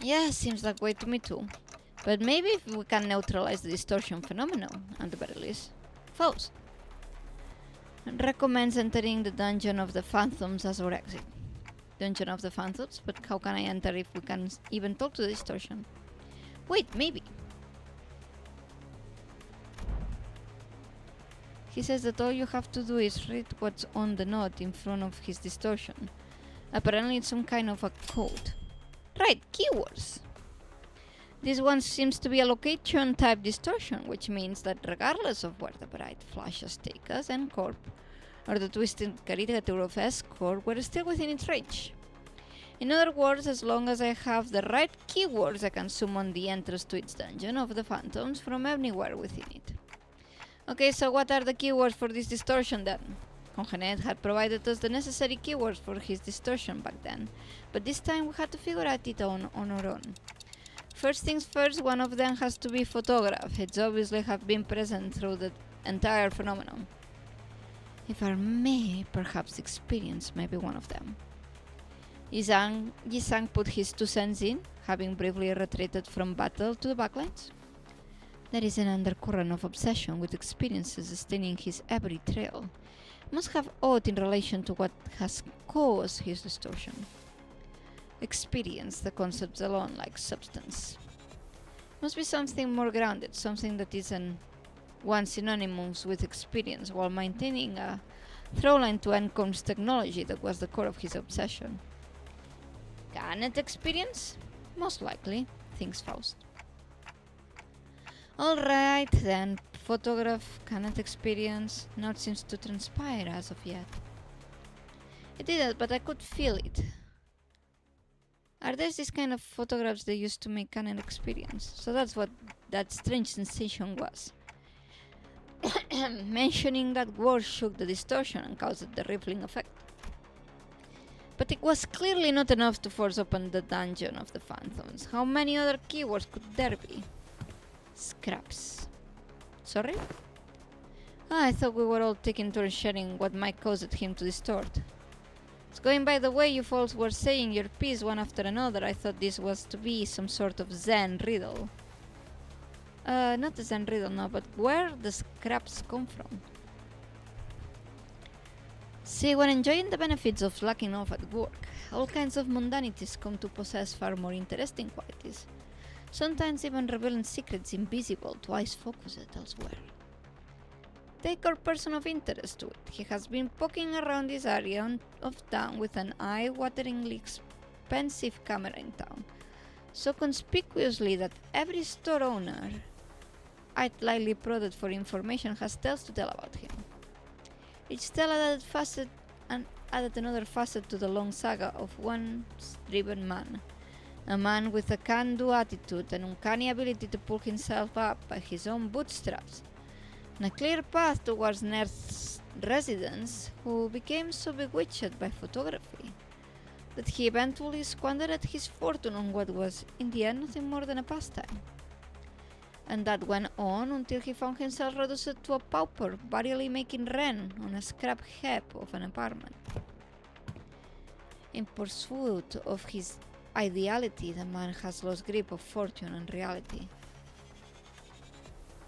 Yeah, seems that way to me too. But maybe if we can neutralize the distortion phenomenon, at the very least. Faust recommends entering the Dungeon of the Phantoms as our exit. Dungeon of the Phantoms? But how can I enter if we can even talk to the distortion? Wait, maybe. He says that all you have to do is read what's on the note in front of his distortion. Apparently it's some kind of a code. Right, keywords. This one seems to be a location type distortion, which means that regardless of where the bright flashes take us, N-Corp or the twisted caricature of escort were still within its range. In other words, as long as I have the right keywords, I can summon the entrance to its dungeon of the phantoms from anywhere within it. Okay, so what are the keywords for this distortion then? Congenet had provided us the necessary keywords for his distortion back then, but this time we had to figure out it on our own. First things first, one of them has to be photograph. It's obviously have been present through the entire phenomenon. If I may, perhaps experience may be one of them. Yisang put his 2 cents in, having briefly retreated from battle to the backlines. There is an undercurrent of obsession with experiences staining his every trail. Must have aught in relation to what has caused his distortion. Experience, the concepts alone like substance. Must be something more grounded, something that isn't one synonymous with experience while maintaining a throwline to Encom's technology that was the core of his obsession. Can it experience? Most likely, thinks Faust. Alright then, photograph, cannot experience, not seems to transpire as of yet. It didn't, but I could feel it. Are there this kind of photographs they used to make canon experience? So that's what that strange sensation was. Mentioning that word shook the distortion and caused the rippling effect. But it was clearly not enough to force open the dungeon of the phantoms. How many other keywords could there be? Scraps. Sorry? I thought we were all taking turns sharing what might cause him to distort. It's going by the way you folks were saying your piece one after another, I thought this was to be some sort of Zen riddle. Not a Zen riddle, no, but where the scraps come from? See, when enjoying the benefits of slacking off at work, all kinds of mundanities come to possess far more interesting qualities, sometimes even revealing secrets invisible to eyes focused elsewhere. Take our person of interest to it. He has been poking around this area of town with an eye-wateringly expensive camera in town, so conspicuously that every store owner I'd lightly prodded for information has tales to tell about him. Each tale added another facet to the long saga of one driven man. A man with a can-do attitude and uncanny ability to pull himself up by his own bootstraps, and a clear path towards Nerth's residence, who became so bewitched by photography that he eventually squandered his fortune on what was, in the end, nothing more than a pastime. And that went on until he found himself reduced to a pauper, barely making rent on a scrap heap of an apartment. In pursuit of his ideality, the man has lost grip of fortune and reality.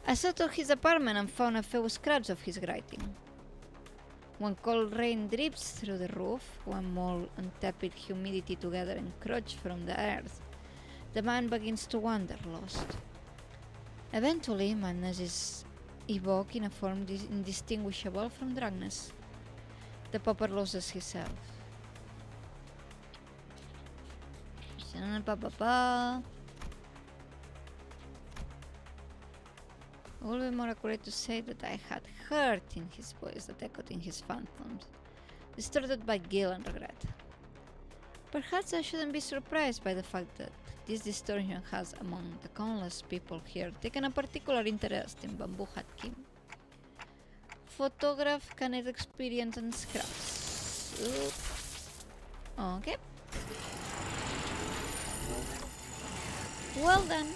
I sought out his apartment and found a few scraps of his writing. When cold rain drips through the roof, when mold and tepid humidity together encroach from the earth, the man begins to wander lost. Eventually, madness is evoked in a form indistinguishable from drunkenness. The pauper loses himself. It would be more accurate to say that I had heard in his voice that echoed in his phantoms, distorted by guilt and regret. Perhaps I shouldn't be surprised by the fact that this distortion has, among the countless people here, taken a particular interest in Bamboo Hat Kim. Photograph, Canet experience, and scraps. Okay. Well then.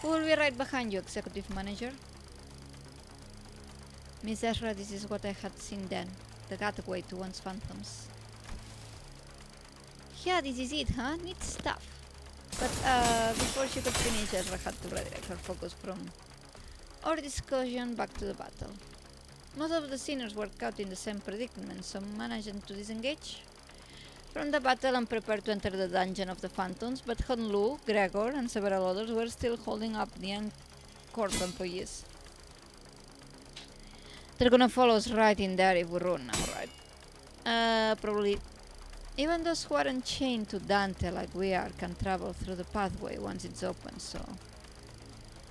We'll be right behind you, Executive Manager. Miss Ezra, this is what I had seen then. The gateway to one's phantoms. Yeah, this is it, huh? Neat stuff. But before she could finish, Ezra had to redirect her focus from our discussion back to the battle. Most of the sinners were caught in the same predicament, so managed to disengage from the battle and prepare to enter the dungeon of the phantoms, but Honlu, Gregor, and several others were still holding up the Corp employees. They're gonna follow us right in there if we run now, right? Probably. Even those who aren't chained to Dante like we are can travel through the pathway once it's open, so...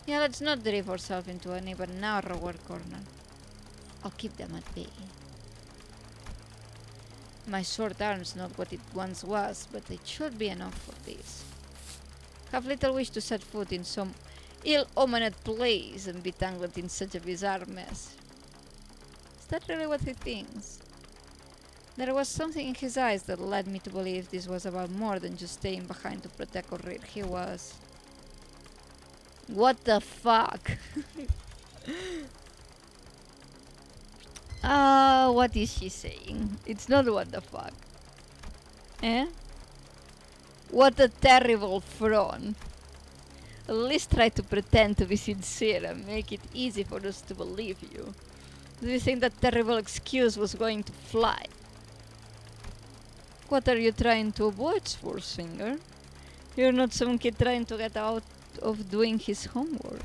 Yeah, let's not drive ourselves into an even narrower corner. I'll keep them at bay. My short arm's not what it once was, but it should be enough for this. Have little wish to set foot in some ill-omened place and be tangled in such a bizarre mess. Is that really what he thinks? There was something in his eyes that led me to believe this was about more than just staying behind to protect or rid. He was... What the fuck? What is she saying? It's not what the fuck. Eh? What a terrible fraud. At least try to pretend to be sincere and make it easy for us to believe you. Do you think that terrible excuse was going to fly? What are you trying to avoid, Schwarzenegger? You're not some kid trying to get out of doing his homework.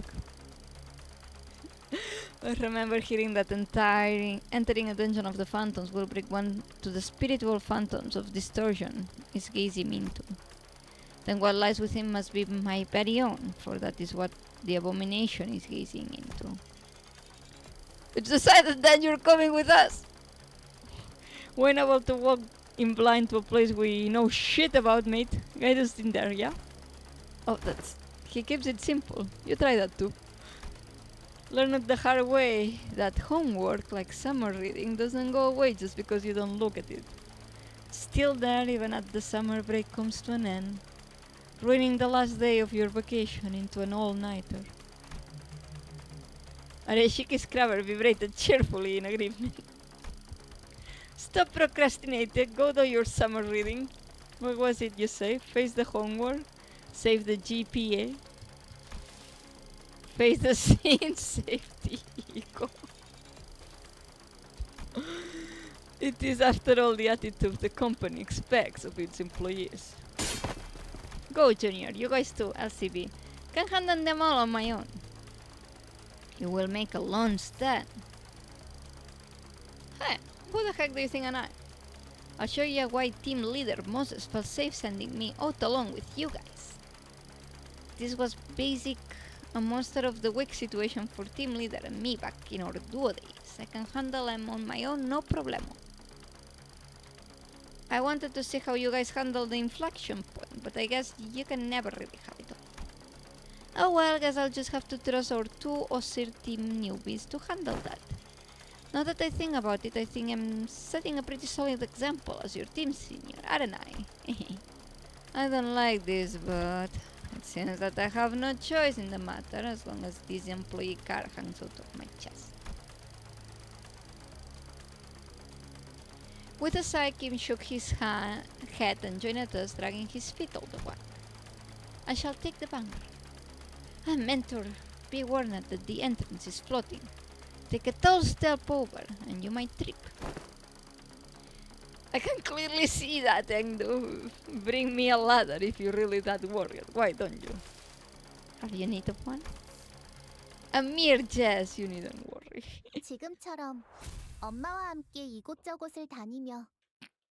I remember hearing that entering a dungeon of the phantoms will bring one to the spiritual phantoms of distortion is gazing into. Then what lies within must be my very own, for that is what the abomination is gazing into. It's decided that you're coming with us! We're not able to walk in blind to a place we know shit about, mate. Guide us in there, yeah? Oh, that's... He keeps it simple. You try that too. Learn it the hard way that homework, like summer reading, doesn't go away just because you don't look at it. It's still there even as the summer break comes to an end, ruining the last day of your vacation into an all-nighter. Areshiki Scrabber vibrated cheerfully in agreement. Stop procrastinating, go do your summer reading. What was it you say? Face the homework? Save the GPA? Face the scene, safety ego. It is after all the attitude the company expects of its employees. Go, Junior, you guys too, LCB. Can handle them all on my own. You will make a long stand. Hey, who the heck do you think I am? I'll show you why team leader Moses felt safe sending me out along with you guys. This was a monster of the week situation for team leader and me back in our duo days. I can handle them on my own, no problemo. I wanted to see how you guys handle the inflection point, but I guess you can never really have it all. Oh well, guess I'll just have to trust our two Osir team newbies to handle that. Now that I think about it, I think I'm setting a pretty solid example as your team senior, aren't I? I don't like this, but it seems that I have no choice in the matter as long as this employee card hangs out of my chest. With a sigh, Kim shook his head and joined us, dragging his feet all the while. I shall take the banner. Mentor, be warned that the entrance is floating. Take a tall step over, and you might trip. I can clearly see that, Engdo. Bring me a ladder if you're really that worried. Why don't you? Have you need of one? A mere jest, you needn't worry. 지금처럼 엄마와 함께 이곳저곳을 다니며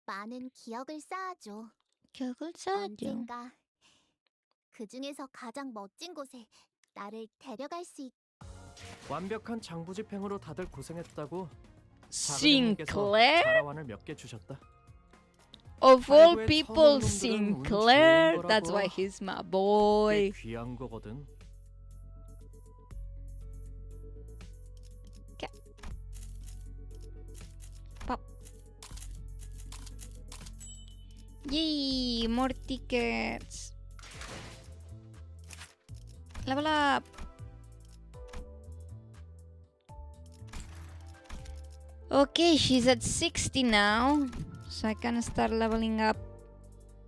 많은 기억을 쌓아줘. 기억을 쌓아줘. 언젠가 그 중에서 가장 멋진 곳에 나를 데려갈 수 있. 완벽한 장부 집행으로 다들 고생했다고. Sinclair? 자라완을 몇 개 주셨다. Of all people, Sinclair. That's why he's my boy. 귀한 거거든. Okay. Pop. Yay! More tickets. Level up. Okay, she's at 60 now, so I can start leveling up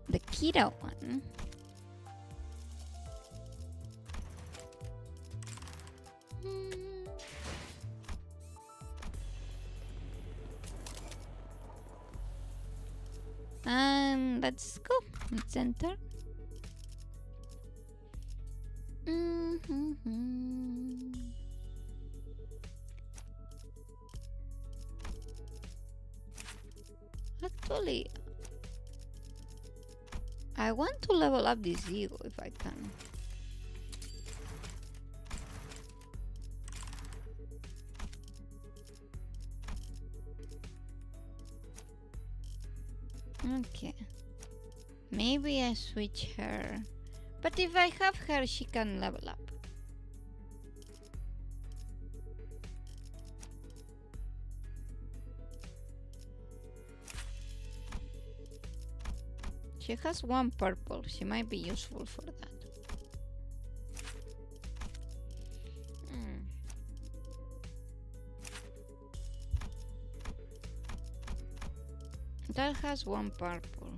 the Kira one. And let's go. Let's enter. Actually, I want to level up this ego if I can. Okay. Maybe I switch her. But if I have her, she can level up. She has one purple. She might be useful for that. That has one purple.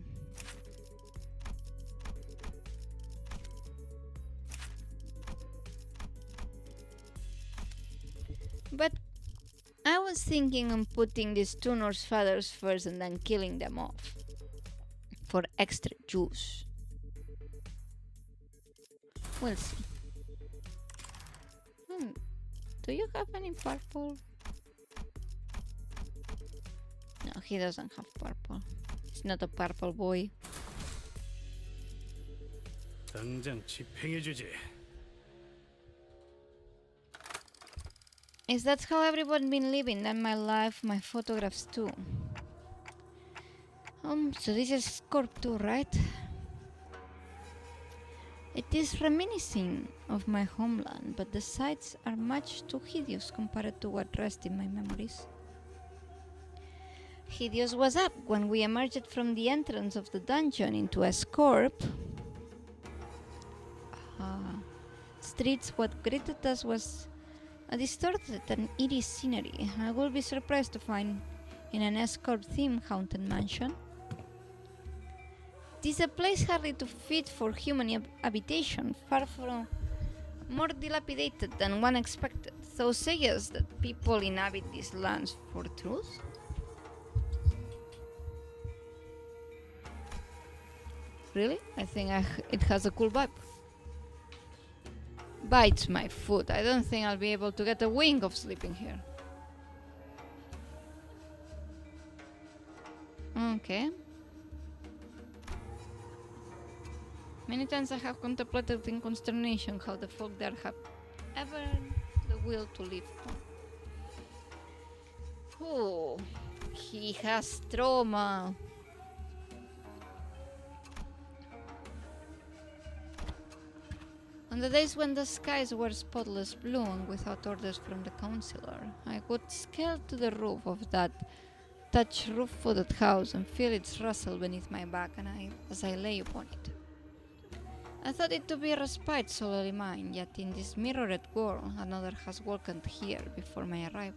But I was thinking of putting these two Norse fathers first and then killing them off for extra juice. We'll see. Do you have any purple? No, he doesn't have purple. He's not a purple boy. 당장 집행해주지. Is that how everyone been living? Then my life, my photographs too. So this is Corp 2, right? It is reminiscing of my homeland, but the sights are much too hideous compared to what rests in my memories. Hideous was up when we emerged from the entrance of the dungeon into a Scorp. Streets, what greeted us was a distorted and eerie scenery. I will be surprised to find in an escort theme haunted mansion. It is a place hardly to fit for human habitation, far from more dilapidated than one expected. Thou sayest that people inhabit these lands for truth? Really? I think it has a cool vibe. Bites my foot. I don't think I'll be able to get a wink of sleeping here. Okay. Many times I have contemplated in consternation how the folk there have ever the will to live on. Oh, he has trauma. On the days when the skies were spotless blue and without orders from the councillor, I would scale to the roof of that thatched roof-footed house and feel its rustle beneath my back as I lay upon it. I thought it to be a respite solely mine, yet in this mirrored world another has welcomed here before my arrival.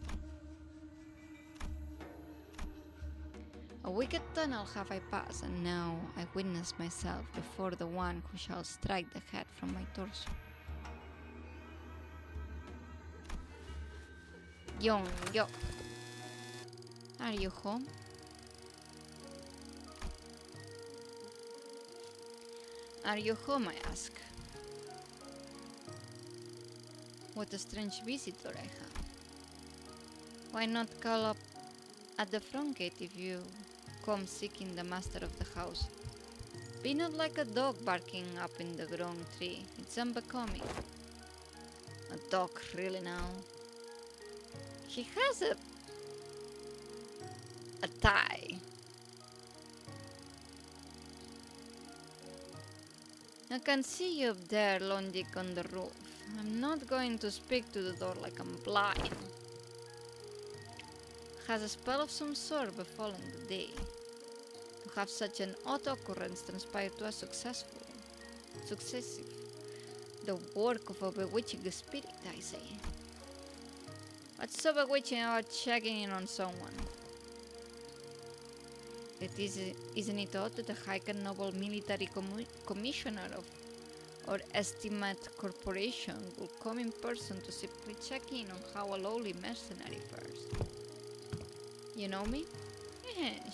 A wicked tunnel have I passed, and now I witness myself before the one who shall strike the head from my torso. Young, yo. Are you home? Are you home, I ask? What a strange visitor I have. Why not call up at the front gate if you come seeking the master of the house? Be not like a dog barking up in the grown tree. It's unbecoming. A dog, really now? He has a tie. I can see you up there, lounging on the roof. I'm not going to speak to the door like I'm blind. Has a spell of some sort befallen the day? To have such an odd occurrence transpire to a successive, the work of a bewitching spirit, I say. What's so bewitching about checking in on someone? Isn't it odd that the high and noble military commissioner of or estimate corporation will come in person to simply check in on how a lowly mercenary fares? You know me?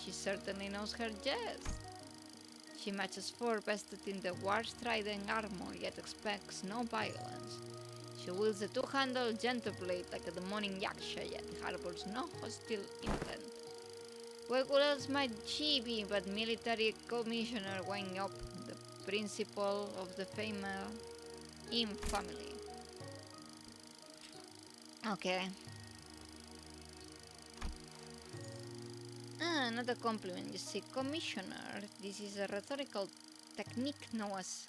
She certainly knows her jest. She matches 4 vested in the war-strident armor, yet expects no violence. She wields a 2-handled gentle blade like a demonic yaksha, yet harbors no hostile intent. What else might she be but military commissioner weighing up the principle of the female Im family? Okay. Ah, not a compliment, you see, Commissioner. This is a rhetorical technique known as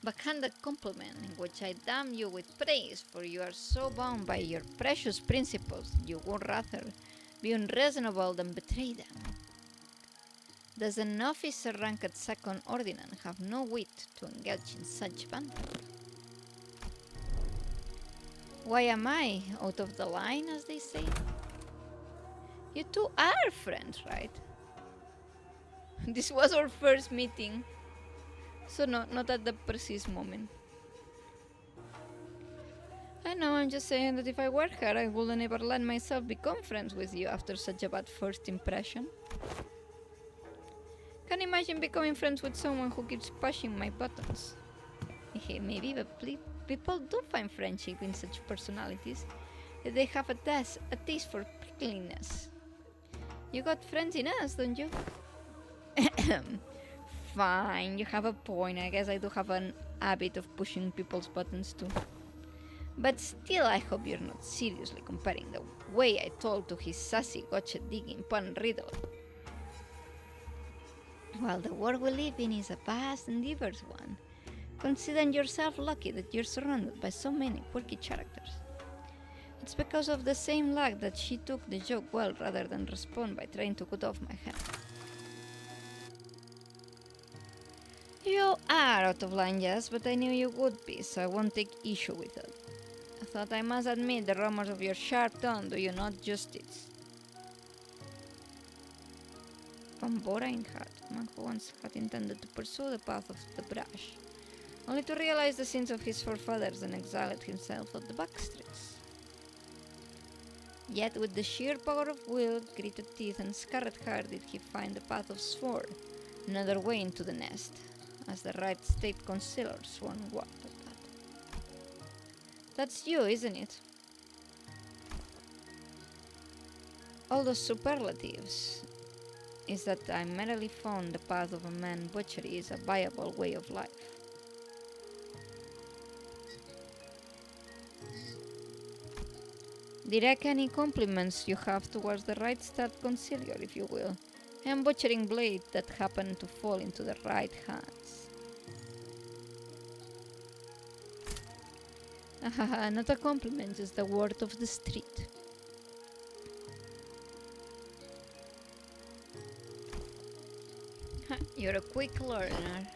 backhanded compliment, in which I damn you with praise, for you are so bound by your precious principles that you would rather be unreasonable than betray them. Does an officer ranked second ordinary have no wit to engage in such banter? Why am I out of the line, as they say? You two are friends, right? This was our first meeting, so not at the precise moment. I know, I'm just saying that if I were her, I would never let myself become friends with you after such a bad first impression. Can't imagine becoming friends with someone who keeps pushing my buttons. Maybe, but people do find friendship in such personalities if they have a taste for prickliness. You got friends in us, don't you? Fine, you have a point. I guess I do have an habit of pushing people's buttons too. But still, I hope you're not seriously comparing the way I told to his sassy gotcha-digging pun riddle. Well, the world we live in is a vast and diverse one. Consider yourself lucky that you're surrounded by so many quirky characters. It's because of the same luck that she took the joke well rather than respond by trying to cut off my head. You are out of line, yes, but I knew you would be, so I won't take issue with it. I thought I must admit the rumors of your sharp tongue do you not justice. Van Borainhart, a man who once had intended to pursue the path of the brush, only to realize the sins of his forefathers and exiled himself at the backstreets. Yet with the sheer power of will, gritted teeth and scarred heart did he find the path of sword, another way into the nest, as the right state concealer swan walked at that. That's you, isn't it? All those superlatives is that I merely found the path of a man butchery is a viable way of life. Direct any compliments you have towards the right stat conciliar, if you will, and butchering blade that happen to fall into the right hands. Not a compliment, just the word of the street. You're a quick learner.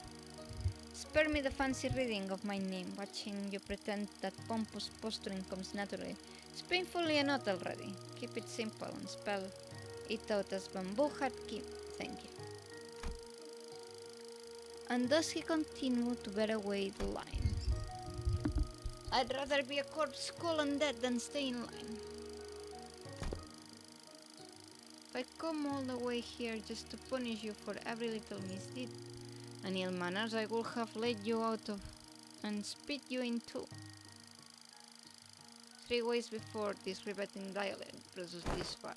Spare me the fancy reading of my name. Watching you pretend that pompous posturing comes naturally. It's painfully a knot already. Keep it simple and spell it out as Bamboo Hat Kim. Thank you. And thus he continued to bear away the line. I'd rather be a corpse cold and dead than stay in line. If I come all the way here just to punish you for every little misdeed and ill manners, I would have let you out of and spit you in two. 3 ways before this riveting dialogue process this far.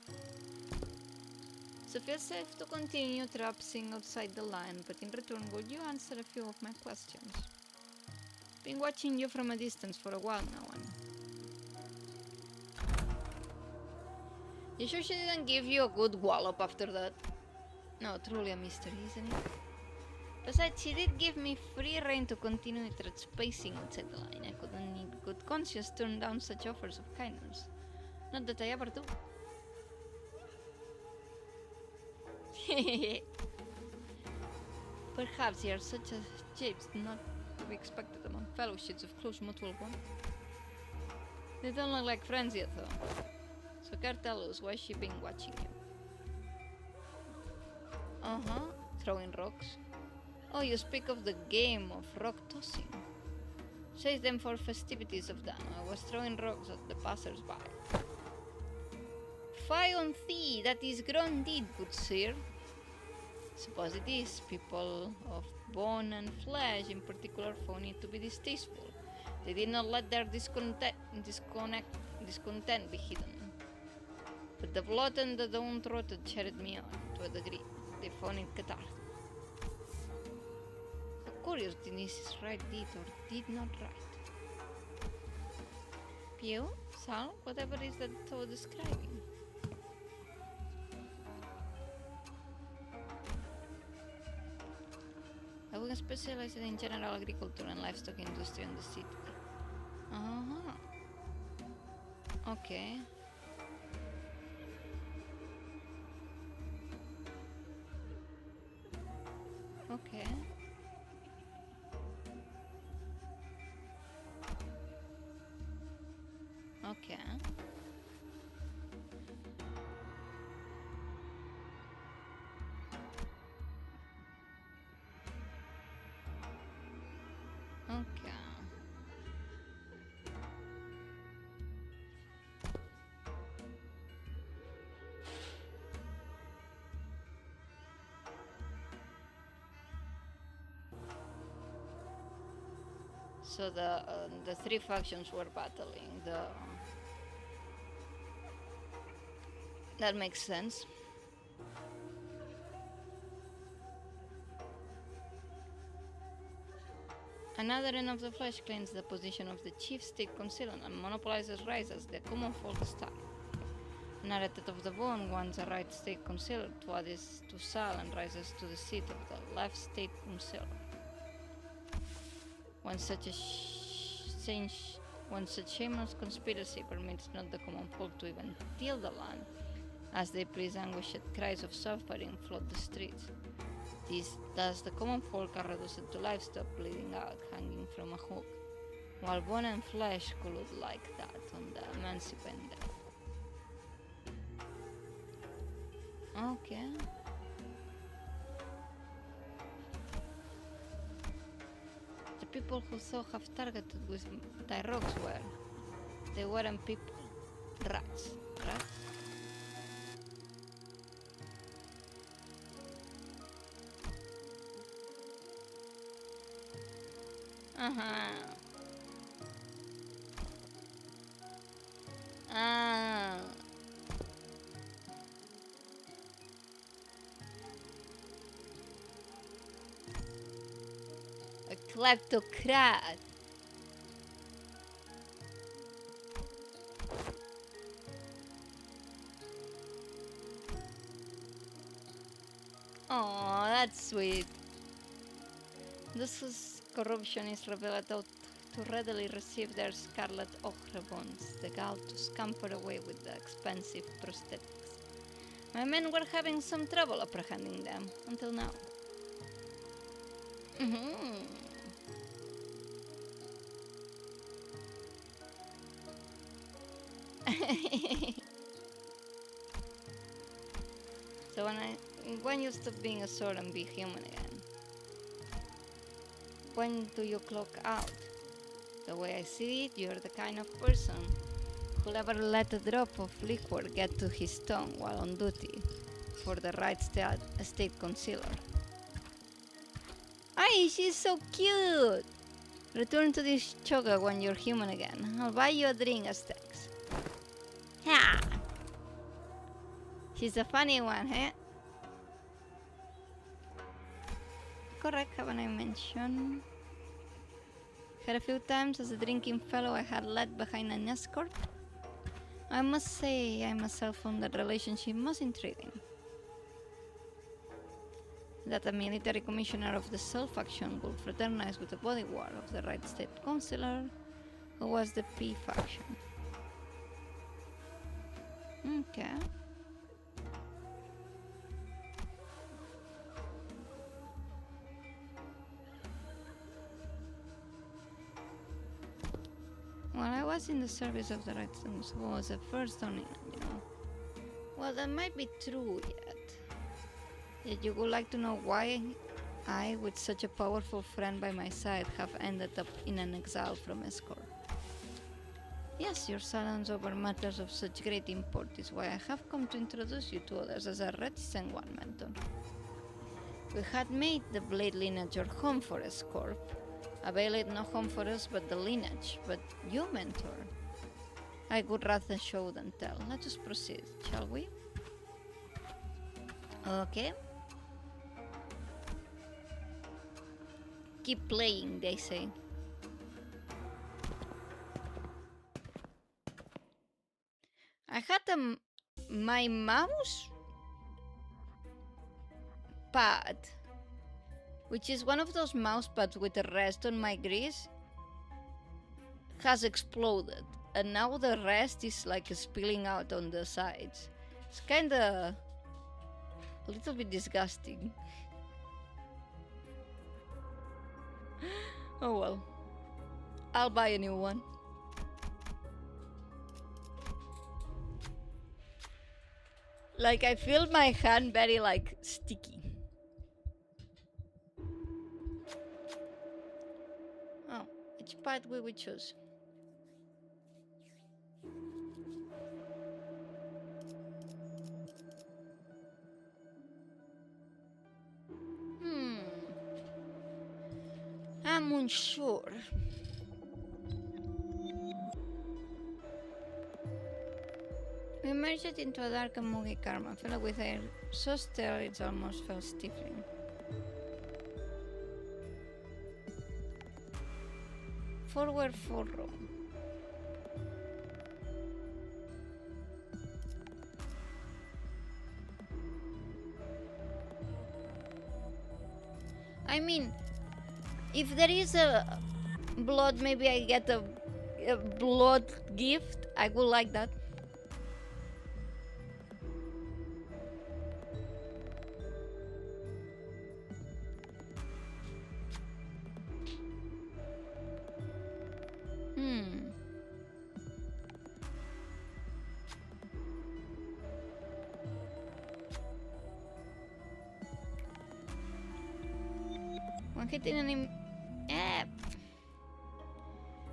So feel safe to continue trapsing outside the line, but in return would you answer a few of my questions? Been watching you from a distance for a while now, and you sure she didn't give you a good wallop after that? No, truly a mystery, isn't it? Besides, she did give me free rein to continue spacing outside the line. I couldn't in good conscience turn down such offers of kindness. Not that I ever do. Perhaps they are such a shapes not to be expected among fellowships of close mutual bond. They don't look like friends yet, though. So can't tell us why she been watching you. Throwing rocks. Oh, you speak of the game of rock tossing. Save them for festivities of dawn. I was throwing rocks at the passers-by. Fie on thee, that is grown deed, good sir. Suppose it is. People of bone and flesh in particular found it to be distasteful. They did not let their discontent be hidden. But the blood and the downtrodden cheered me on to a degree. They found it cathartic. How curious Denise's right did or did not right. Pew, Sal, whatever is that thou describing. we specialize in general agriculture and livestock industry in the city. Okay. Okay. Okay. Okay. So the three factions were battling. That makes sense. Another end of the flesh claims the position of the chief state concealer and monopolizes rights as the common folk star. Another head of the bone wants a right state concealer to add this to Sal and rises to the seat of the left state concealer. When such shameless conspiracy permits not the common folk to even till the land, as they please, anguished cries of suffering flood the streets. Thus the common folk are reduced to livestock bleeding out, hanging from a hook, while bone and flesh collude like that on the emancipant death. Okay. The people who Thor have targeted with thy rocks they weren't people, rats. A kleptocrat. Oh, that's sweet. This is corruption is revealed out to readily receive their scarlet ochre bonds, the gall to scamper away with the expensive prosthetics. My men were having some trouble apprehending them until now. So when you stop being a sword and be human again? When do you clock out? The way I see it, you're the kind of person who'll never let a drop of liquor get to his tongue while on duty for the right state concealer. Ay, she's so cute! Return to this choga when you're human again. I'll buy you a drink as thanks. Ha! She's a funny one, eh? Correct, haven't I mentioned? Had a few times as a drinking fellow I had led behind an escort. I must say I myself found that relationship most intriguing. That a military commissioner of the Soul faction would fraternize with the bodyguard of the right state consular, who was the P faction. Okay. Well, I was in the service of the right things, who was the first on it, you know. Well, that might be true yet you would like to know why I, with such a powerful friend by my side, have ended up in an exile from escort. Yes, your silence over matters of such great import is why I have come to introduce you to others as a reticent one, mentor. We had made the blade lineage our home for escort. Avail it no home for us but the lineage, but you, mentor. I would rather show than tell. Let us proceed, shall we? Okay. Keep playing, they say. I had my mouse pad which is one of those mouse pads with a rest on my grease, has exploded, and now the rest is like spilling out on the sides. It's kinda a little bit disgusting. Oh well. I'll buy a new one. Like, I feel my hand very like sticky. Oh, which part will we choose? I'm unsure. We merged it into a dark and muggy karma, filled with air so stale it almost felt stifling. Forward 4 row. I mean, if there is a blood, maybe I get a blood gift. I would like that.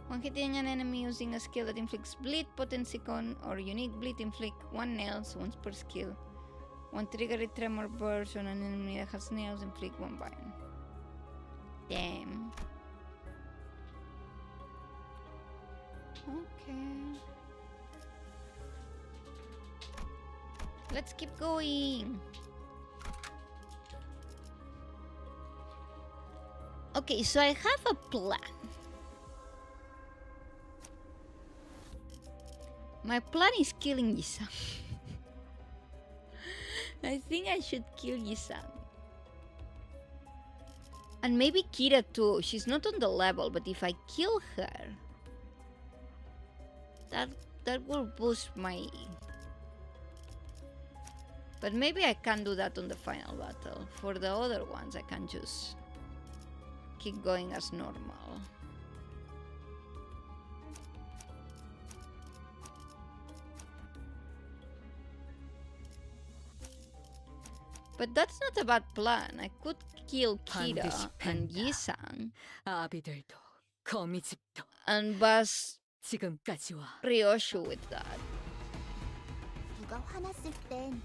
One hitting an enemy using a skill that inflicts bleed, potency con, or unique bleed inflict 1 nails once per skill. One trigger a tremor burst on an enemy that has nails, inflict 1 burn. Damn. Okay. Let's keep going. Okay, so I have a plan. My plan is killing Yisan. I think I should kill Yisan. And maybe Kira too. She's not on the level, but if I kill her, that will boost my... But maybe I can't do that on the final battle. For the other ones, I can just keep going as normal. But that's not a bad plan. I could kill Kira and Yisan 아비들도 거미집도 and bust 지금까지 와. Ryoshu with that. 누가 화났을 땐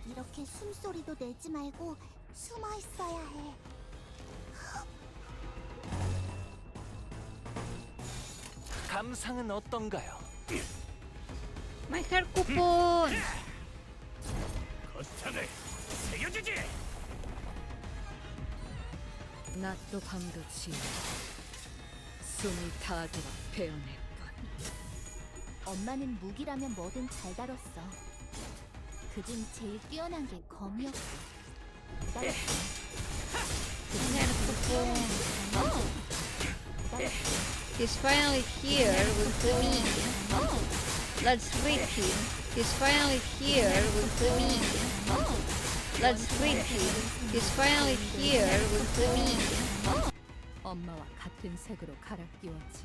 이렇게 숨소리도 내지 말고 숨어 있어야 해. 감상은 어떤가요? My hair coupon! 거창을 새겨주지. 낮도 밤도 지어 숨이 다 들어 베어낼 것. 엄마는 무기라면 뭐든 잘 다뤘어. 그중 제일 뛰어난 게 검이었어. He's finally here with me. Let's read him. He's finally here with me. Let's read him. He's finally here with me. 엄마와 같은 색으로 갈아 끼웠지.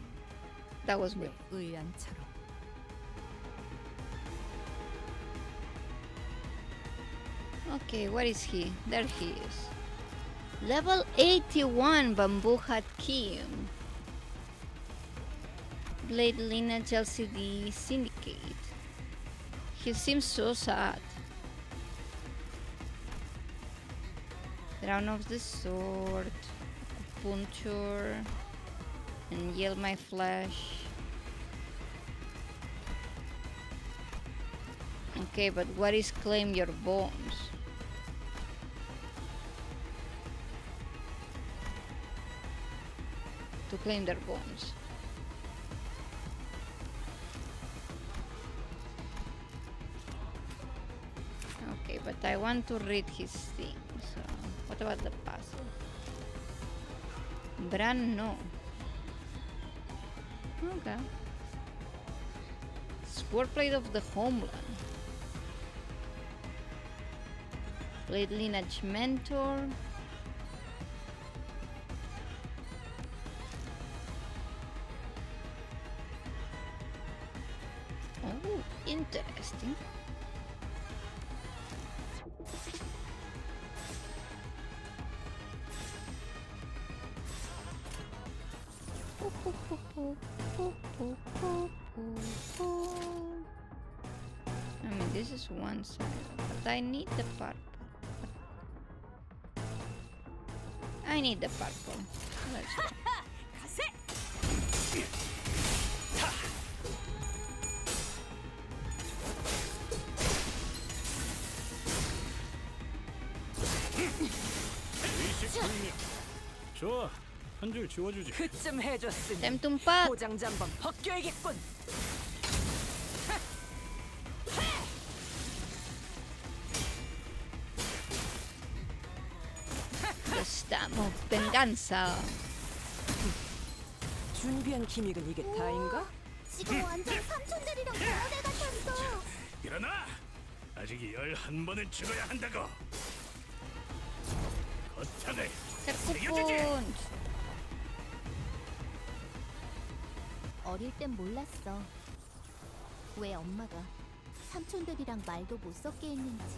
That was 내 weird. 의안처럼. Okay, where is he? There he is. Level 81 Bamboo Hat Kim. Blade Lineage LCD Syndicate. He seems so sad. Crown of the Sword. Puncture. And Yield My Flesh. Okay, but what is Claim Your Bones? To claim their bones. Okay, but I want to read his thing, so what about the puzzle? Brand no. Okay. Swordplate of the Homeland. Blade Lineage Mentor. Oh, interesting. I mean, this is one side, but I need the purple. I need the purple. Let's go. 의식 불명. 좋아, 한 줄 지워주지. 그쯤 해줬으니 Time to unpack. 포장지 한번 벗겨야겠군. The stamp of venganza. 준비한 기믹은 이게 다인가? 지금 완전 삼촌들이랑 대화대 같았어. 일어나! 아직 11번은 죽어야 한다고! 거창을 Coupon. 어릴 땐 몰랐어. 왜 엄마가 삼촌들이랑 말도 못 섞게 했는지.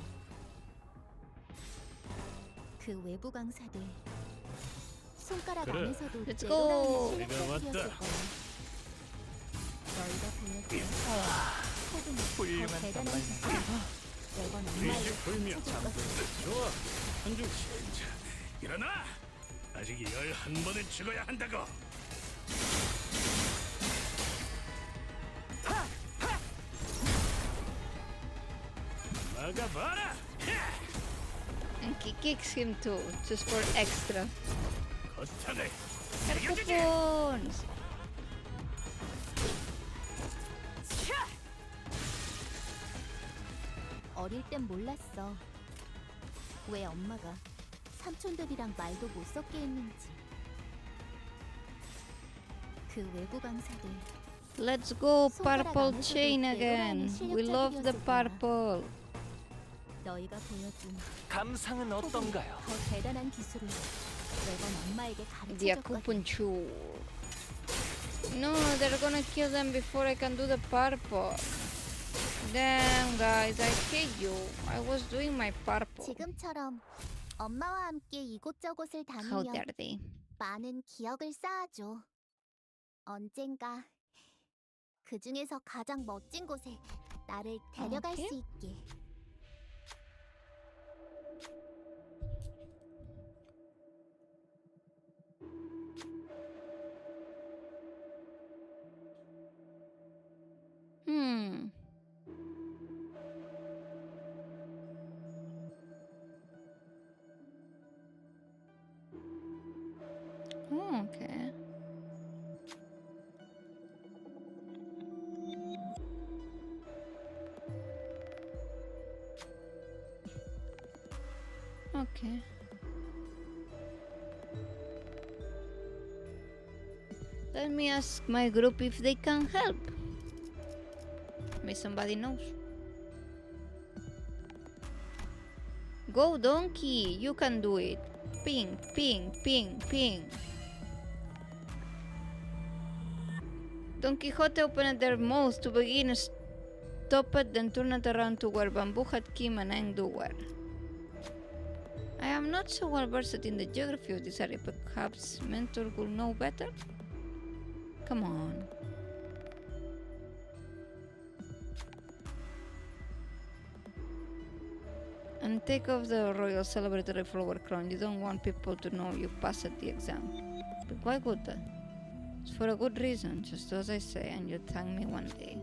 그 외부 강사들 손가락 그래. 안에서도 Let's 내로라는 go. 내가 실력들이었을 왔다. 거야. 너희가 보여준 혹은 훌륭한 더 대단한 단말이네. 기술. 매번 엄마에게 의식 불명. 가르쳐줬거든. 좋아, 한 줄 진짜. 일어나! 아직 11번은 죽어야 한다고! 막아봐라! And he kicks him too, just for extra. 거창을 Coupons. 어릴 땐 몰랐어. 왜 엄마가 삼촌들이랑 말도 못 섞게 했는지. 그 외부 강사들 Let's go 손가락 purple 안에서도 chain again. 내로라는 We love the 실력자들이었을 거야. purple. 너희가 보여준 감상은 혹은 어떤가요? 더 대단한 기술을 매번 엄마에게 The 가르쳐줬거든. acupuncture. No, they're gonna kill them before I can do the purple. Damn, guys, I hate you. I was doing my purple. 지금처럼 엄마와 함께 이곳저곳을 How 다니며 dare they? 많은 기억을 쌓아줘. 언젠가 그 중에서 가장 멋진 곳에 나를 데려갈 오케이. 수 있게. Hmm. Oh, okay. Okay. Let me ask my group if they can help. Maybe somebody knows. Go, donkey! You can do it. Ping, ping, ping, ping. Don Quixote opened their mouths to begin, stopped, then turned around to where Bamboo had Kim and Engdower. I am not so well versed in the geography of this area. Perhaps Mentor will know better? Come on. And take off the royal celebratory flower crown. You don't want people to know you passed the exam. But why would that? It's for a good reason, just as I say, and you'll thank me one day.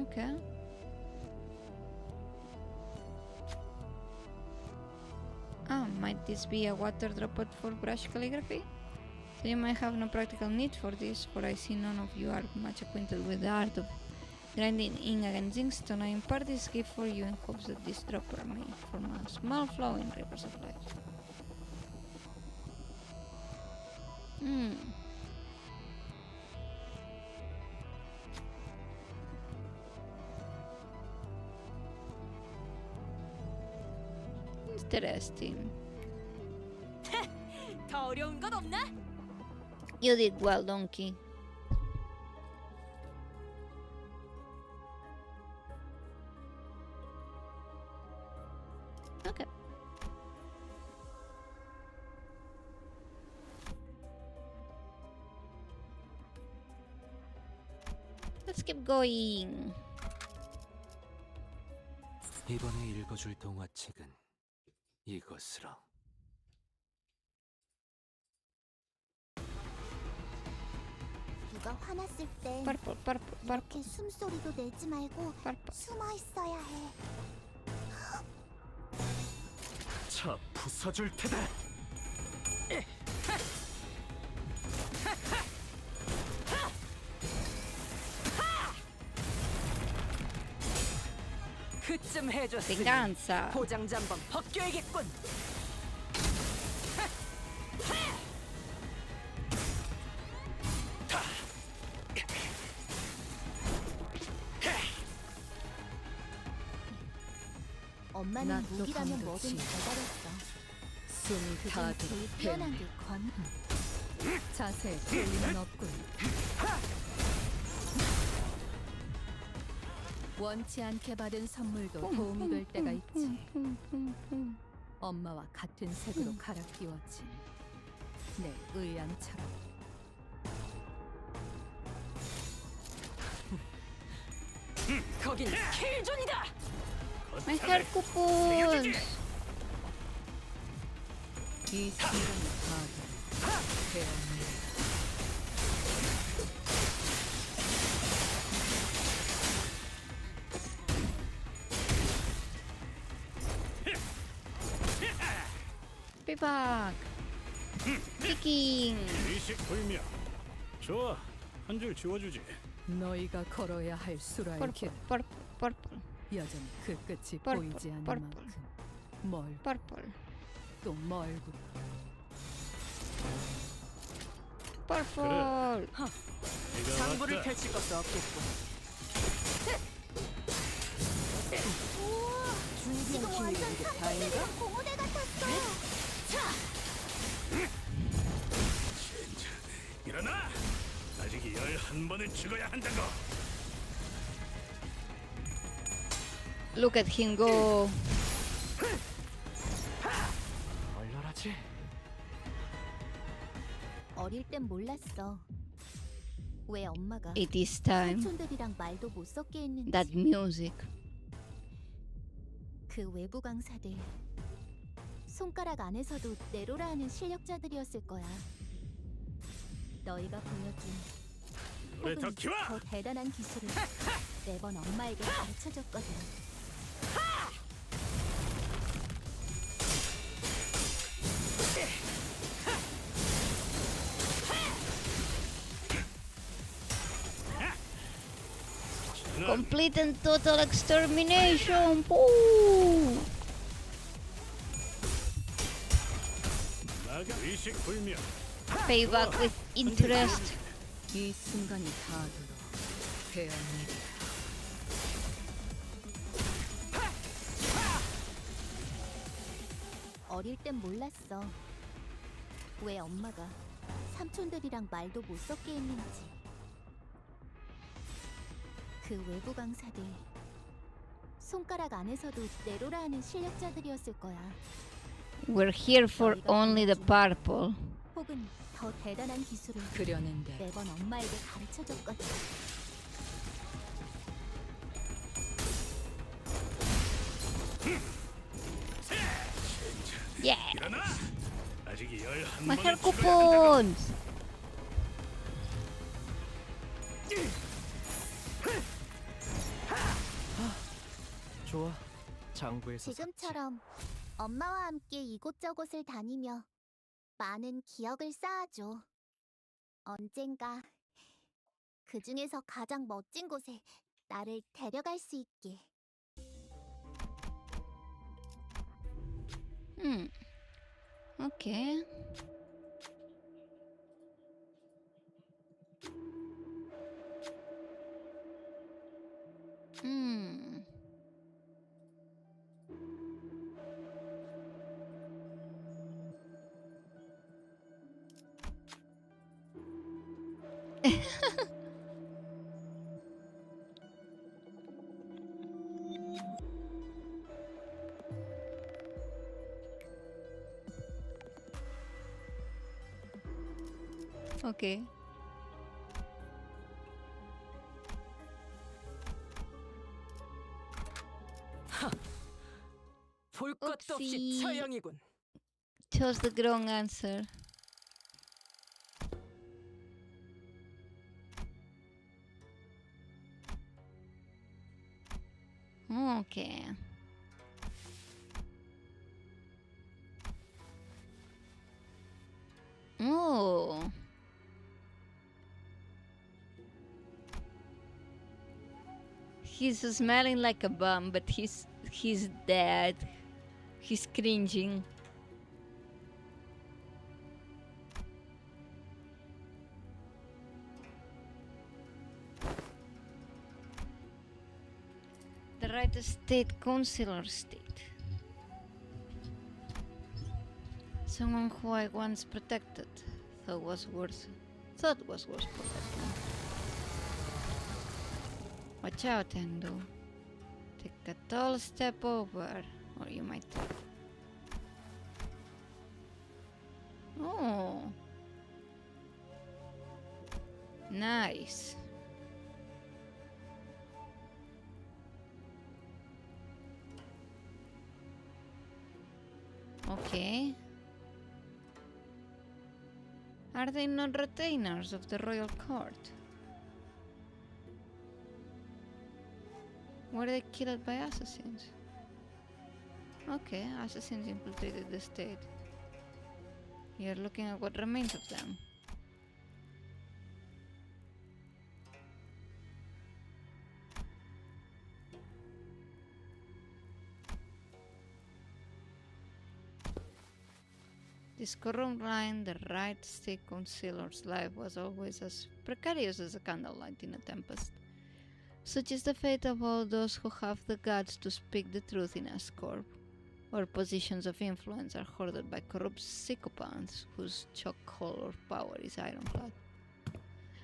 Okay. Might this be a water droplet for brush calligraphy? So you might have no practical need for this, for I see none of you are much acquainted with the art of grinding ink against inkstone. I impart this gift for you in hopes that this dropper may form a small flow in rivers of life. Interesting. 더 어려운 건 없나? You did well, donkey. Okay. Let's keep going. 이번에 읽어줄 동화책은 이것으로. 누가 화났을 땐 Purple, purple, purple, 이렇게 숨소리도 내지 말고 purple. 숨어 있어야 해. 차 부숴줄 테다. 그쯤 해줬으니 Venganza. 포장지 한번 벗겨야겠군. 엄마는 나도 무기라면 방금 뭐든 지- 잘 다뤘어. 숨이 그중 가득 제일 뛰어난 배네. 게 권. 자세에 틀림은 없군. 원치 않게 받은 선물도 도움이 될 때가 있지. 엄마와 같은 색으로 갈아 끼웠지. 내 의향처럼. 거긴 킬존이다. My hair coupons. 이 순간이 다들 태어나. Be back. Kicking. 의식 불명. 좋아, 한 줄 지워주지. 너희가 걸어야 할 수라의 Purple, 길. purple, purple, 여전히 그 끝이 Purple, 보이지 않는 purple. 만큼 멀고 purple, 또 멀고. purple. 내가 장부를 왔다. 펼칠 것도 없겠군. 지금 완전 삼촌들이랑 고모대 같았어. 일어나! 아직 11번은 죽어야 한다고! Look at him go. 얼얼하지? 어릴 땐 몰랐어. 왜 엄마가 It is time. 삼촌들이랑 말도 못 섞게 했는지. That music. 그 외부 강사들 손가락 안에서도 내로라 하는 실력자들이었을 거야. 너희가 보여준 노래 더 혹은 키워! 더 대단한 기술을 매번 엄마에게 가르쳐줬거든. Complete and total extermination. Boo! 나가 의식 불명. Payback with interest. 이 순간이 다들어 태어나. 어릴 땐 몰랐어. 왜 엄마가 삼촌들이랑 말도 못 섞게 했는지. 그 외부 강사들 손가락 안에서도 내로라 하는 실력자들이었을 거야. We're here for only the purple. 혹은 더 대단한 기술을 그려낸데 매번 엄마에게 가르쳐줬거든. Yeah. 일어나! 아직 My hair 11번은 죽어야 한다고! coupons. 좋아. 장부에서 지금처럼 엄마와 함께 이곳저곳을 다니며 많은 기억을 쌓아줘. 언젠가 그 중에서 가장 멋진 곳에 나를 데려갈 수 있게. Okay. Hmm. Okay. 볼 것도 없이 Oopsie. 처형이군. Chose the wrong answer. Okay. Oh. He's smelling like a bum, but he's dead. He's cringing. The right state councilor state. Someone who I once protected thought was worth protecting. Watch out, Endo. Take a tall step over, or you might. Oh, nice. Okay. Are they not retainers of the royal court? Were they killed by assassins? Okay, assassins infiltrated the state. You're looking at what remains of them. This corrupt line, the right state councilor's life was always as precarious as a candlelight in a tempest. Such is the fate of all those who have the guts to speak the truth in Ascorp, or positions of influence are hoarded by corrupt psychopaths whose chokehold of power is ironclad.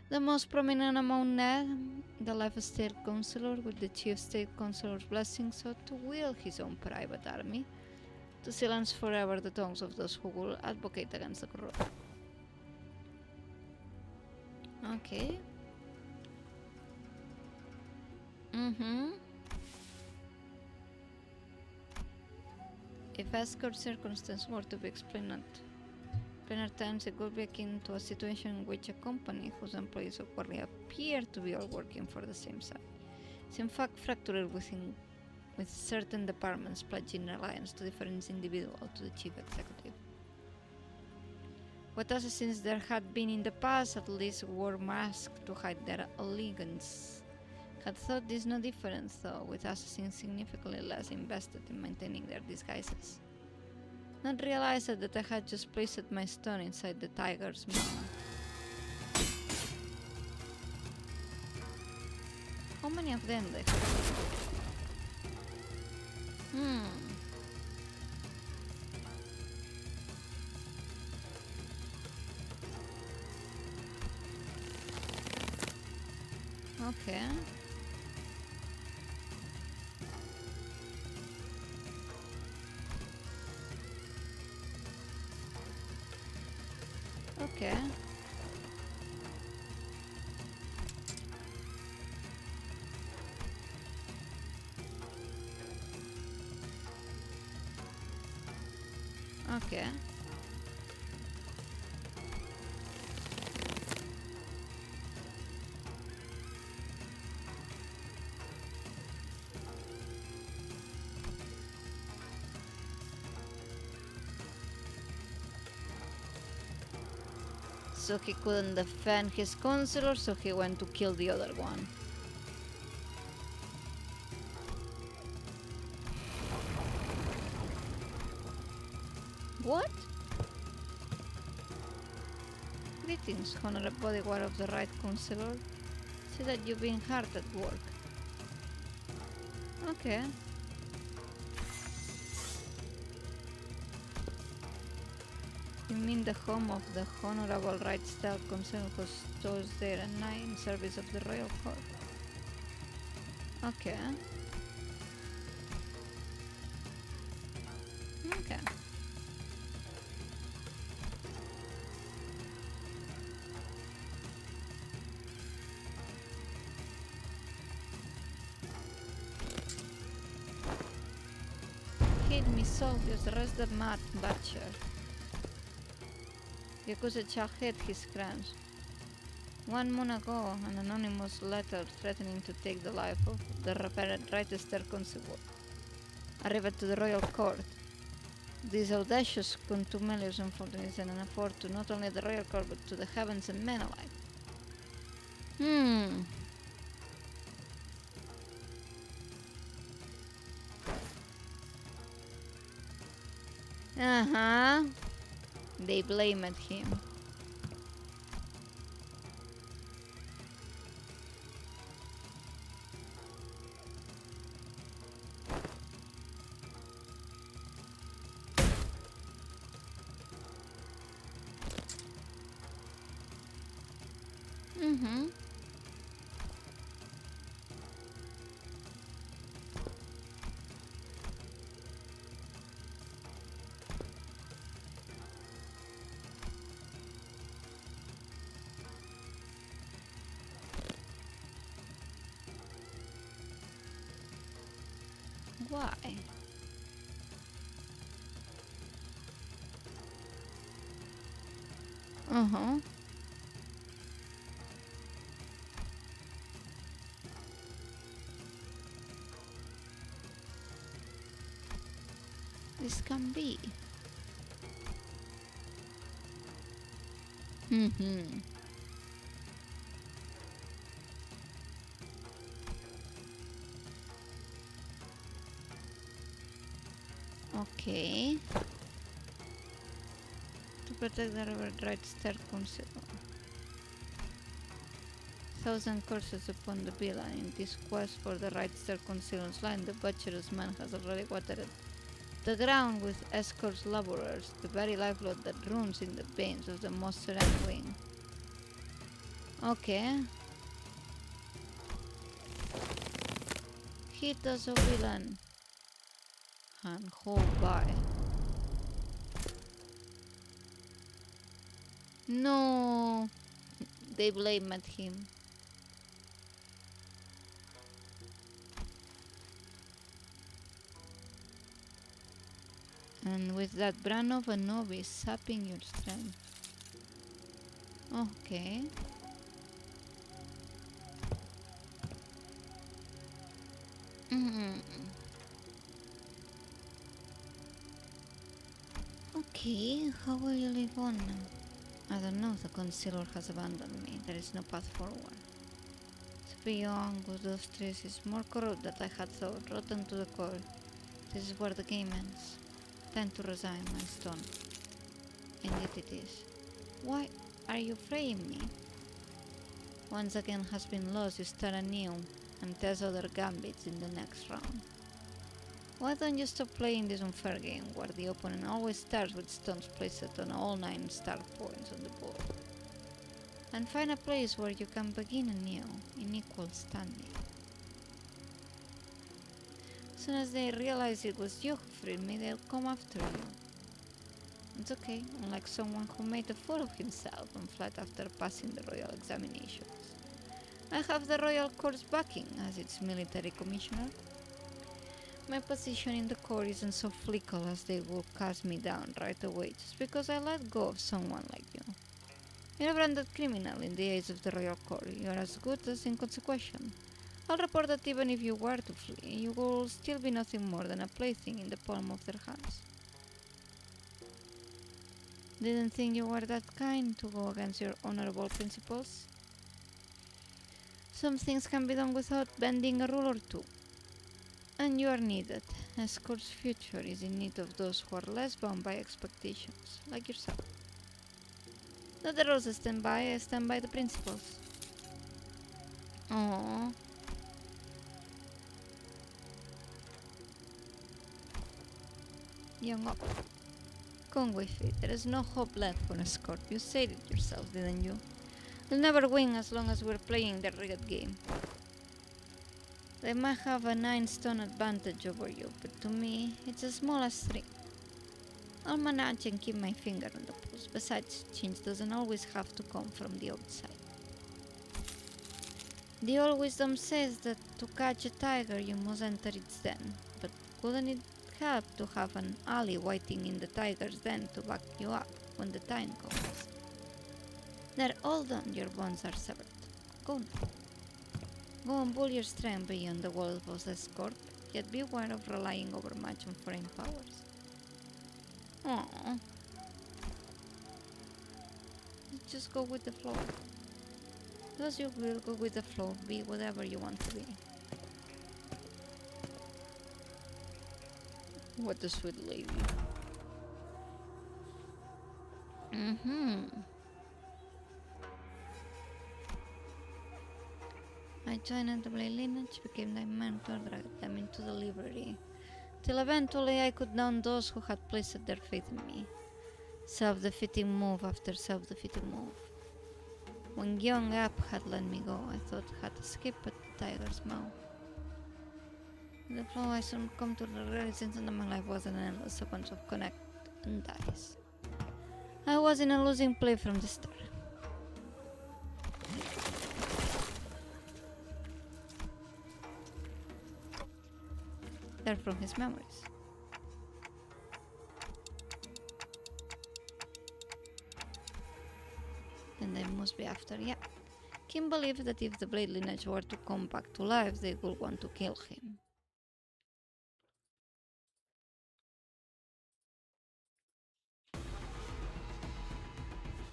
The most prominent among them, the life state councilor with the chief state councilor's blessing, sought to wield his own private army to silence forever the tongues of those who will advocate against the corrupt. Okay. If Ascorp's circumstance were to be explained at plainer times, it would be akin to a situation in which a company whose employees awkwardly appear to be all working for the same side is in fact fractured with certain departments pledging allegiance to different individuals to the chief executive. What assassins there had been in the past at least wore masks to hide their allegiance. Had thought this no different though, with assassins significantly less invested in maintaining their disguises. Not realized that I had just placed my stone inside the tiger's mouth. How many of them they have? Okay. Okay. Okay. So he couldn't defend his counselor, so he went to kill the other one. What? Greetings, honorable bodyguard of the right counselor. See that you've been hard at work. Okay. You mean the home of the Honorable Right Style Council who stores there at night in service of the royal court? Okay. Okay. Hit me soldiers, arrest the mad butcher. Yakuza shall hate his crimes. 1 month ago, an anonymous letter threatening to take the life of the reverend Register Constable arrived to the royal court. These audacious contumelious unfortunates an afford to not only the royal court but to the heavens and men alike. Uh-huh. They blamed him. Mm-hmm. Why? Uh-huh. This can be. Mm-hmm. Okay. To protect the river right star council. 1,000 curses upon the villa. In this quest for the right star council's line, the butcher's man has already watered the ground with escorts laborers, the very lifeblood that runs in the veins of the most serene wing. Okay. He does a villain. And hold by. No, they blamed him. And with that brand of a novice sapping your strength. Okay. Okay, how will you live on now? I don't know, the concealer has abandoned me. There is no path forward. To be young with those trees is more corrupt than I had thought, rotten to the core. This is where the game ends. Time to resign my stone. And yet it is. Why are you fraying me? Once again has been lost, you start anew and test other gambits in the next round. Why don't you stop playing this unfair game where the opponent always starts with stones placed on all 9 star points on the board, and find a place where you can begin anew in equal standing. As soon as they realize it was you who freed me, they'll come after you. It's okay, unlike someone who made a fool of himself and fled after passing the royal examinations. I have the royal court's backing as its military commissioner. My position in the court isn't so fickle as they will cast me down right away just because I let go of someone like you. You're a branded criminal in the eyes of the royal court. You're as good as inconsequential. I'll report that even if you were to flee, you will still be nothing more than a plaything in the palm of their hands. Didn't think you were that kind to go against your honorable principles. Some things can be done without bending a rule or two. And you are needed. Escort's future is in need of those who are less bound by expectations, like yourself. Not the roses stand by, I stand by the principles. Aww. Young up. Gone with it. There is no hope left for a Scorp. You said it yourself, didn't you? We'll never win as long as we're playing the rigged game. They might have a 9-stone advantage over you, but to me, it's as small as 3. I'll manage and keep my finger on the pulse. Besides, change doesn't always have to come from the outside. The old wisdom says that to catch a tiger you must enter its den, but wouldn't it help to have an ally waiting in the tiger's den to back you up when the time comes? They're all done, your bonds are severed. Go now. Go and pull your strength beyond the walls of the Scorp, yet beware of relying overmuch on foreign powers. Aww. Just go with the flow. Thus you will go with the flow, be whatever you want to be. What a sweet lady. I joined the Blade lineage, became their mentor, dragged them into the library, till eventually I could down those who had placed their faith in me. Self-defeating move after self-defeating move. When young App had let me go, I thought I had escaped at the tiger's mouth. In the flow I soon come to the realization that my life was an endless sequence of connect and dies. I was in a losing play from the start. They're from his memories. Then they must be after, yeah. Kim believed that if the Blade lineage were to come back to life, they would want to kill him.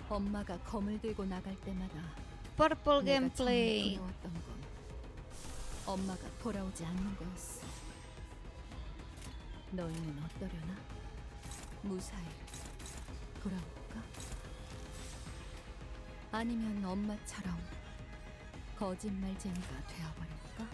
엄마가 검을 들고 나갈 때마다 Purple 내가 gameplay. 정말 두려웠던 건 엄마가 돌아오지 않는 거였어. 너희는 어떠려나? 무사히 돌아올까? 아니면 엄마처럼 거짓말쟁이가 되어버릴까?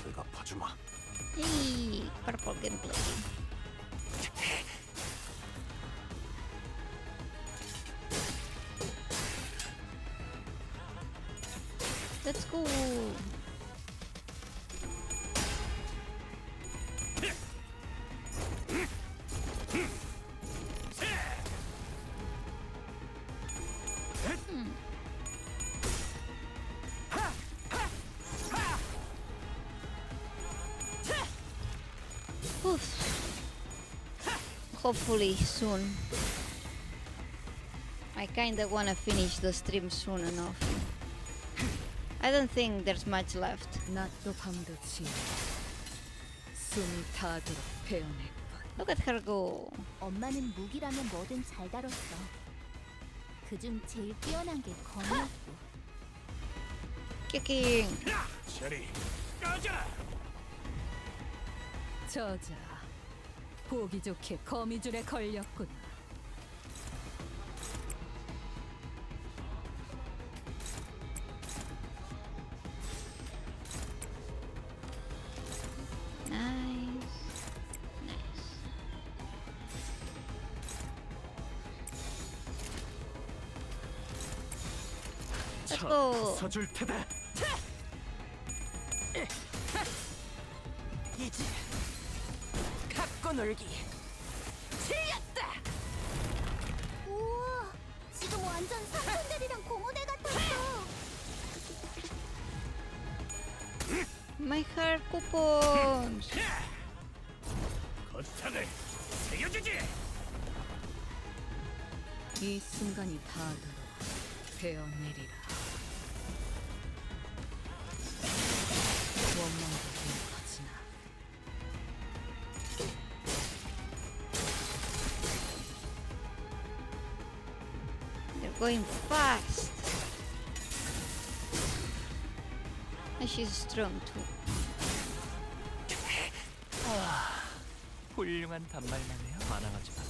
내가 봐주마. Hey, purple gameplay. Let's go. Hopefully soon. I kinda wanna finish the stream soon enough. I don't think there's much left. 낮도 밤도 지어 숨이 닿도록 베어낼 것. Look at her go. 엄마는 무기라면 뭐든 잘 다뤘어. 그중 제일 뛰어난 게 검이었고. Kicking. 셔리, 꺼져라. 저자 보기 좋게 거미줄에 걸렸구나. Nice. Nice. Let's 자, go. 부숴줄 테다. 이제 갖고 놀기 틀렸다. 우와, 지금 완전 삼촌들이랑 공원에 같았어. My heart coupons. 거탑을 새겨주지. 이 순간이 닿도록 베어내리라. 원망도 거지나. They're going fast. And she's strong too. 훌륭한 단말만 해요. 반항하지 마.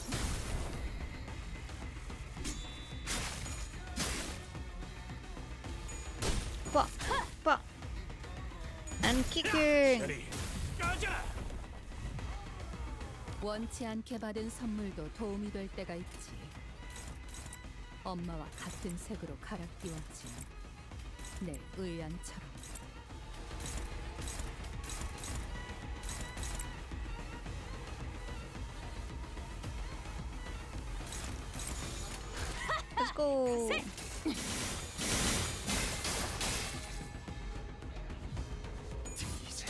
꺼져라. 원치 않게 받은 선물도 도움이 될 때가 있지. 엄마와 같은 색으로 갈아 끼웠지. 내 의안처럼. Let's go. 이제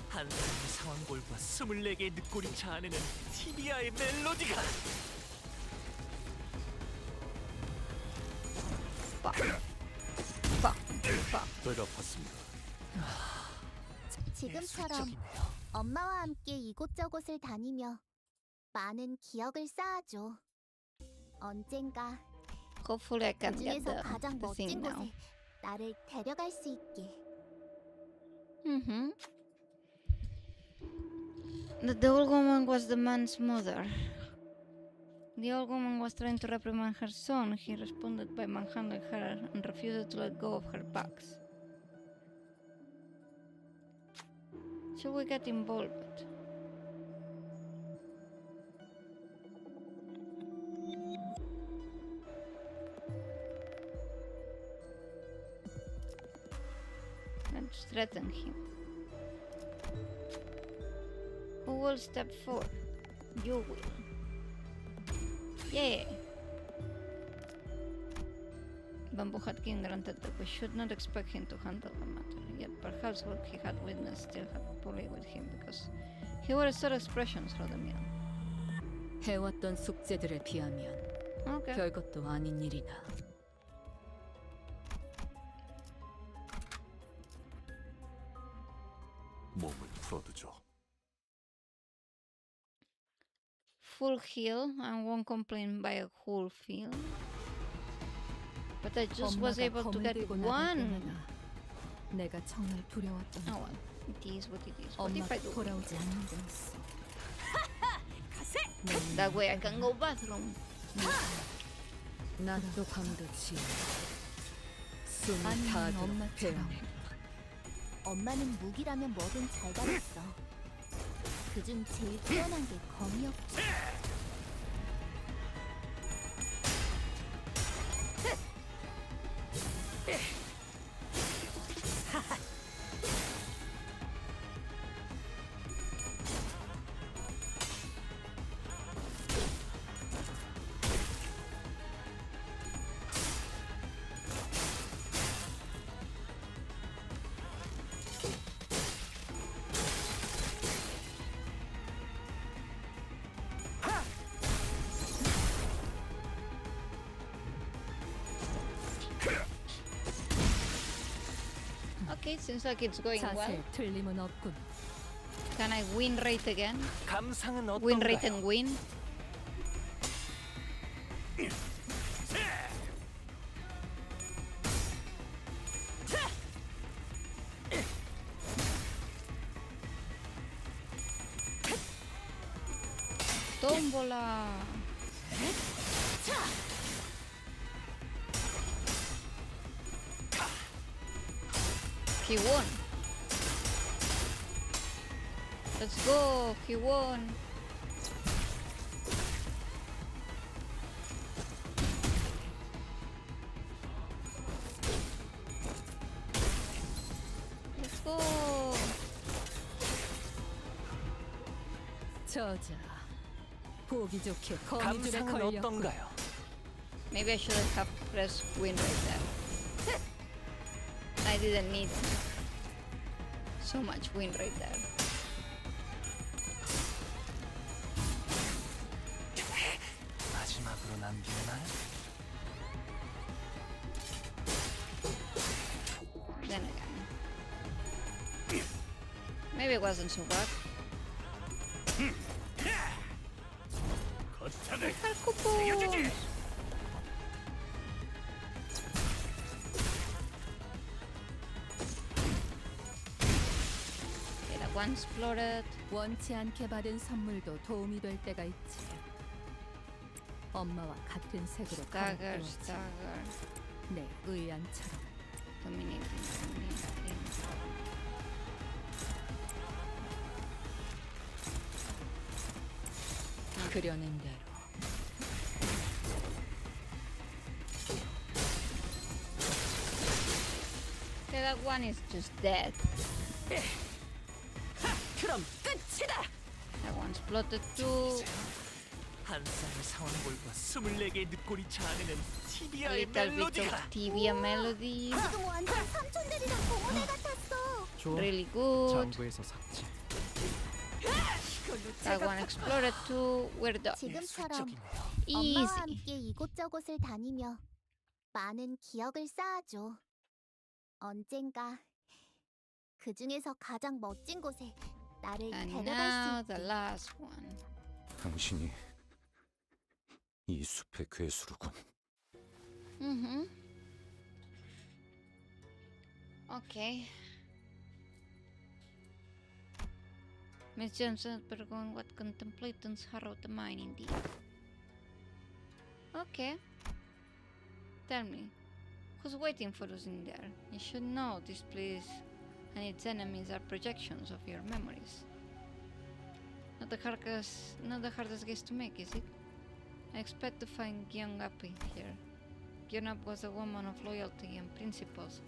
한 사람의 상황골과 24개의 늑골이차 안에는 티비아의 멜로디가 배가 아팠습니다. 지금처럼 예술적이네요. 엄마와 함께 이곳저곳을 다니며 많은 기억을 쌓아줘. 언젠가 Hopefully I can get 그중에서 가장 the thing 멋진 now. 곳에 나를 데려갈 수 있게. Mm-hmm. The old woman was the man's mother. The old woman was trying to reprimand her son. He responded by manhandling her and refused to let go of her bags. Should we get involved? Let's threaten him. Who will step forward? You will. Yeah. Bamboo had King granted that we should not expect him to handle the matter, yet perhaps what he had witnessed still had pulled with him because he wore sad expressions through the meal. 해왔던 숙제들에 비하면 Okay. 별것도 아닌 일이다. 몸을 풀어두죠. Full heal and won't complain by a whole feel. But I just was 엄마가 able to 검을 get 들고 나갈 one. 때마다 내가 정말 두려웠던 Oh 건 well, it is what it is. What if I 엄마가 do? 돌아오지 않는 거였어. That way I can go bathroom. 낮도 밤도 지어 숨이 아니, 타도록 엄마처럼. 배워. 엄마는 무기라면 뭐든 잘 다뤘어. 그중 제일 뛰어난 게 검이었지. Okay, seems like it's going well. 자세에 틀림은 없군. Can I win rate again? 감상은 Win rate 어떤가요? and win? Tómbola. He won. Let's go. He won. Let's go. 저자 보기 좋게 거미줄에 감상은 걸렸군. 어떤가요? Maybe I shouldn't have pressed win right there. I didn't need so much win right there. 마지막으로 남기는 날 Then again. Maybe it wasn't so bad. 거창을 Coupon. 새겨주지. Okay, that one exploded. 원치 않게 받은 선물도 도움이 될 때가 있지. 엄마와 같은 색으로 갈아 Stagger, 끼웠지. stagger. 내 의안처럼. Dominating. 그려낸 대로. Okay, that one is just dead. 그럼 끝이다. That one's plotted too. 한 쌍의 상황볼과 24개의 늑골이 자아내는 A TBI의 little bit 멜로디가 of tibia melody. 지금 완전 삼촌들이랑 동호회 같았어. 좋아. Really good. 장부에서 삭제. That one exploded too. We're done. 지금처럼 예술적이네요. 엄마와 Easy. 함께 이곳저곳을 다니며 많은 기억을 쌓아줘. 언젠가 그 중에서 가장 멋진 곳에 나를 And 데려갈 now 수 the 있게. last one. 당신이 이 숲의 괴수로군. Mm-hmm. Okay. Miss Johnson, perform what contemplations harrow the mind indeed. Okay. Tell me, who's waiting for us in there? You should know this place and its enemies are projections of your memories. Not the hardest guess to make, is it? I expect to find Gyeongappi here. Gyeongap was a woman of loyalty and principles.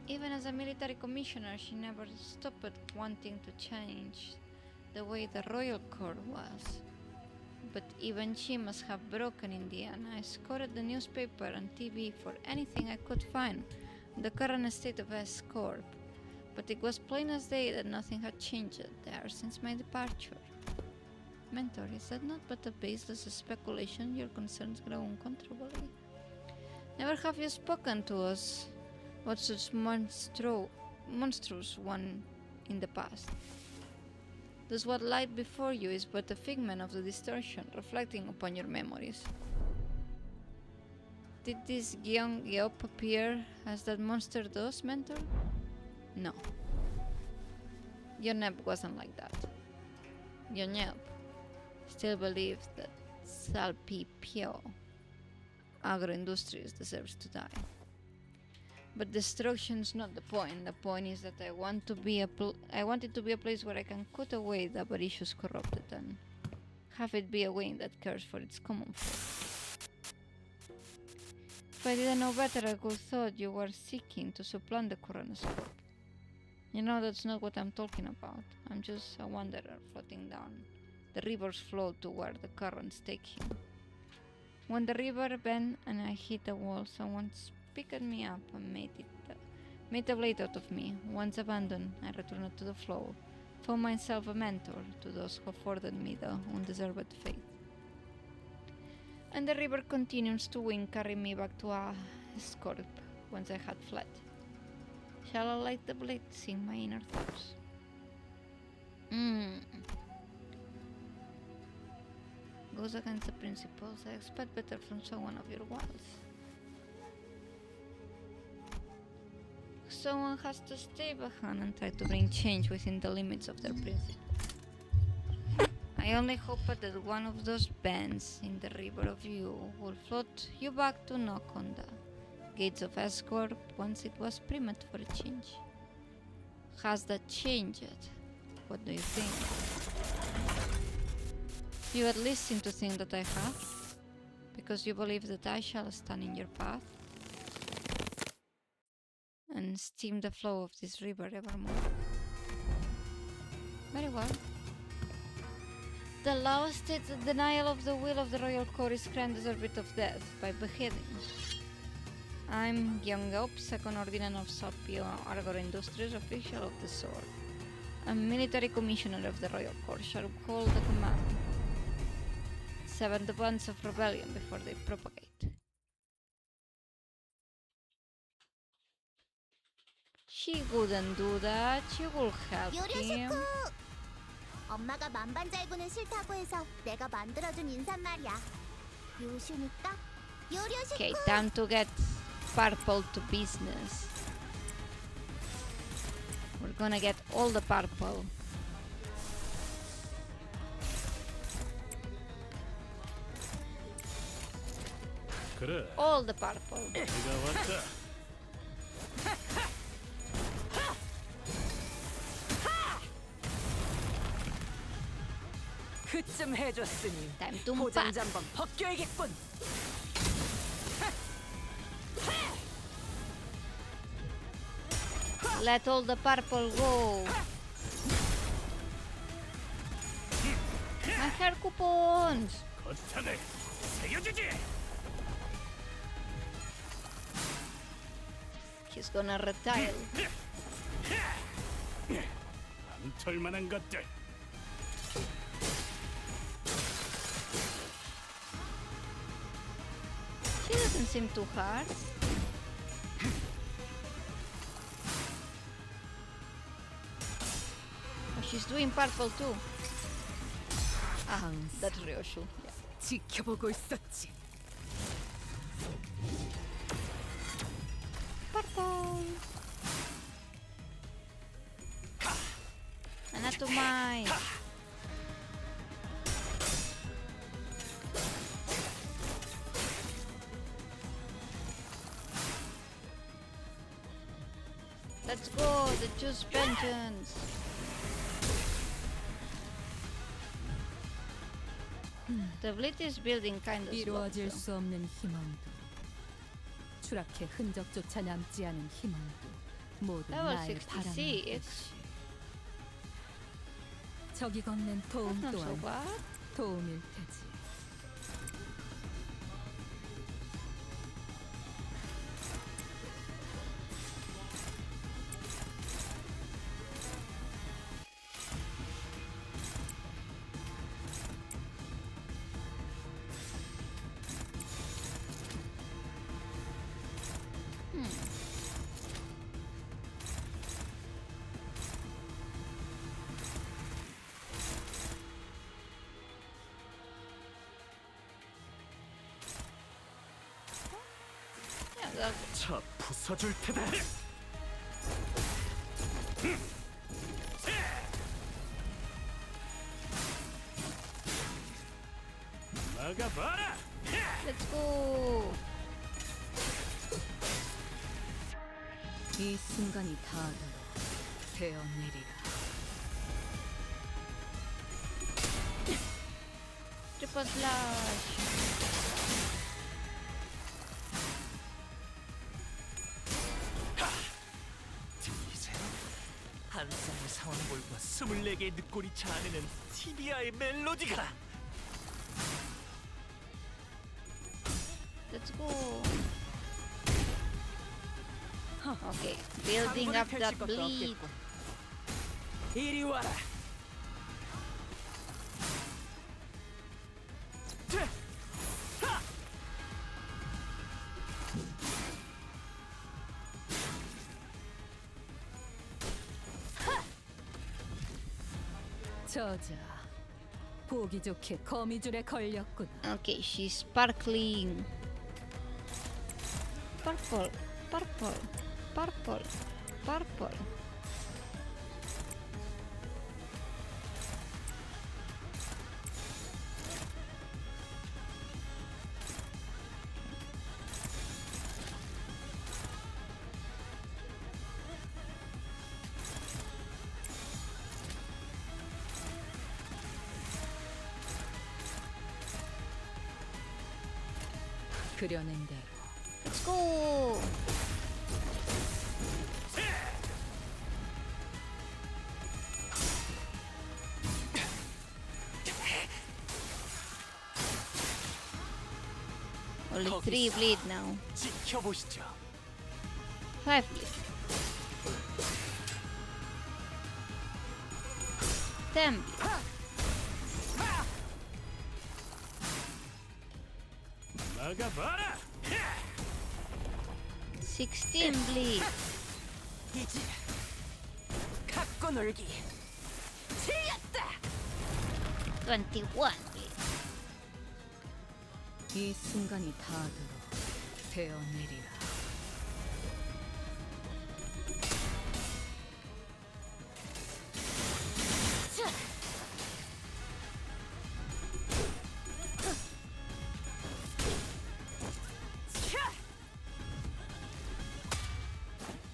Even as a military commissioner, she never stopped wanting to change the way the royal court was. But even she must have broken in the end. I scoured the newspaper and TV for anything I could find on the current state of S Corp. But it was plain as day that nothing had changed there since my departure. Mentor, is that not but a baseless speculation? Your concerns grow uncontrollably. Never have you spoken to us about such monstrous one in the past. Thus what lied before you is but a figment of the distortion reflecting upon your memories. Did this Gyeong-yeop appear as that monster does, Mentor? No. Yonep wasn't like that. Yonep still believes that Salpipio Agro Industries deserves to die. But destruction's not the point. The point is that I want to be I want it to be a place where I can cut away the avaricious corrupted and have it be a wing that cares for its common folk. If I didn't know better, I could thought you were seeking to supplant the Coronoscope. You know that's not what I'm talking about. I'm just a wanderer floating down the river's flow to where the currents take him. When the river bent and I hit a wall, someone picked me up and made a blade out of me. Once abandoned, I returned to the flow, found myself a mentor to those who afforded me the undeserved faith. And the river continues to wing, carrying me back to a Scorp once I had fled. Shall I light the blade, seeing my inner thoughts? Goes against the principles. I expect better from someone of your wilds. Someone has to stay behind and try to bring change within the limits of their principles. I only hope that one of those bends in the river of you will float you back to knock on the gates of Escorp once it was primed for a change. Has that changed? What do you think? You at least seem to think that I have, because you believe that I shall stand in your path and stem the flow of this river evermore. Very well. The law states that denial of the will of the royal court is crime deserving of death by beheading. I'm Gyeong-yeop, second ordinand of Salpio Argor Industries, official of the sword. A military commissioner of the royal court shall hold the command. Sever the bonds of rebellion before they propagate. She wouldn't do that. She will help him. 요리식구! 엄마가 만반잘부는 싫다고 해서 내가 만들어준 인사말이야. 요슈니까 요리식구! Okay, time to get purple to business. We're gonna get all the purple. 그래, All the purple. 내가 왔다. 그쯤 해줬으니 Time to 포장 pack. 잠번 벗겨야겠군. Let all the purple go. My hair coupons. 거창을 새겨주지. He's gonna retire. 암털만한 것들. She doesn't seem too hard. Oh, she's doing purple too. Ah, that's Ryoshu. Yeah. 지켜보고 있었지. Purple. Anatomai. Let's go, the juice vengeance. The blade is building kind of slow. 이루어질 수 없는 희망도 추락해 흔적조차 남지 않은 희망도 모두 Level 나의 66. 바람인 듯이 적이 건넨 도움 Not so 또한 bad. 도움일 테지. Yeah, that, 차 부숴줄 테다. 막아봐라. let's go. 이 순간이 닿아도록 되어내리라. Triple slash. 들리세요? 한 쌍의 상황볼과 24개의 늑골이 자아내는 티비아의 멜로디가 Let's go. Okay, building up that bleed. 이리 와라. 저자 보기 좋게 거미줄에 걸렸구나. Okay, she's sparkling. Purple, purple, purple, purple. 그려낸 대로 Let's go. Only 3 bleed now. 지켜보시죠. 5 bleed. 10 bleed. 막아봐라. 16 bleed. 이제 갖고 놀기. 틀렸다. 21 bleed. 이 순간이 닿아도록 되어내리라.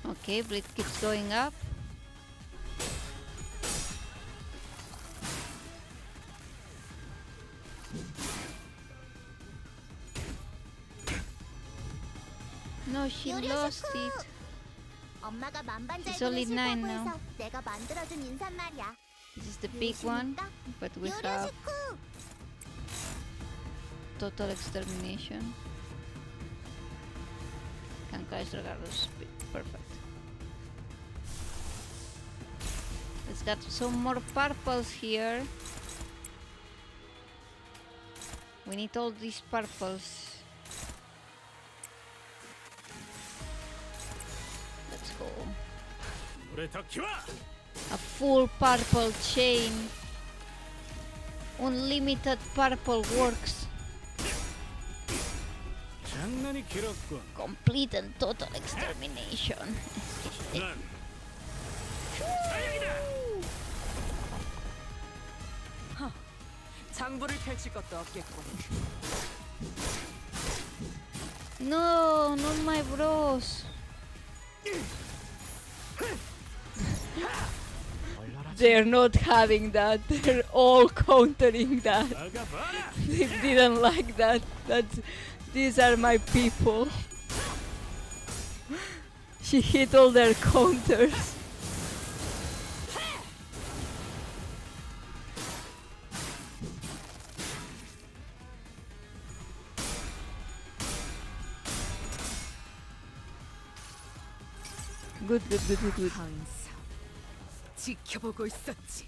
Okay, bleed keeps going up. No, she lost it. 엄마가 It's only 만반잘기를 nine 싫다고 now. 해서 내가 만들어준 인사말이야. This is the big one, but we have 요리식구. total extermination. Can catch regardless. Perfect. Let's get some more purples here. We need all these purples. Let's go. 물에 더 키워. A full purple chain. Unlimited purple works. 장난이 길었군. Complete and total extermination. 난 사역이다. 장부를 펼칠 것도 없겠군. No, not my bros. They're not having that. They're all countering that. 나가봐라. They didn't like that. These are my people. She hit all their counters. Good. 항상 지켜보고 있었지.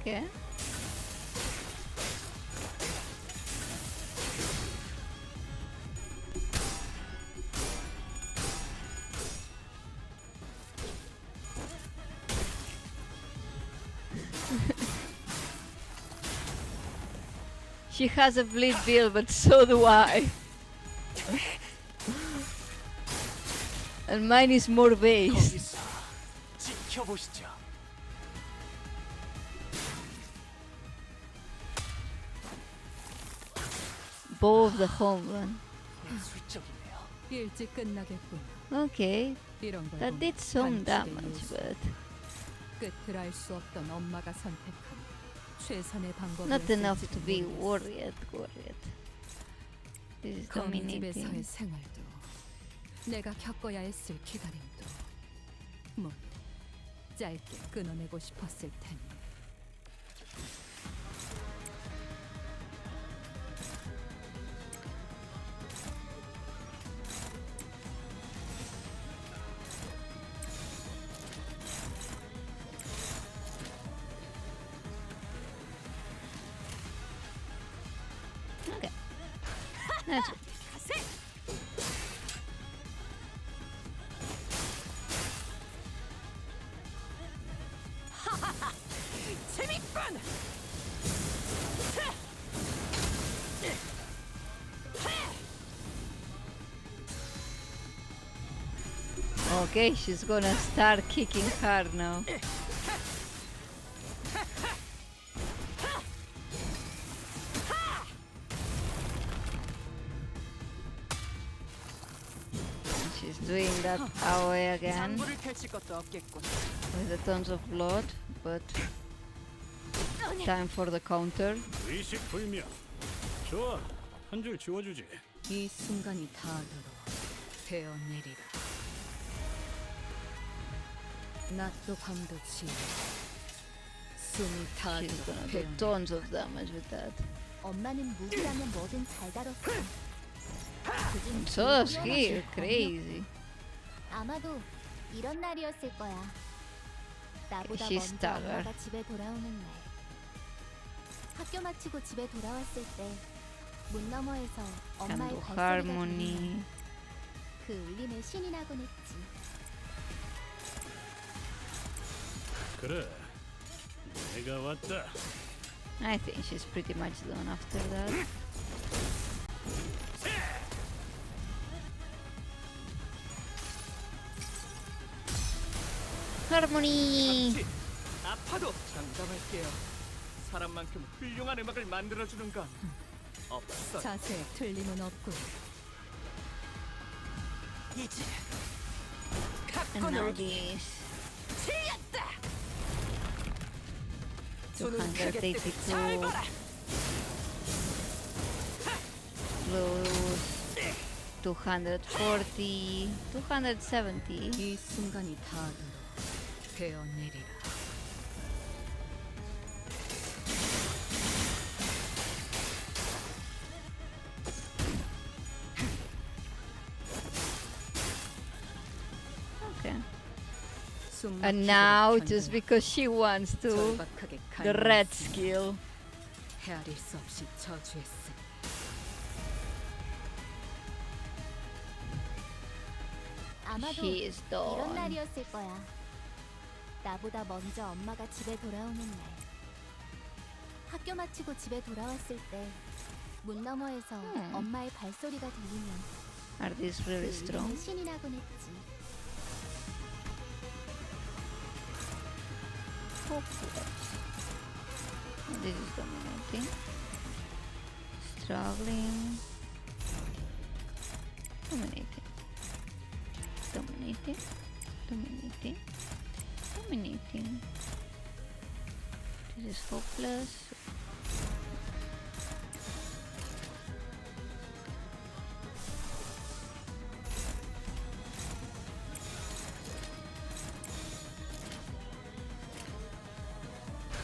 Okay. She has a bleed bill, but so do I. And mine is more based. 거기서 지켜보시죠. Bow of the homeland. 술적이네요. 일찍 끝나겠군. Okay, 이런 걸 that 보면 did some 반칙의 damage, 요소. but 끝을 알 수 없던 엄마가 선택한 최선의 방법을 not enough to 했을지도 be 모르겠어. worried. This is 거미집에서의 dominating. 생활도 내가 겪어야 했을 기다림도 뭐 짧게 끊어내고 싶었을 테니. Okay, that's it. 재밌군. Okay, she's gonna start kicking hard now. She's doing that away again 장부를 펼칠 것도 없겠군. with a tons of blood, but time for the counter. 의식 불명. 좋아. 한 줄 지워주지. 이 순간이 다하도록 되어내리라. 낮도 밤도 지나 숨이 She's 다하도록 gonna do 되어내리라. tons of damage with that. 엄마는 무기라면 뭐든 잘 다뤘어. 그중 So 제일 does 뛰어난 he. 게 Crazy. 아마도 이런 날이었을 거야. 나보다 She's 먼저 staggered. 엄마가 집에 돌아오는 날. 학교 마치고 집에 돌아왔을 때 문 너머에서 Can 엄마의 do 발소리가 harmony. 들리면 그 울림에 신이 나곤 했지. 그래. 내가 왔다. I think she's pretty much done after that. Harmony! 같이 아파도 장담할게요. 사람만큼 훌륭한 음악을 만들어주는 건 없어. 자세에 틀림은 없군. 이제 And now this. 손은 크게 뜨고 282 잘 봐라. plus 240, 270. 이 순간이 다하도록 되어내리라. Okay. 숨 And 막히도록 now, 견뎌라. just because she wants to, 절박하게 the red 갈망했으니 skill. 헤아릴 수 없이 저주했으니 아마도 He is 이런 done. 날이었을 거야. 나보다 먼저 엄마가 집에 돌아오는 날. 학교 마치고 집에 돌아왔을 때 문 너머에서 엄마의 발소리가 들리면 Are these really 그 strong? 이름을 신이 나곤 했지. This is dominating. Struggling. Dominating. Dominating. Dominating. Dominating. This is hopeless.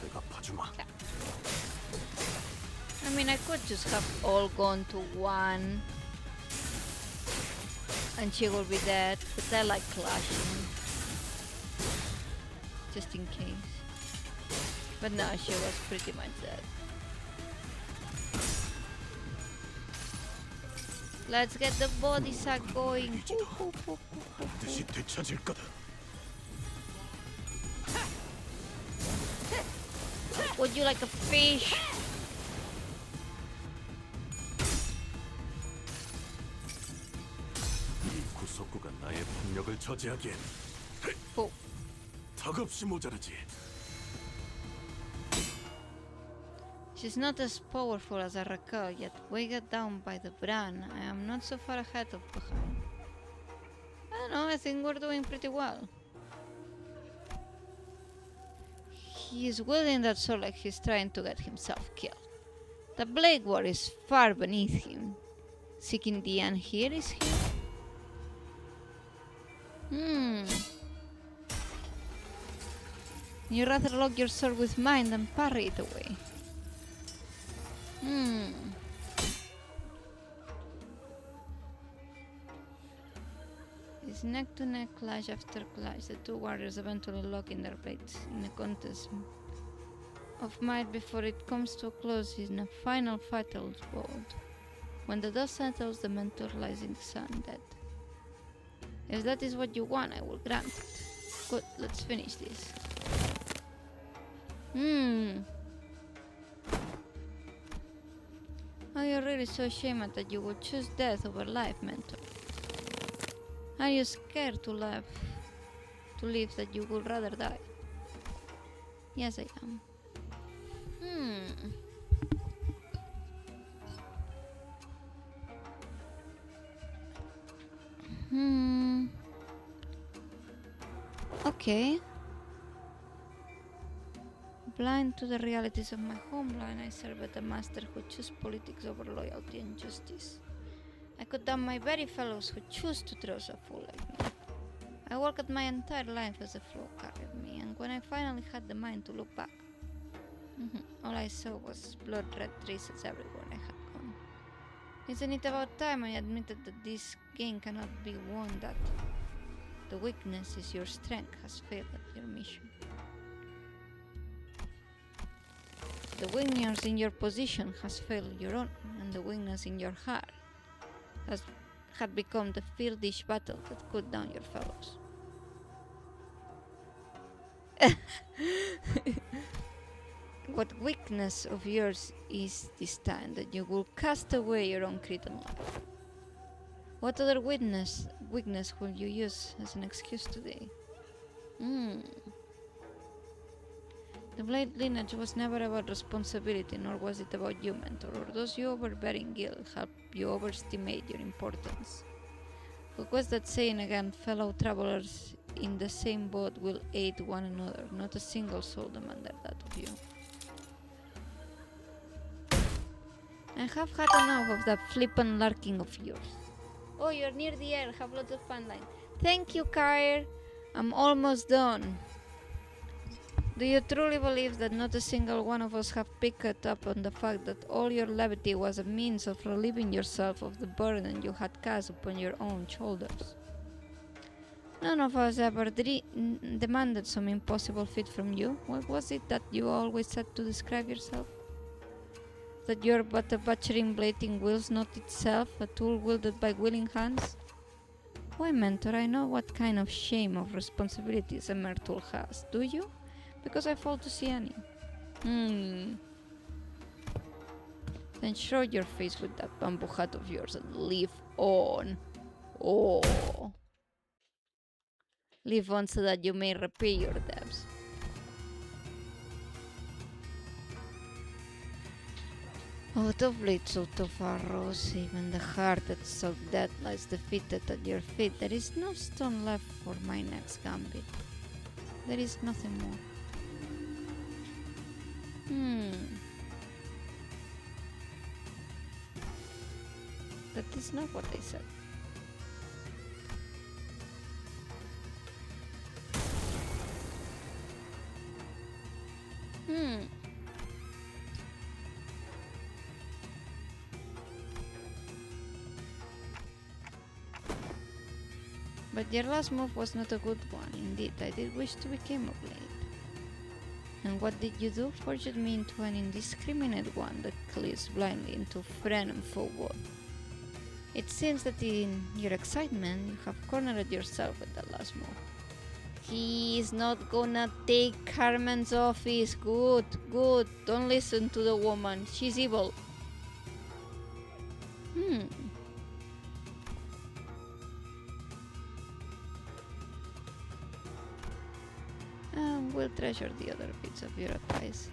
배가 파주마. I mean, I could just have all gone to one and she will be dead, but I like clashing just in case. But no, she was pretty much dead. Let's get the body sack going. 반드시 되찾을 거다. Would you like a fish? 이 구속구가 나의 폭력을 저지하기엔 Oh, 턱없이 모자라지. she's not as powerful as I recall, yet weighed down by the brand, I am not so far ahead of behind. I don't know, I think we're doing pretty well. He is wielding that sword like he's trying to get himself killed. The Blade War is far beneath him. Seeking the end here is here? You rather lock your sword with mine than parry it away. It's neck to neck, clash after clash. The two warriors eventually lock in their blades in a contest of might before it comes to a close in a final fatal bout. When the dust settles, the mentor lies in the sun dead. If that is what you want, I will grant it. Good, let's finish this. Are you really so ashamed that you would choose death over life, mentor? Are you scared to live that you would rather die? Yes, I am. Okay. Blind to the realities of my homeland, I serve as a master who chooses politics over loyalty and justice. I cut down my very fellows who choose to trust a fool like me. I worked my entire life as a flow carried me, and when I finally had the mind to look back, all I saw was blood-red traces everywhere I had gone. Isn't it about time I admitted that this game cannot be won, that the weakness is your strength has failed at your mission? The weakness in your position has failed your own, and the weakness in your heart had become the fiendish battle that cut down your fellows. What weakness of yours is this time that you will cast away your own creed and life? What other weakness will you use as an excuse today? The Blade lineage was never about responsibility, nor was it about you, mentor, or those you overbearing guild help you overestimate your importance. What was that saying again, fellow travelers? in the same boat will aid one another. Not a single soul demanded that of you. I have had enough of that flippant larking of yours. Oh, you're near the end. Have lots of fun line. Thank you, Kair. I'm almost done. Do you truly believe that not a single one of us have picked up on the fact that all your levity was a means of relieving yourself of the burden you had cast upon your own shoulders? None of us ever demanded some impossible feat from you. What was it that you always said to describe yourself? That you're but a butchering blade in wheels, not itself a tool wielded by willing hands? Why, Mentor, I know what kind of shame of responsibilities a mere tool has. Do you? Because I fail to see any. Then show your face with that bamboo hat of yours and live on. Oh. Live on so that you may repay your debts. Out of blades, out of arrows, even the heart that so dead lies defeated at your feet. There is no stone left for my next gambit. There is nothing more. That is not what I said. But your last move was not a good one. Indeed, I did wish to become a blade. And what did you do? Forged me into an indiscriminate one that cleaves blindly into friend and foe both. It seems that in your excitement, you have cornered yourself with that last move. He is not gonna take Carmen's office. Good, good. Don't listen to the woman. She's evil. We'll treasure the other bits of your advice.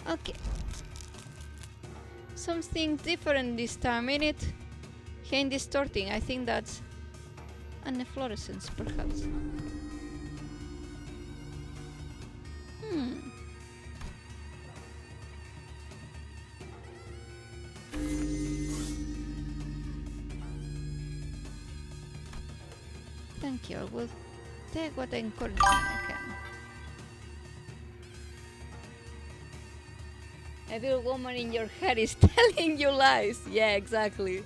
Okay. Something different this time, ain't it? He ain't distorting. I think that's an efflorescence, perhaps. Thank you. I will take what encouragement I can. Evil woman in your head is telling you lies. Yeah, exactly.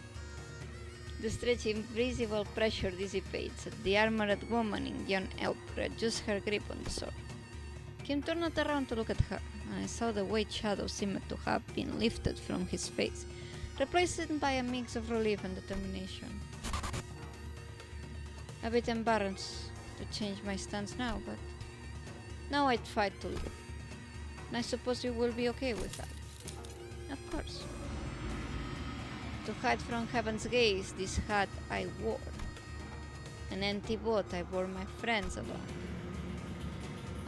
The stretchy invisible pressure dissipates. The armored woman in young elk reduces her grip on the sword. Kim turned around to look at her, and I saw the white shadow seemed to have been lifted from his face, replaced by a mix of relief and determination. A bit embarrassed to change my stance now, but now I'd fight to live. And I suppose you will be okay with that. Of course. To hide from heaven's gaze, this hat I wore. An empty boat I bore my friends along.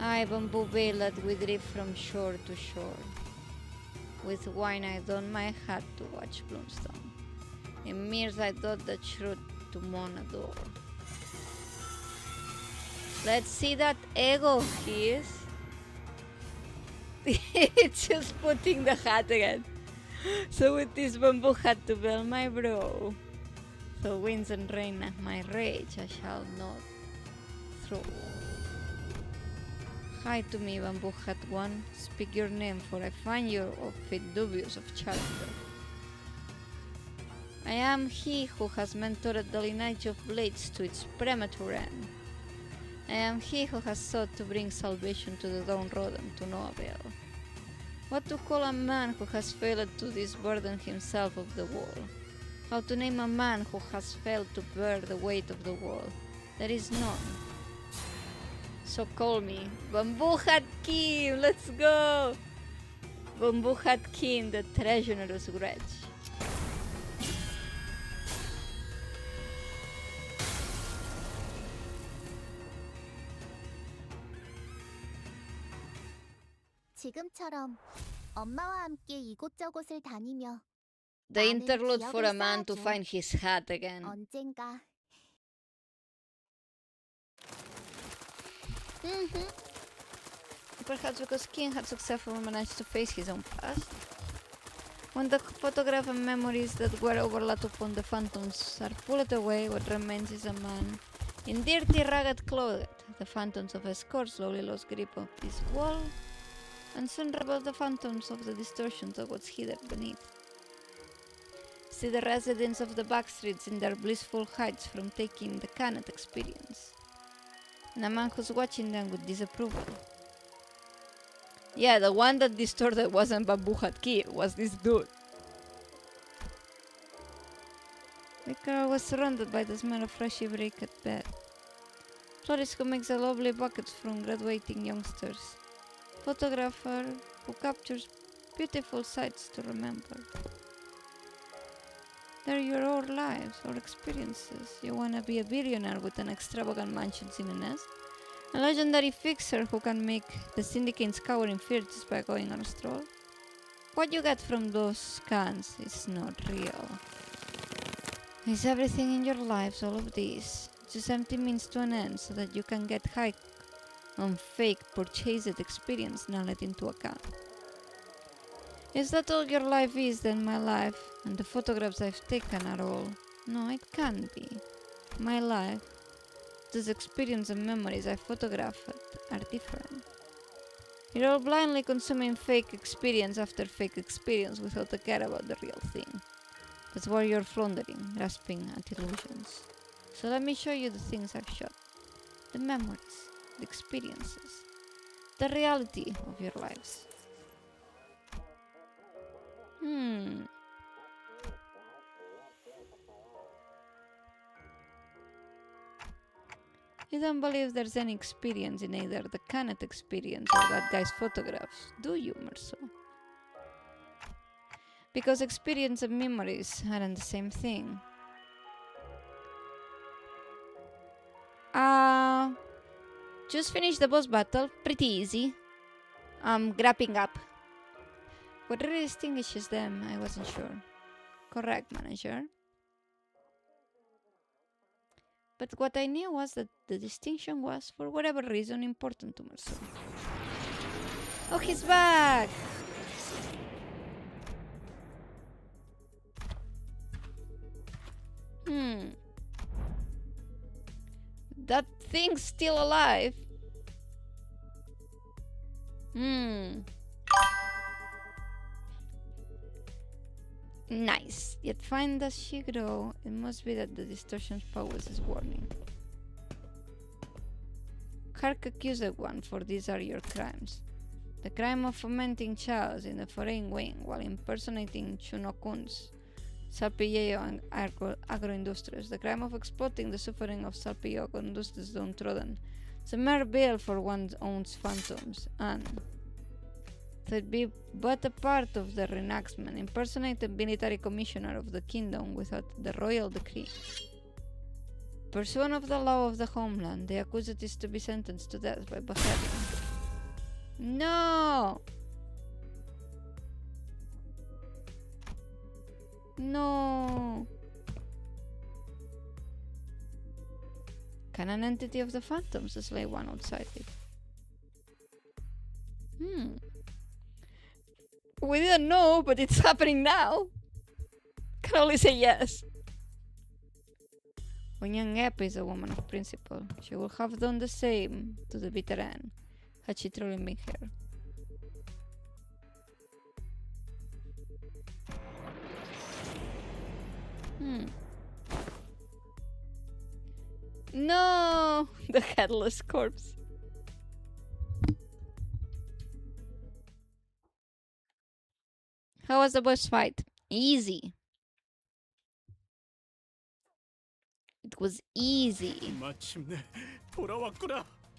I bamboo veiled we drift from shore to shore. With wine I donned my hat to watch Bloomstone. In mirrors I thought the truth to moan adore. Let's see that ego of his. It's just putting the hat again. So with this bamboo hat to veil my brow, though winds and rain at my rage I shall not throw. Hi to me, bamboo hat one, speak your name, for I find your outfit dubious of character. I am he who has mentored the lineage of blades to its premature end. I am he who has sought to bring salvation to the downtrodden to no avail. What to call a man who has failed to disburden himself of the wall? How to name a man who has failed to bear the weight of the wall? There is none. So call me Bamboo Hat King, let's go! Bamboo Hat King, the treacherous wretch. 지금처럼 엄마와 함께 이곳저곳을 다니며 The interlude for a man to find his hat again. 언젠가 Perhaps because King had successfully managed to face his own past. When the photograph and memories that were overlapped upon the phantoms are pulled away, what remains is a man in dirty, ragged clothes. The phantoms of his court slowly lost grip of his wall, and soon rebelled the phantoms of the distortions of what's hidden beneath. See the residents of the backstreets in their blissful heights from taking the Canet experience, and a man who's watching them with disapproval. Yeah, the one that distorted wasn't Babu Hatki, it was this dude. The girl was surrounded by the smell of freshly baked bed. Florist who makes the lovely buckets from graduating youngsters. Photographer who captures beautiful sights to remember. They're your own lives or experiences. You wanna be a billionaire with an extravagant mansion in a nest? A legendary fixer who can make the syndicates cower in fear just by going on a stroll? What you get from those scans is not real. Is everything in your lives all of these? Just empty means to an end so that you can get high on fake purchased experience knowledge into account. Is that all your life is, then my life and the photographs I've taken are all? No, it can't be. My life, those experience and memories I photographed are different. You're all blindly consuming fake experience after fake experience without a care about the real thing. That's where you're floundering, grasping at illusions. So let me show you the things I've shot. The memories, the experiences, the reality of your lives. You don't believe there's any experience in either the Canet experience or that guy's photographs, do you, Merceau? Because experience and memories aren't the same thing. Just finished the boss battle, pretty easy. Grappling up. What really distinguishes them, I wasn't sure. Correct, manager. But what I knew was that the distinction was, for whatever reason, important to Merceau. Oh, he's back! That thing's still alive. Nice. Yet fine does she grow, it must be that the distortion's powers is warning. Hark accused one, for these are your crimes. The crime of fomenting chaos in the foreign wing while impersonating Chunokun's Salpillo and Agroindustries. The crime of exploiting the suffering of Salpillo Agroindustries downtrodden. It's a mere bill for one's own phantoms, and it'd be but a part of the reenactment, impersonate the military commissioner of the kingdom without the royal decree. Pursuant of the law of the homeland, the accused is to be sentenced to death by beheading. No! No! Can an entity of the phantoms slay one outside it? We didn't know, but it's happening now. Can only say yes. When young Epp is a woman of principle, she will have done the same to the bitter end, had she truly been here. No! The headless corpse. How was the boss fight? Easy. It was easy.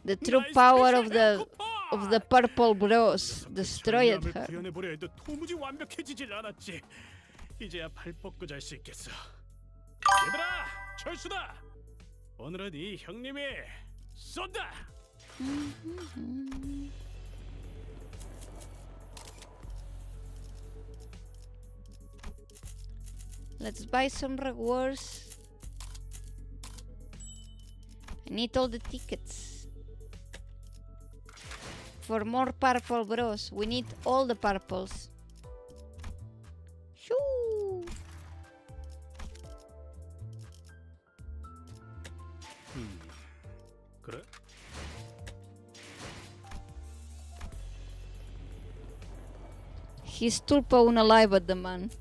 The true power of the purple bros destroyed her. 이제야 발 뻗고 잘 수 있겠어. 얘들아, 철수다. 오늘은 이 형님이 쏜다. Let's buy some rewards. I need all the tickets. for more purple bros. We need all the purples. Shoo! 그래? He's tulpa unalive at the man.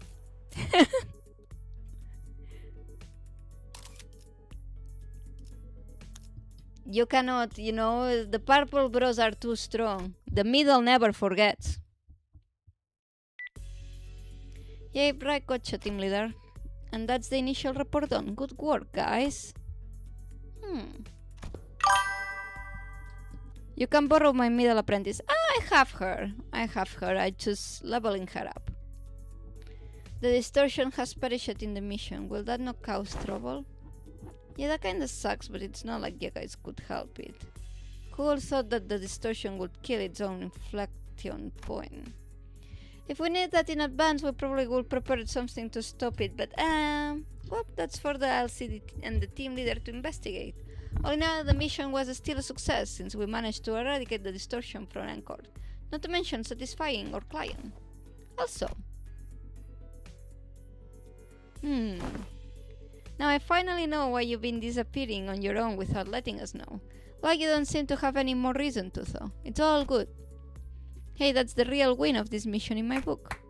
You cannot, you know, the purple bros are too strong. The middle never forgets. Yay, right, gotcha, team leader. And that's the initial report done. Good work, guys. You can borrow my middle apprentice. I have her. I choose leveling her up. The distortion has perished in the mission. Will that not cause trouble? Yeah, that kinda sucks, but it's not like you guys could help it. Who thought that the distortion would kill its own inflection point? If we knew that in advance, we probably would prepare something to stop it, but well, that's for the LCD and the team leader to investigate. All in all, the mission was still a success, since we managed to eradicate the distortion from Anchor, not to mention satisfying our client. Also, now I finally know why you've been disappearing on your own without letting us know. Well, you don't seem to have any more reason to, though. It's all good. Hey, that's the real win of this mission in my book.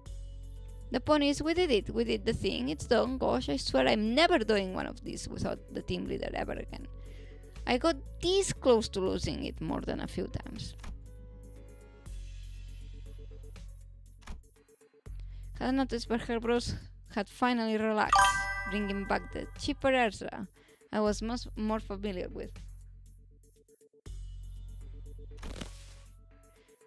The point is, we did it. We did the thing. It's done. Gosh, I swear I'm never doing one of these without the team leader ever again. I got this close to losing it more than a few times. I noticed where her bros had finally relaxed, bringing back the cheaper Ezra I was more familiar with.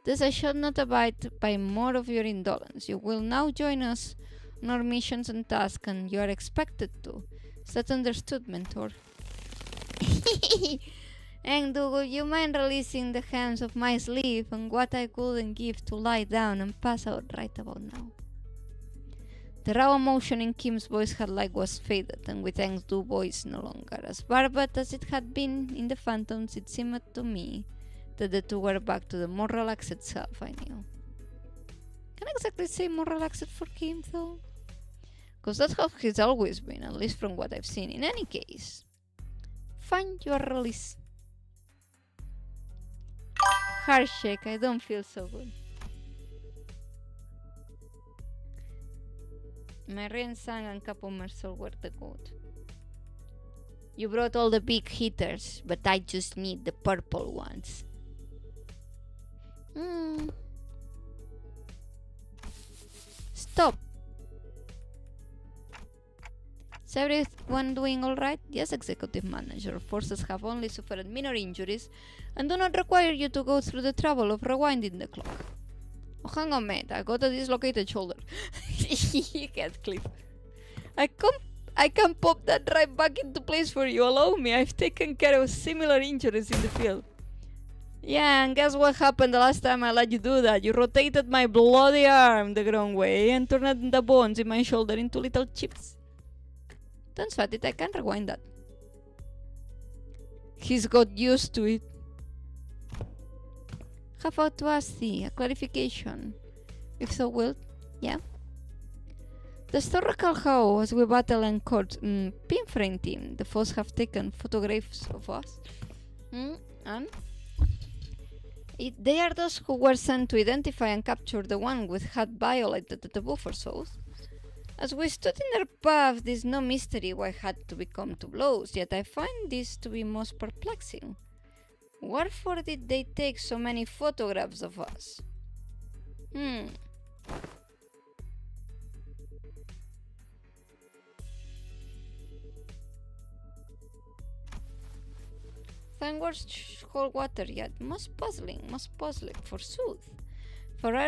Thus, I shall not abide by more of your indolence. You will now join us on our missions and tasks, and you are expected to. Is that understood, mentor? And do you mind releasing the hands of my sleeve and what I couldn't give to lie down and pass out right about now? The raw emotion in Kim's voice was faded, and with Eng's voice no longer as barbed as it had been in the Phantoms. It seemed to me that the two were back to the more relaxed self I knew. Can't exactly say more relaxed for Kim, though, because that's how he's always been, at least from what I've seen. In any case, find your release. Heartshake, I don't feel so good. Marian Sang and Capo Mersol were the good. You brought all the big hitters, but I just need the purple ones. Stop! Is everyone doing alright? Yes, Executive Manager. Forces have only suffered minor injuries and do not require you to go through the trouble of rewinding the clock. Oh, hang on, mate. I got a dislocated shoulder. Can't clip. I can pop that right back into place for you. Allow me. I've taken care of similar injuries in the field. Yeah, and guess what happened the last time I let you do that? You rotated my bloody arm the wrong way and turned the bones in my shoulder into little chips. Don't sweat it, I can rewind that. He's got used to it. How about to ask thee a clarification? If so, will, yeah? Does thou recall how, as we battle and court pinframe team, the foes have taken photographs of us? And? They are those who were sent to identify and capture the one who had violated the taboo for souls. As we stood in their path, there's no mystery why had to become to blows, yet I find this to be most perplexing. Wherefore did they take so many photographs of us? Fine words hold water, yet most puzzling, forsooth. For I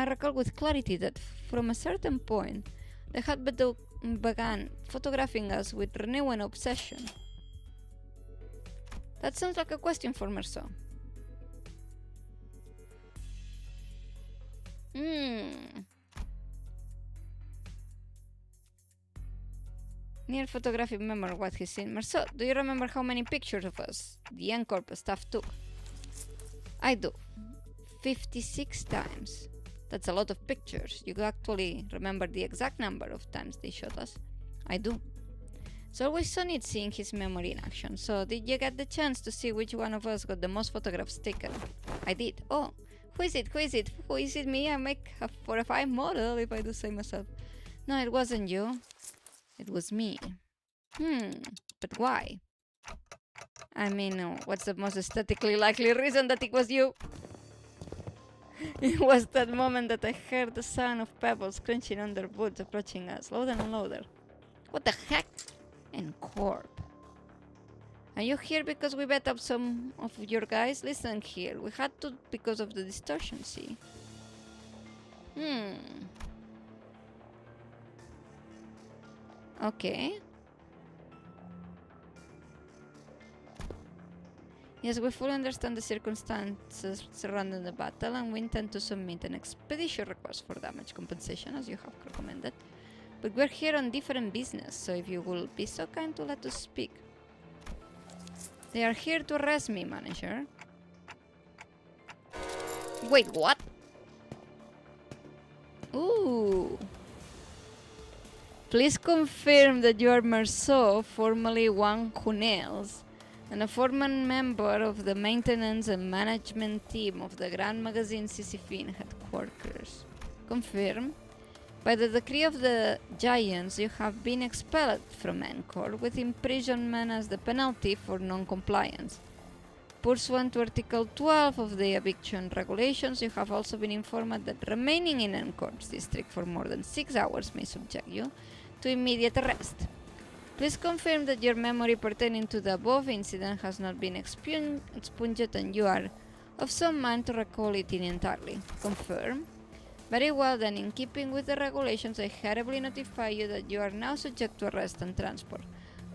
recall with clarity that from a certain point they had begun photographing us with renewed obsession. That sounds like a question for Merceau. Near photographic memory what he's seen. Merceau, do you remember how many pictures of us the Encore staff took? I do. 56 times. That's a lot of pictures. You actually remember the exact number of times they shot us? I do. It's always so neat seeing his memory in action. So did you get the chance to see which one of us got the most photographs taken? I did. Oh, who is it? Who is it? Who is it? Me? I make a 4 or 5 model, if I do say myself. No, it wasn't you. It was me. But why? I mean, what's the most aesthetically likely reason that it was you? It was that moment that I heard the sound of pebbles crunching under boots approaching us, louder and louder. What the heck? And Corp. Are you here because we bet up some of your guys? Listen here, we had to because of the distortion, see? Okay. Yes, we fully understand the circumstances surrounding the battle, and we intend to submit an expedition request for damage compensation, as you have recommended. But we're here on different business, so if you will be so kind to let us speak. They are here to arrest me, manager. Wait, what? Ooh. Please confirm that you are Merceau, formerly Wang Hunels, and a former member of the maintenance and management team of the Grand Magazine Sisyphine headquarters. Confirm. By the decree of the Giants, you have been expelled from Encore with imprisonment as the penalty for non-compliance. Pursuant to Article 12 of the eviction regulations, you have also been informed that remaining in Encore's district for more than 6 hours may subject you to immediate arrest. Please confirm that your memory pertaining to the above incident has not been expunged and you are of some mind to recall it entirely. Confirm. Very well then, in keeping with the regulations, I hurriedly notify you that you are now subject to arrest and transport.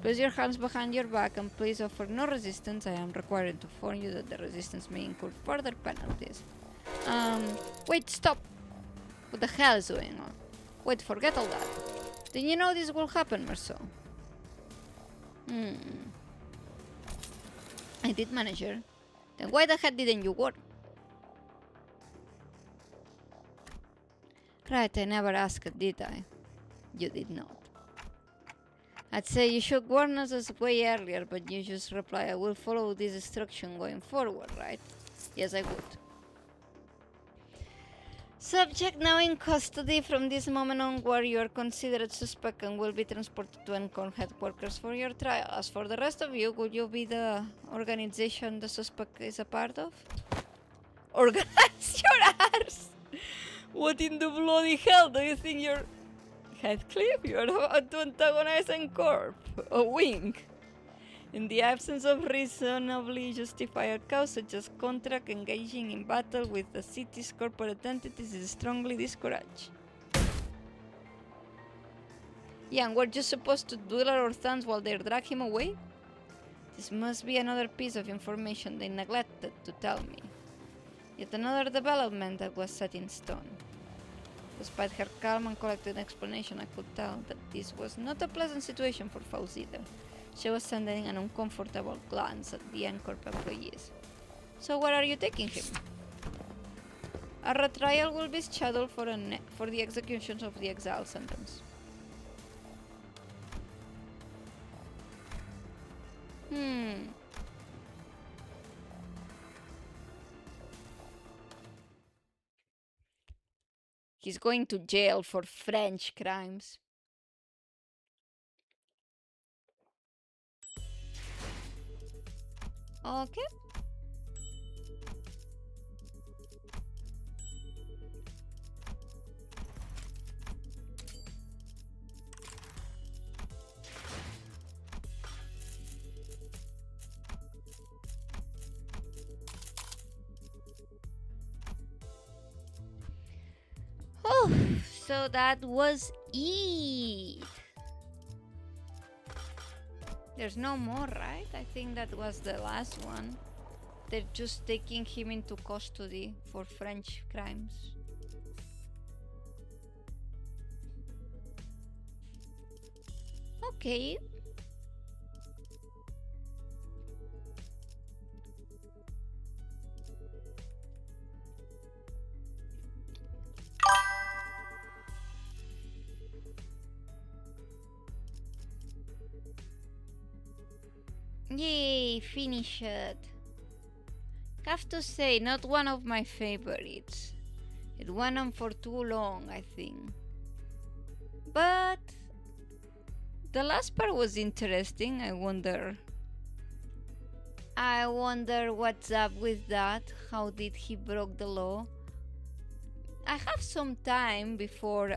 Place your hands behind your back and please offer no resistance. I am required to warn you that the resistance may incur further penalties. Wait, stop! What the hell is going on? Wait, forget all that. Did you know this will happen, Merceau? I did, manager. Then why the heck didn't you work? Right, I never asked, did I? You did not. I'd say you should warn us way earlier, but you just reply, I will follow this instruction going forward, right? Yes, I would. Subject now in custody. From this moment onward, you are considered suspect and will be transported to Encore headquarters for your trial. As for the rest of you, would you be the organization the suspect is a part of? Organize your arse! What in the bloody hell do you think you're... Heathcliff? You're about to antagonize Encore. A wink. In the absence of reasonably justified cause such as contract, engaging in battle with the city's corporate entities is strongly discouraged. Yeah, and we're just supposed to twiddle our thumbs while they drag him away? This must be another piece of information they neglected to tell me. Yet another development that was set in stone. Despite her calm and collected explanation, I could tell that this was not a pleasant situation for Faust either. She was sending an uncomfortable glance at the Encore employees. So where are you taking him? A retrial will be scheduled for the execution of the exile sentence. He's going to jail for French crimes. Okay. Oh, so that was it. There's no more, right? I think that was the last one. They're just taking him into custody for French crimes. Okay. Yay, finish it. Have to say, not one of my favorites. It went on for too long, I think. But the last part was interesting. I wonder what's up with that. How did he broke the law? I have some time before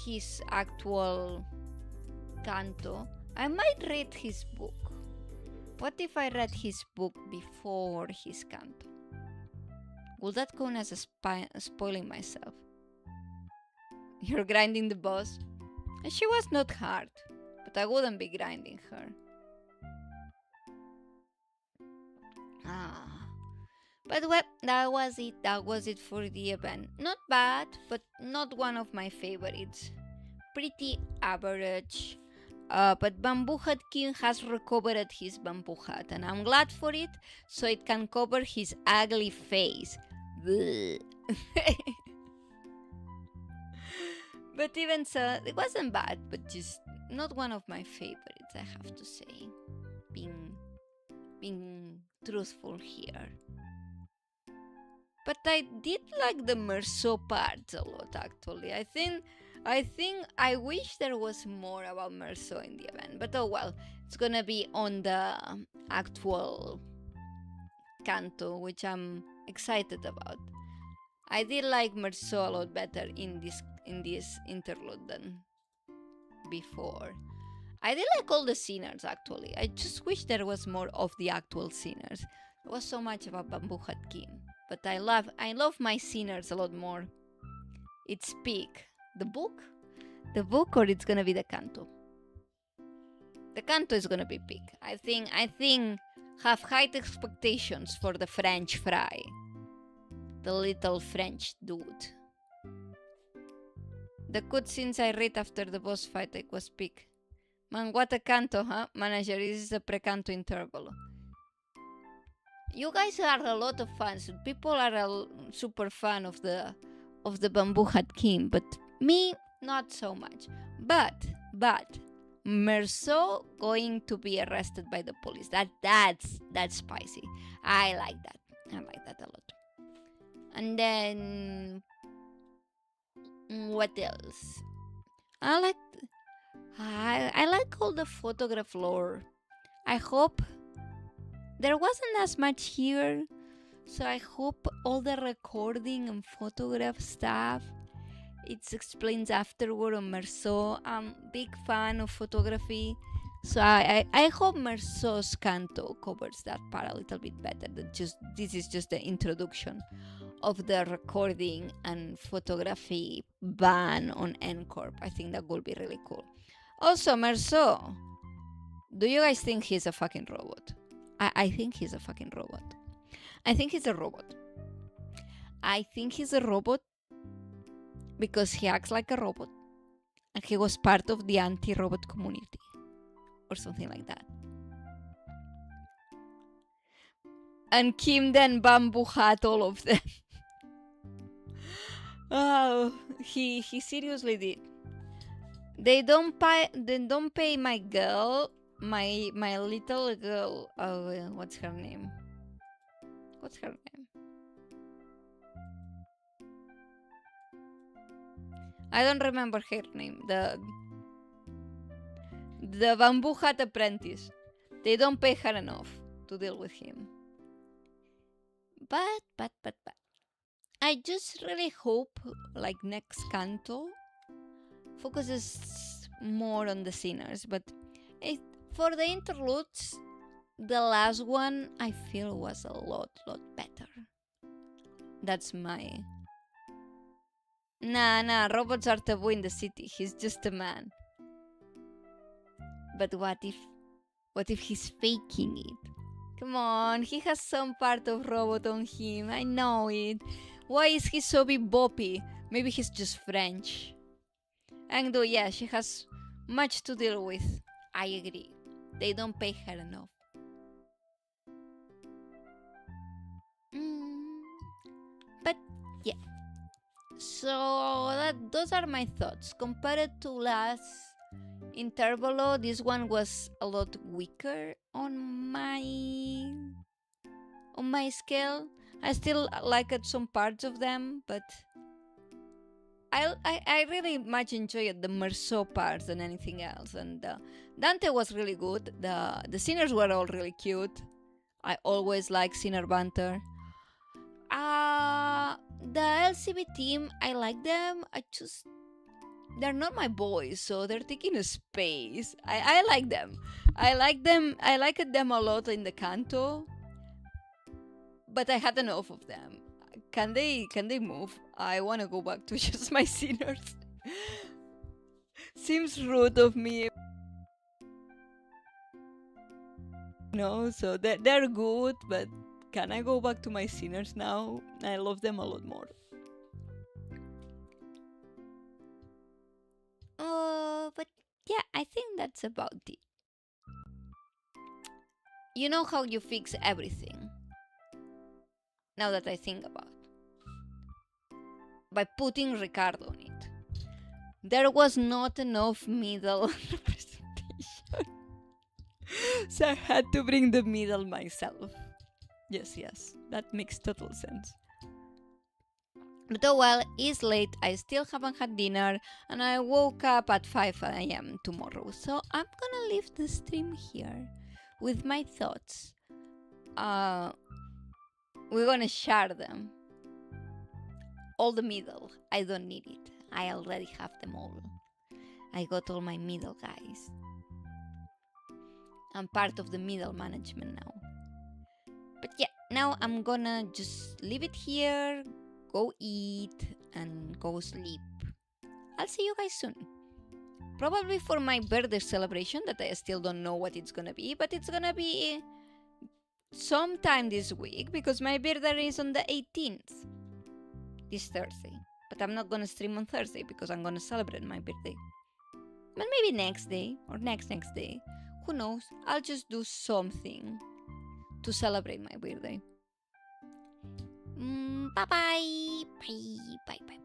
his actual canto. I might read his book. What if I read his book before his canto? Will that count as spoiling myself? You're grinding the boss? She was not hard, but I wouldn't be grinding her. But well, that was it for the event. Not bad, but not one of my favorites. Pretty average. But Bamboo Hat King has recovered his bamboo hat, and I'm glad for it, so it can cover his ugly face. But even so, it wasn't bad, but just not one of my favorites, I have to say. Being truthful here. But I did like the Merceau parts a lot, actually. I wish there was more about Merceau in the event, but oh well, it's gonna be on the actual canto, which I'm excited about. I did like Merceau a lot better in this interlude than before. I did like all the singers, actually. I just wish there was more of the actual singers. There was so much about Bamboo Hat King, but I love my singers a lot more. It's peak. The book, or it's gonna be the canto. The canto is gonna be big. I think have high expectations for the French fry, the little French dude. The cutscenes I read after the boss fight was big. Man, what a canto, huh? Manager, this is a pre-canto interval. You guys are a lot of fans. People are super fan of the Bamboo Hat King, but me, not so much. But Merceau going to be arrested by the police. That's spicy. I like that. I like that a lot. And then what else? I like all the photograph lore. I hope there wasn't as much here, so I hope all the recording and photograph stuff it explains afterward on Merceau. I'm big fan of photography, so I hope Merceau's canto covers that part a little bit better. This is just the introduction of the recording and photography ban on N-Corp. I think that would be really cool. Also, Merceau, do you guys think he's a fucking robot? I think he's a fucking robot. I think he's a robot. I think he's a robot because he acts like a robot and he was part of the anti-robot community or something like that. And Kim then bamboo hat all of them. Oh, he seriously did. They don't pay my girl, my little girl. Oh, what's her name? What's her name? I don't remember her name. The bamboo hat apprentice. They don't pay her enough to deal with him. But I just really hope like next canto focuses more on the singers, but for the interludes, the last one I feel was a lot better. That's my... Nah, robots are taboo in the city. He's just a man. But what if he's faking it? Come on, he has some part of robot on him. I know it. Why is he so boppy? Maybe he's just French. And though, yeah, she has much to deal with. I agree. They don't pay her enough. But yeah. So those are my thoughts. Compared to last In Turbolo, this one was a lot weaker on my scale. I still liked some parts of them, but I really much enjoyed the Merceau parts than anything else. And Dante was really good. The Sinners were all really cute. I always like Sinner banter. The LCB team, I like them. They're not my boys, so they're taking a space. I like them. I liked them a lot in the Kanto, but I had enough of them. Can they move? I want to go back to just my Sinners. Seems rude of me. No, so they're good, but can I go back to my Sinners now? I love them a lot more. But yeah, I think that's about it. You know how you fix everything? Now that I think about it. By putting Ricardo on it. There was not enough middle representation. So I had to bring the middle myself. Yes, that makes total sense. But oh well, it's late, I still haven't had dinner, and I woke up at 5 AM tomorrow. So I'm gonna leave the stream here with my thoughts. We're gonna share them. All the middle, I don't need it. I already have them all. I got all my middle guys. I'm part of the middle management now. But yeah, now I'm gonna just leave it here, go eat, and go sleep. I'll see you guys soon. Probably for my birthday celebration that I still don't know what it's gonna be, but it's gonna be sometime this week because my birthday is on the 18th. This Thursday. But I'm not gonna stream on Thursday because I'm gonna celebrate my birthday. But maybe next day or next day. Who knows? I'll just do something to celebrate my birthday. Bye bye. Bye.